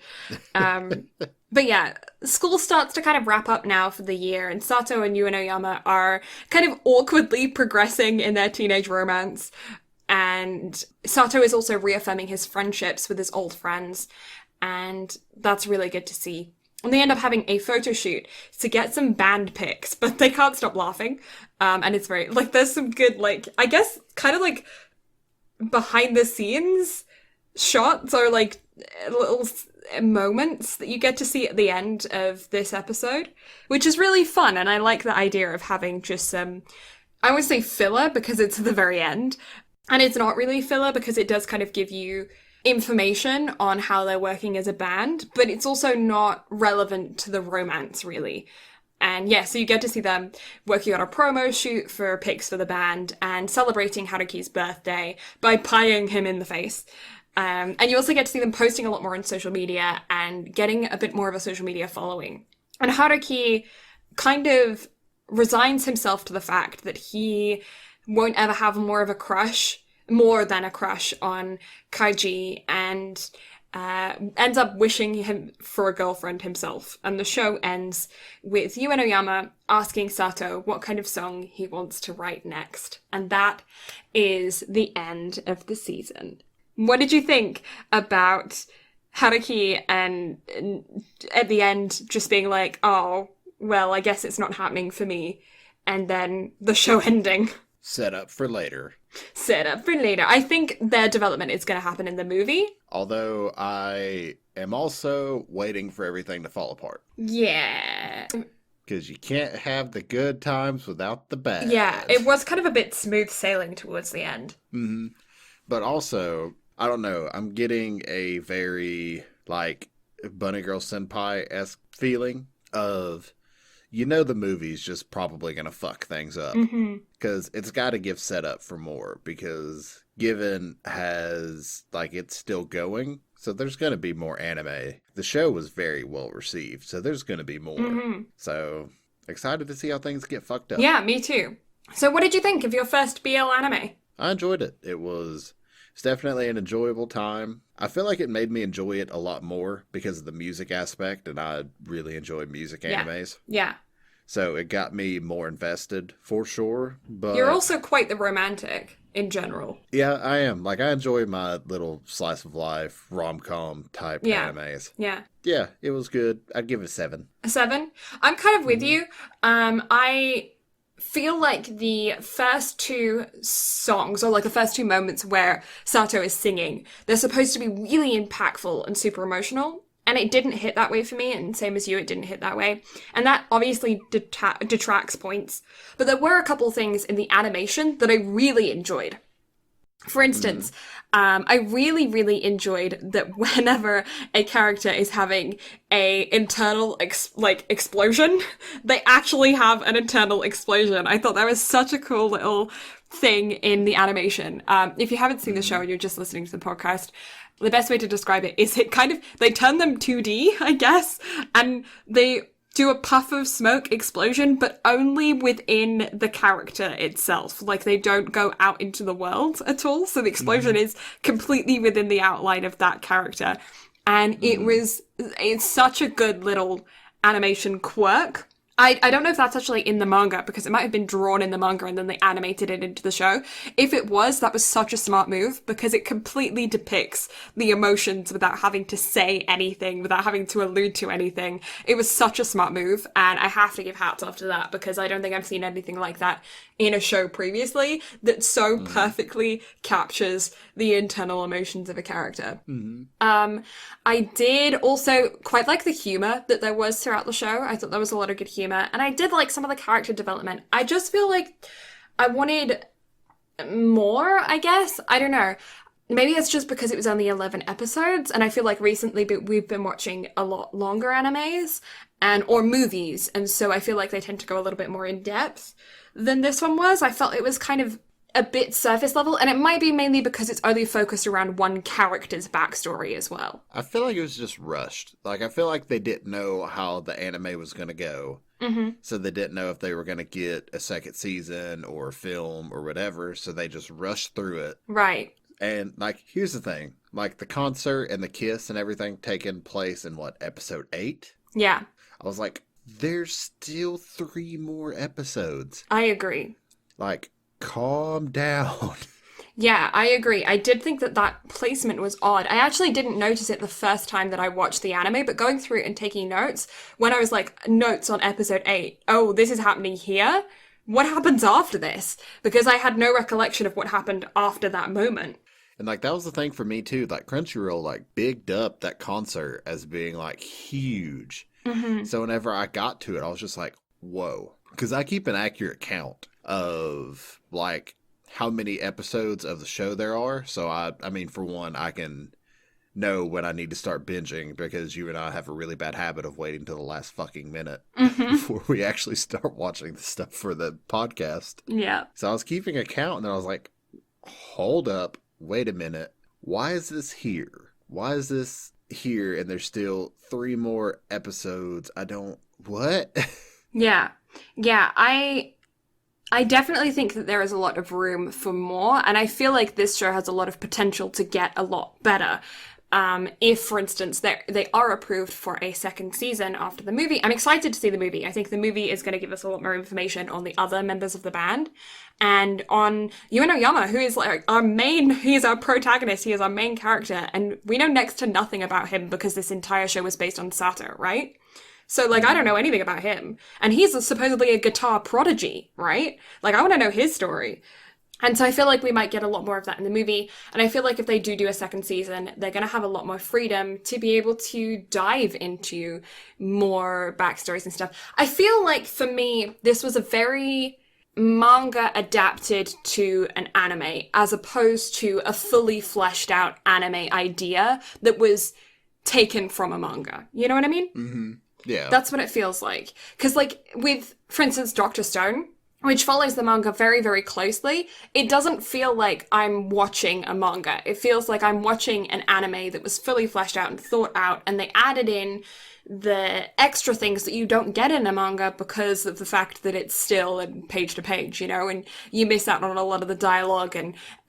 But yeah, school starts to kind of wrap up now for the year, and Sato and Yuanoyama are kind of awkwardly progressing in their teenage romance. And Sato is also reaffirming his friendships with his old friends, and that's really good to see. And they end up having a photo shoot to get some band pics, but they can't stop laughing. And it's very, like, there's some good, like, I guess, kind of like behind the scenes shots or like little moments that you get to see at the end of this episode, which is really fun. And I like the idea of having just some, I would say filler because it's at the very end. And it's not really filler because it does kind of give you information on how they're working as a band, but it's also not relevant to the romance, really. And yeah, so you get to see them working on a promo shoot for pics for the band and celebrating Haruki's birthday by pieing him in the face. And you also get to see them posting a lot more on social media and getting a bit more of a social media following. And Haruki kind of resigns himself to the fact that he won't ever have more than a crush on Kaiji, and ends up wishing him for a girlfriend himself. And the show ends with Yuanoyama asking Sato what kind of song he wants to write next. And that is the end of the season. What did you think about Haruki and at the end just being like, oh, well, I guess it's not happening for me, and then the show ending? Set up for later. I think their development is going to happen in the movie. Although I am also waiting for everything to fall apart. Yeah. Because you can't have the good times without the bad. Yeah, it was kind of a bit smooth sailing towards the end. Mm-hmm. But also, I don't know, I'm getting a very, like, Bunny Girl Senpai-esque feeling of, you know, the movie's just probably going to fuck things up. Because it's got to give setup for more. Because Given has, like, it's still going. So there's going to be more anime. The show was very well received. So there's going to be more. So excited to see how things get fucked up. Yeah, me too. So what did you think of your first BL anime? I enjoyed it. It's definitely an enjoyable time. I feel like it made me enjoy it a lot more because of the music aspect, and I really enjoy music animes. Yeah. So it got me more invested, for sure. But you're also quite the romantic in general. Yeah, I am. Like, I enjoy my little slice of life, rom-com type animes. Yeah. Yeah, it was good. I'd give it a 7. A 7? I'm kind of with you. I feel like the first 2 songs, or like the first 2 moments where Sato is singing, they're supposed to be really impactful and super emotional. And it didn't hit that way for me, and same as you, it didn't hit that way. And that obviously detracts points. But there were a couple things in the animation that I really enjoyed. For instance, I really, really enjoyed that whenever a character is having a internal explosion, they actually have an internal explosion. I thought that was such a cool little thing in the animation. If you haven't seen the show and you're just listening to the podcast, the best way to describe it is they turn them 2D, I guess, and they do a puff of smoke explosion, but only within the character itself. Like, they don't go out into the world at all, so the explosion is completely within the outline of that character. And it's such a good little animation quirk. I don't know if that's actually in the manga, because it might have been drawn in the manga and then they animated it into the show. If it was, that was such a smart move, because it completely depicts the emotions without having to say anything, without having to allude to anything. It was such a smart move, and I have to give hats off to that, because I don't think I've seen anything like that in a show previously that so perfectly captures the internal emotions of a character. I did also quite like the humor that there was throughout the show. I thought there was a lot of good humor, and I did like some of the character development. I just feel like I wanted more, I guess. I don't know. Maybe it's just because it was only 11 episodes, and I feel like recently we've been watching a lot longer animes and or movies, and so I feel like they tend to go a little bit more in depth than this one was. I felt it was kind of a bit surface level, and it might be mainly because it's only focused around one character's backstory as well. I feel like it was just rushed. Like, I feel like they didn't know how the anime was going to go. Mm-hmm. So they didn't know if they were going to get a second season or a film or whatever. So they just rushed through it. Right. And, like, here's the thing. Like, the concert and the kiss and everything taking place in, what, episode 8? Yeah, I was like, there's still 3 more episodes. I agree. Like, calm down. Yeah, I agree. I did think that that placement was odd. I actually didn't notice it the first time that I watched the anime, but going through it and taking notes, when I was like, notes on episode 8, oh, this is happening here? What happens after this? Because I had no recollection of what happened after that moment. And, like, that was the thing for me, too. Like, Crunchyroll, like, bigged up that concert as being, like, huge. Mm-hmm. So whenever I got to it, I was just like, whoa. Because I keep an accurate count of, like, how many episodes of the show there are. So, I mean, for one, I can know when I need to start binging because you and I have a really bad habit of waiting till the last fucking minute before we actually start watching the stuff for the podcast. Yeah. So I was keeping a count and then I was like, hold up, wait a minute. Why is this here? Why is this here and there's still 3 more episodes? What? Yeah. Yeah, I definitely think that there is a lot of room for more, and I feel like this show has a lot of potential to get a lot better. If, for instance, they are approved for a second season after the movie, I'm excited to see the movie. I think the movie is going to give us a lot more information on the other members of the band and on Yuno Yama, who is like he is our protagonist, he is our main character, and we know next to nothing about him because this entire show was based on Sato, right? So, like, I don't know anything about him. And he's supposedly a guitar prodigy, right? Like, I want to know his story. And so I feel like we might get a lot more of that in the movie. And I feel like if they do a second season, they're going to have a lot more freedom to be able to dive into more backstories and stuff. I feel like, for me, this was a very manga adapted to an anime, as opposed to a fully fleshed out anime idea that was taken from a manga. You know what I mean? Mm-hmm. Yeah. That's what it feels like. Because, like, with, for instance, Dr. Stone, which follows the manga very, very closely, it doesn't feel like I'm watching a manga. It feels like I'm watching an anime that was fully fleshed out and thought out, and they added in the extra things that you don't get in a manga because of the fact that it's still in page to page, you know, and you miss out on a lot of the dialogue,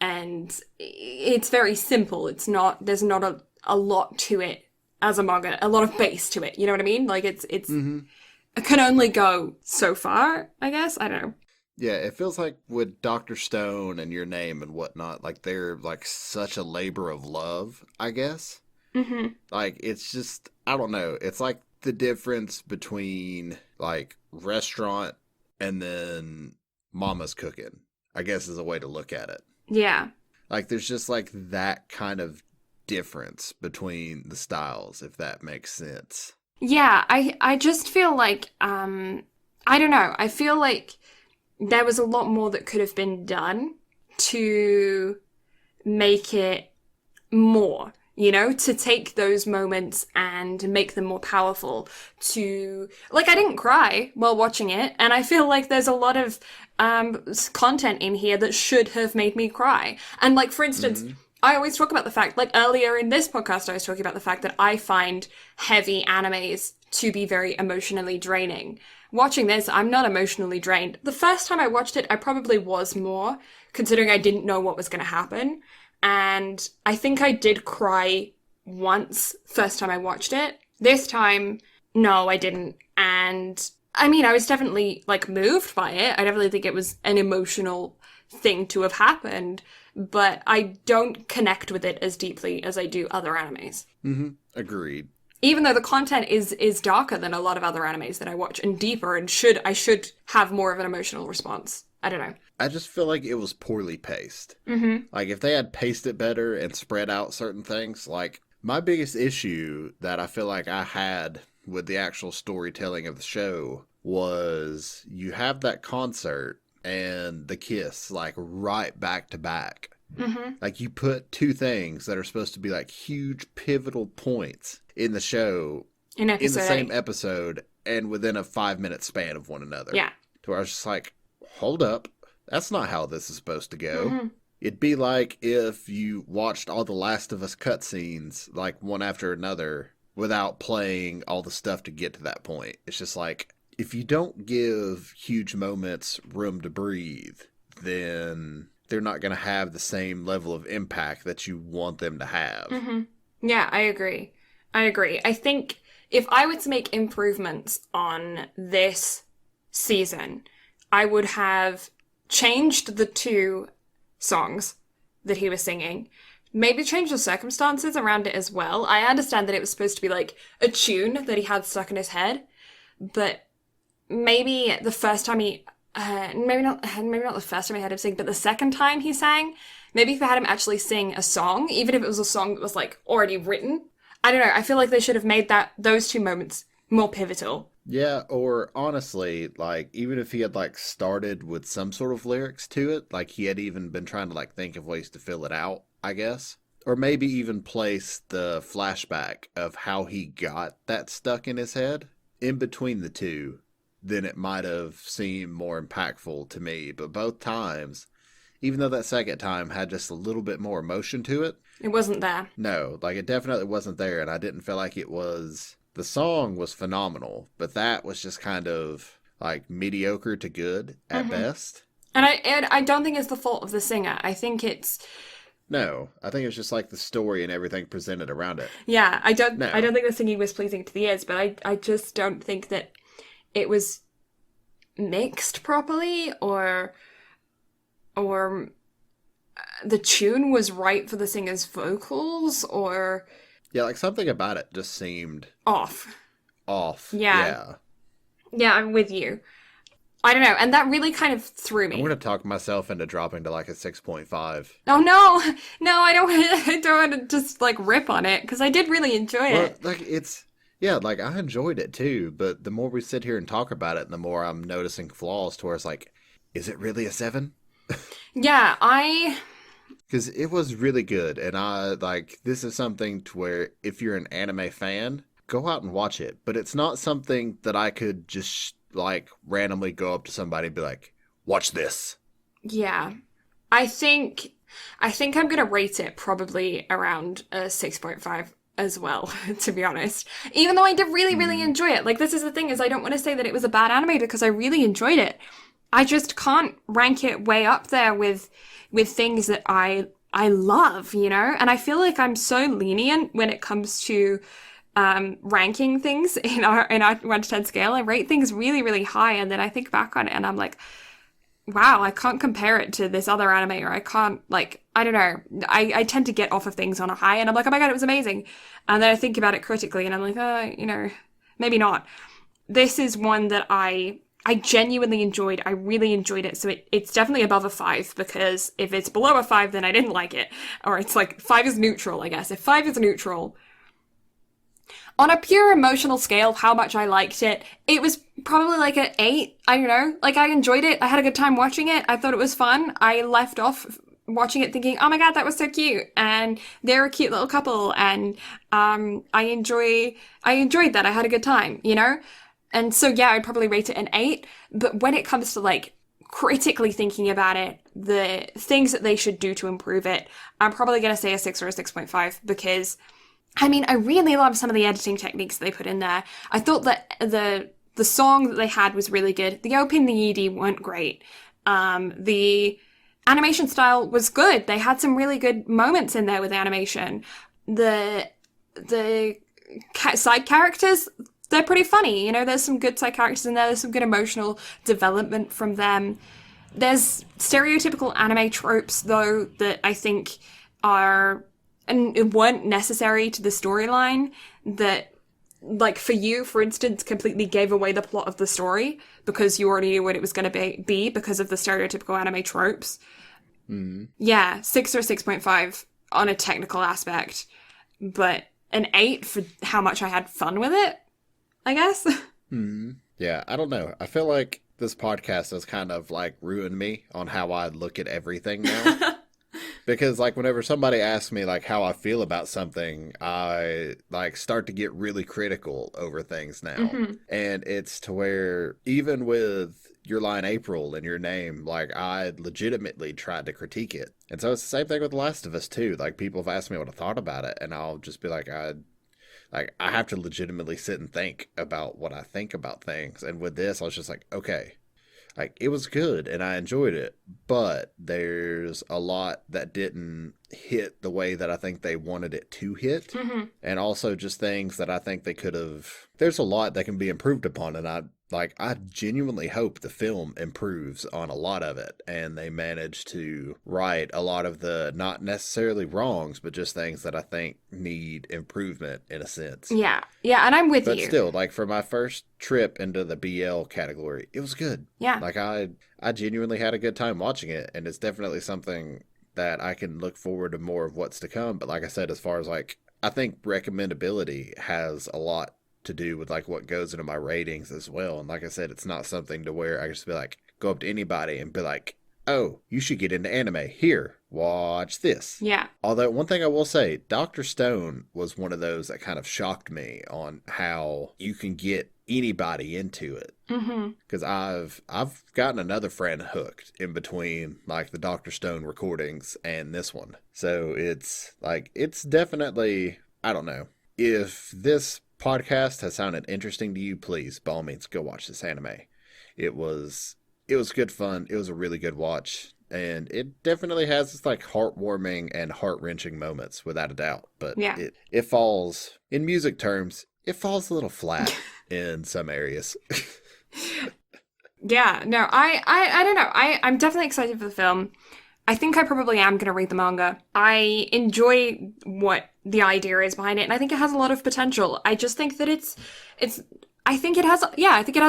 and it's very simple. It's not, there's not a lot to it as a manga, a lot of base to it, you know what I mean? Like, it's Mm-hmm. it can only go so far, I guess. I don't know. Yeah, it feels like with Dr. Stone and Your Name and whatnot, like they're like such a labor of love, I guess. Mm-hmm. Like, it's just, I don't know. It's like the difference between like restaurant and then mama's cooking, I guess is a way to look at it. Yeah. Like, there's just like that kind of difference between the styles, if that makes sense. Yeah, I just feel like, I don't know. I feel like there was a lot more that could have been done to make it more, you know, to take those moments and make them more powerful. To, like, I didn't cry while watching it, and I feel like there's a lot of content in here that should have made me cry. And, like, for instance, I always talk about the fact, like earlier in this podcast, I was talking about the fact that I find heavy animes to be very emotionally draining. Watching this, I'm not emotionally drained. The first time I watched it, I probably was more, considering I didn't know what was going to happen. And I think I did cry once, first time I watched it. This time, no, I didn't. And I mean, I was definitely, like, moved by it. I definitely think it was an emotional thing to have happened, but I don't connect with it as deeply as I do other animes. Mm-hmm. Agreed. Even though the content is darker than a lot of other animes that I watch and deeper, and I should have more of an emotional response. I don't know. I just feel like it was poorly paced. Mm-hmm. Like, if they had paced it better and spread out certain things, like, my biggest issue that I feel like I had with the actual storytelling of the show was you have that concert, and the kiss, like, right back to back. Mm-hmm. Like, you put two things that are supposed to be, like, huge pivotal points in the show In in the episode same 8. episode and within a 5-minute span of one another. Yeah. To where I was just like, hold up. That's not how this is supposed to go. Mm-hmm. It'd be like if you watched all the Last of Us cutscenes, like, one after another, without playing all the stuff to get to that point. It's just like, if you don't give huge moments room to breathe, then they're not going to have the same level of impact that you want them to have. Mm-hmm. Yeah, I agree. I think if I were to make improvements on this season, I would have changed the 2 songs that he was singing. Maybe change the circumstances around it as well. I understand that it was supposed to be like a tune that he had stuck in his head, but maybe the first time maybe not the first time I had him sing, but the second time he sang, maybe if I had him actually sing a song, even if it was a song that was like already written. I don't know. I feel like they should have made those 2 moments more pivotal. Yeah, or honestly, like, even if he had, like, started with some sort of lyrics to it, like, he had even been trying to, like, think of ways to fill it out, I guess. Or maybe even place the flashback of how he got that stuck in his head in between the 2, then it might have seemed more impactful to me. But both times, even though that second time had just a little bit more emotion to it, It wasn't there. no, like, it definitely wasn't there, and I didn't feel like it was... The song was phenomenal, but that was just kind of, like, mediocre to good at best. And I don't think it's the fault of the singer. I think it's... No, I think it was just, like, the story and everything presented around it. Yeah, I don't No. think the singing was pleasing to the ears, but I just don't think that it was mixed properly or the tune was right for the singer's vocals or Yeah, like, something about it just seemed off. Yeah. Yeah, I'm with you. I don't know, and that really kind of threw me. I'm going to talk myself into dropping to, like, a 6.5. Oh no, I don't want to just like rip on it because I did really enjoy Well, it. like, yeah, like, I enjoyed it too, but the more we sit here and talk about it, the more I'm noticing flaws to where it's like, is it really a 7? Yeah, Because it was really good, and this is something to where if you're an anime fan, go out and watch it. But it's not something that I could just, like, randomly go up to somebody and be like, watch this. Yeah. I think I'm going to rate it probably around a 6.5 as well, to be honest. Even though I did really, really enjoy it. Like, this is the thing, is I don't want to say that it was a bad anime because I really enjoyed it. I just can't rank it way up there with things that I love, you know? And I feel like I'm so lenient when it comes to ranking things in our 1 to 10 scale. I rate things really, really high, and then I think back on it and I'm like, wow, I can't compare it to this other anime, or I can't, like, I don't know. I tend to get off of things on a high and I'm like, oh my god, it was amazing. And then I think about it critically and I'm like, you know, maybe not. This is one that I genuinely enjoyed. I really enjoyed it. So it's definitely above a 5, because if it's below a 5, then I didn't like it. Or it's like 5 is neutral, I guess. If 5 is neutral, on a pure emotional scale of how much I liked it, it was probably like an 8. I don't know. Like, I enjoyed it. I had a good time watching it. I thought it was fun. I left off watching it thinking, oh my god, that was so cute. And they're a cute little couple. And I enjoyed that. I had a good time, you know? And so, yeah, I'd probably rate it an 8. But when it comes to, like, critically thinking about it, the things that they should do to improve it, I'm probably going to say a 6 or a 6.5, because, I mean, I really love some of the editing techniques they put in there. I thought that the song that they had was really good. The OP and the ED weren't great. The animation style was good. They had some really good moments in there with animation. The side characters, they're pretty funny, you know, there's some good side characters in there, there's some good emotional development from them. There's stereotypical anime tropes, though, that I think are, and it weren't necessary to the storyline, that, like, for you, for instance, completely gave away the plot of the story, because you already knew what it was going to be because of the stereotypical anime tropes. Yeah, 6 or 6.5 on a technical aspect, but an 8 for how much I had fun with it, I guess. Yeah, I don't know. I feel like this podcast has kind of like ruined me on how I look at everything now. Because like whenever somebody asks me like how I feel about something, I like start to get really critical over things now. And it's to where even with Your Line April in your name, like I legitimately tried to critique it. And so it's the same thing with The Last of Us too. Like people have asked me what I thought about it, and I'll just be like, I have to legitimately sit and think about what I think about things. And with this, I was just like, okay, like it was good and I enjoyed it, but there's a lot that didn't hit the way that I think they wanted it to hit. And also just things that I think they could have, there's a lot that can be improved upon. And I genuinely hope the film improves on a lot of it and they manage to right a lot of the not necessarily wrongs, but just things that I think need improvement in a sense. Yeah, and I'm with But you. still, like for my first trip into the BL category, it was good. Yeah. Like I genuinely had a good time watching it, and it's definitely something that I can look forward to more of what's to come. But like I said, as far as like, I think recommendability has a lot to do with like what goes into my ratings as well. And like I said, it's not something to where I just be like, go up to anybody and be like, oh, you should get into anime. Here, watch this. Yeah. Although one thing I will say, Dr. Stone was one of those that kind of shocked me on how you can get anybody into it. Because I've gotten another friend hooked in between like the Dr. Stone recordings and this one. So it's like, it's definitely, I don't know. If this podcast has sounded interesting to you, please, by all means, go watch this anime. It was good fun. It was a really good watch. And it definitely has this like heartwarming and heart-wrenching moments, without a doubt. But Yeah. it falls, in music terms, it falls a little flat in some areas. Yeah, no, I don't know. I'm definitely excited for the film. I think I probably am going to read the manga. I enjoy what the idea is behind it, and I think it has a lot of potential. I just think that I think it has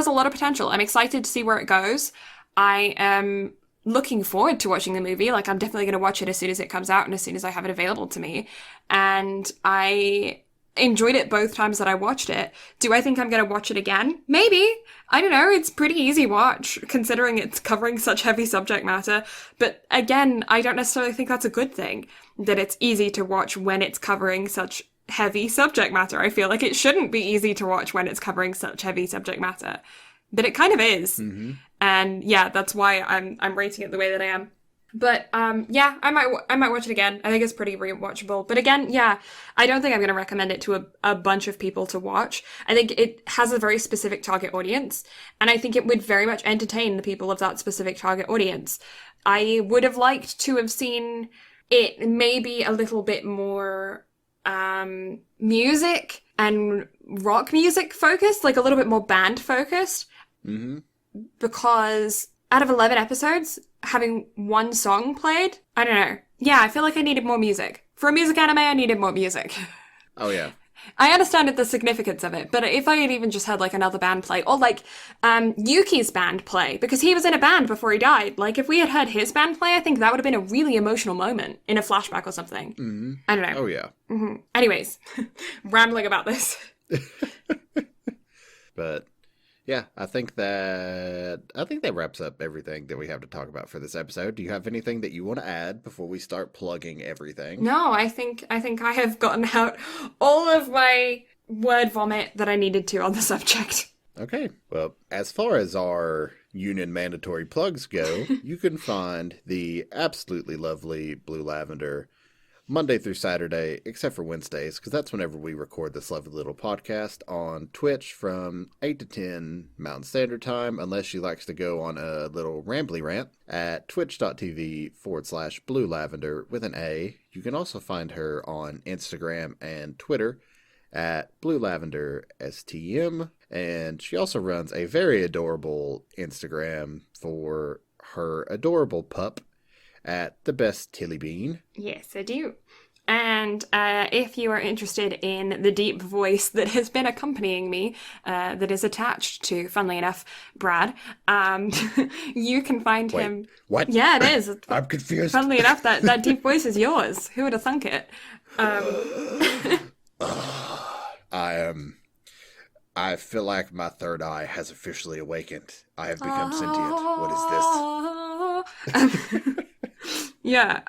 a lot of potential. I'm excited to see where it goes. I am looking forward to watching the movie. Like, I'm definitely going to watch it as soon as it comes out and as soon as I have it available to me. And I enjoyed it both times that I watched it. Do I think I'm going to watch it again? Maybe. I don't know. It's pretty easy watch considering it's covering such heavy subject matter. But again, I don't necessarily think that's a good thing, that it's easy to watch when it's covering such heavy subject matter. I feel like it shouldn't be easy to watch when it's covering such heavy subject matter. But it kind of is. And yeah, that's why I'm rating it the way that I am. But yeah, I might watch it again. I think it's pretty rewatchable. But again, yeah, I don't think I'm going to recommend it to a bunch of people to watch. I think it has a very specific target audience, and I think it would very much entertain the people of that specific target audience. I would have liked to have seen it maybe a little bit more music and rock music focused, like a little bit more band focused, because out of 11 episodes, having one song played, I don't know. Yeah, I feel like I needed more music. For a music anime, I needed more music. Oh, yeah. I understand the significance of it, but if I had even just had, like, another band play, or, like, Yuki's band play, because he was in a band before he died. Like, if we had heard his band play, I think that would have been a really emotional moment in a flashback or something. I don't know. Oh, yeah. Anyways, rambling about this. But yeah, I think that wraps up everything that we have to talk about for this episode. Do you have anything that you want to add before we start plugging everything? No, I think I have gotten out all of my word vomit that I needed to on the subject. Okay. Well, as far as our union mandatory plugs go, you can find the absolutely lovely Blue Lavender Monday through Saturday, except for Wednesdays, because that's whenever we record this lovely little podcast on Twitch from 8 to 10 Mountain Standard Time, unless she likes to go on a little rambly rant at twitch.tv/Blue Lavender with an A. You can also find her on Instagram and Twitter at Blue Lavender STM, and she also runs a very adorable Instagram for her adorable pup at the Best Tilly Bean. Yes, I do. And if you are interested in the deep voice that has been accompanying me, that is attached to, funnily enough, Brad, you can find him. What? Yeah, it is. I'm confused. Funnily enough, that deep voice is yours. Who would have thunk it? I feel like my third eye has officially awakened. I have become sentient. What is this? Yeah,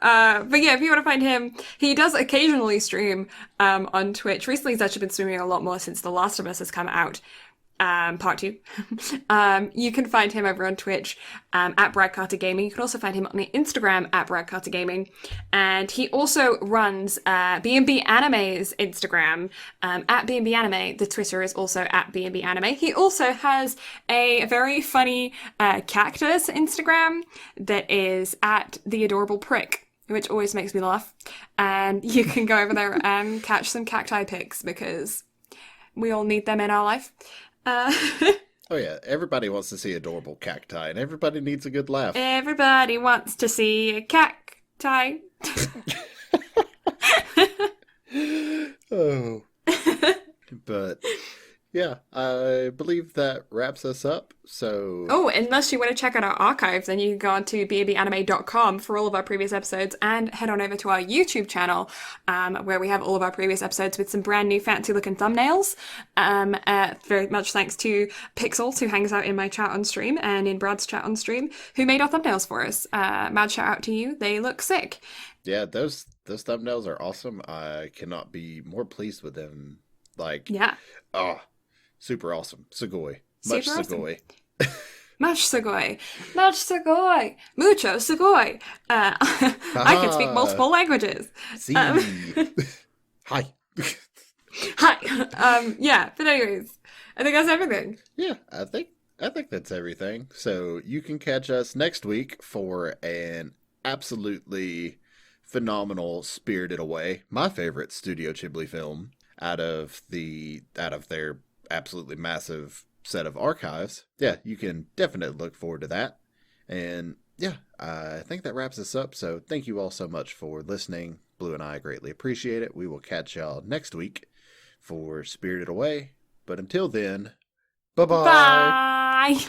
but yeah, if you want to find him, he does occasionally stream on Twitch. Recently, he's actually been streaming a lot more since The Last of Us has come out. Part two. You can find him over on Twitch at Brad Carter Gaming. You can also find him on the Instagram at Brad Carter Gaming. And he also runs BnB Anime's Instagram at BnB Anime. The Twitter is also at BnB Anime. He also has a very funny cactus Instagram that is at The Adorable Prick, which always makes me laugh. And you can go over there and catch some cacti pics because we all need them in our life. Oh yeah, everybody wants to see adorable cacti, and everybody needs a good laugh. Everybody wants to see a cacti. Oh. But yeah, I believe that wraps us up. So Oh, unless you want to check out our archive, then you can go on to bnbanime.com for all of our previous episodes and head on over to our YouTube channel, where we have all of our previous episodes with some brand new fancy looking thumbnails. Very much thanks to Pixels, who hangs out in my chat on stream and in Brad's chat on stream, who made our thumbnails for us. Mad shout out to you. They look sick. yeah, those thumbnails are awesome. I cannot be more pleased with them. Like, Yeah. oh, super awesome. Sugoi. Much Super awesome. sugoi. Much sugoi. Much sugoi. Mucho sugoi. I can speak multiple languages. See. Hi. Hi. Yeah, but anyways, I think that's everything. Yeah, I think that's everything. So you can catch us next week for an absolutely phenomenal Spirited Away, my favorite Studio Ghibli film out of their absolutely massive set of archives. Yeah, you can definitely look forward to that. And yeah, I think that wraps us up. So thank you all so much for listening. Blue and I greatly appreciate it. We will catch y'all next week for Spirited Away. But until then, bye-bye. Bye.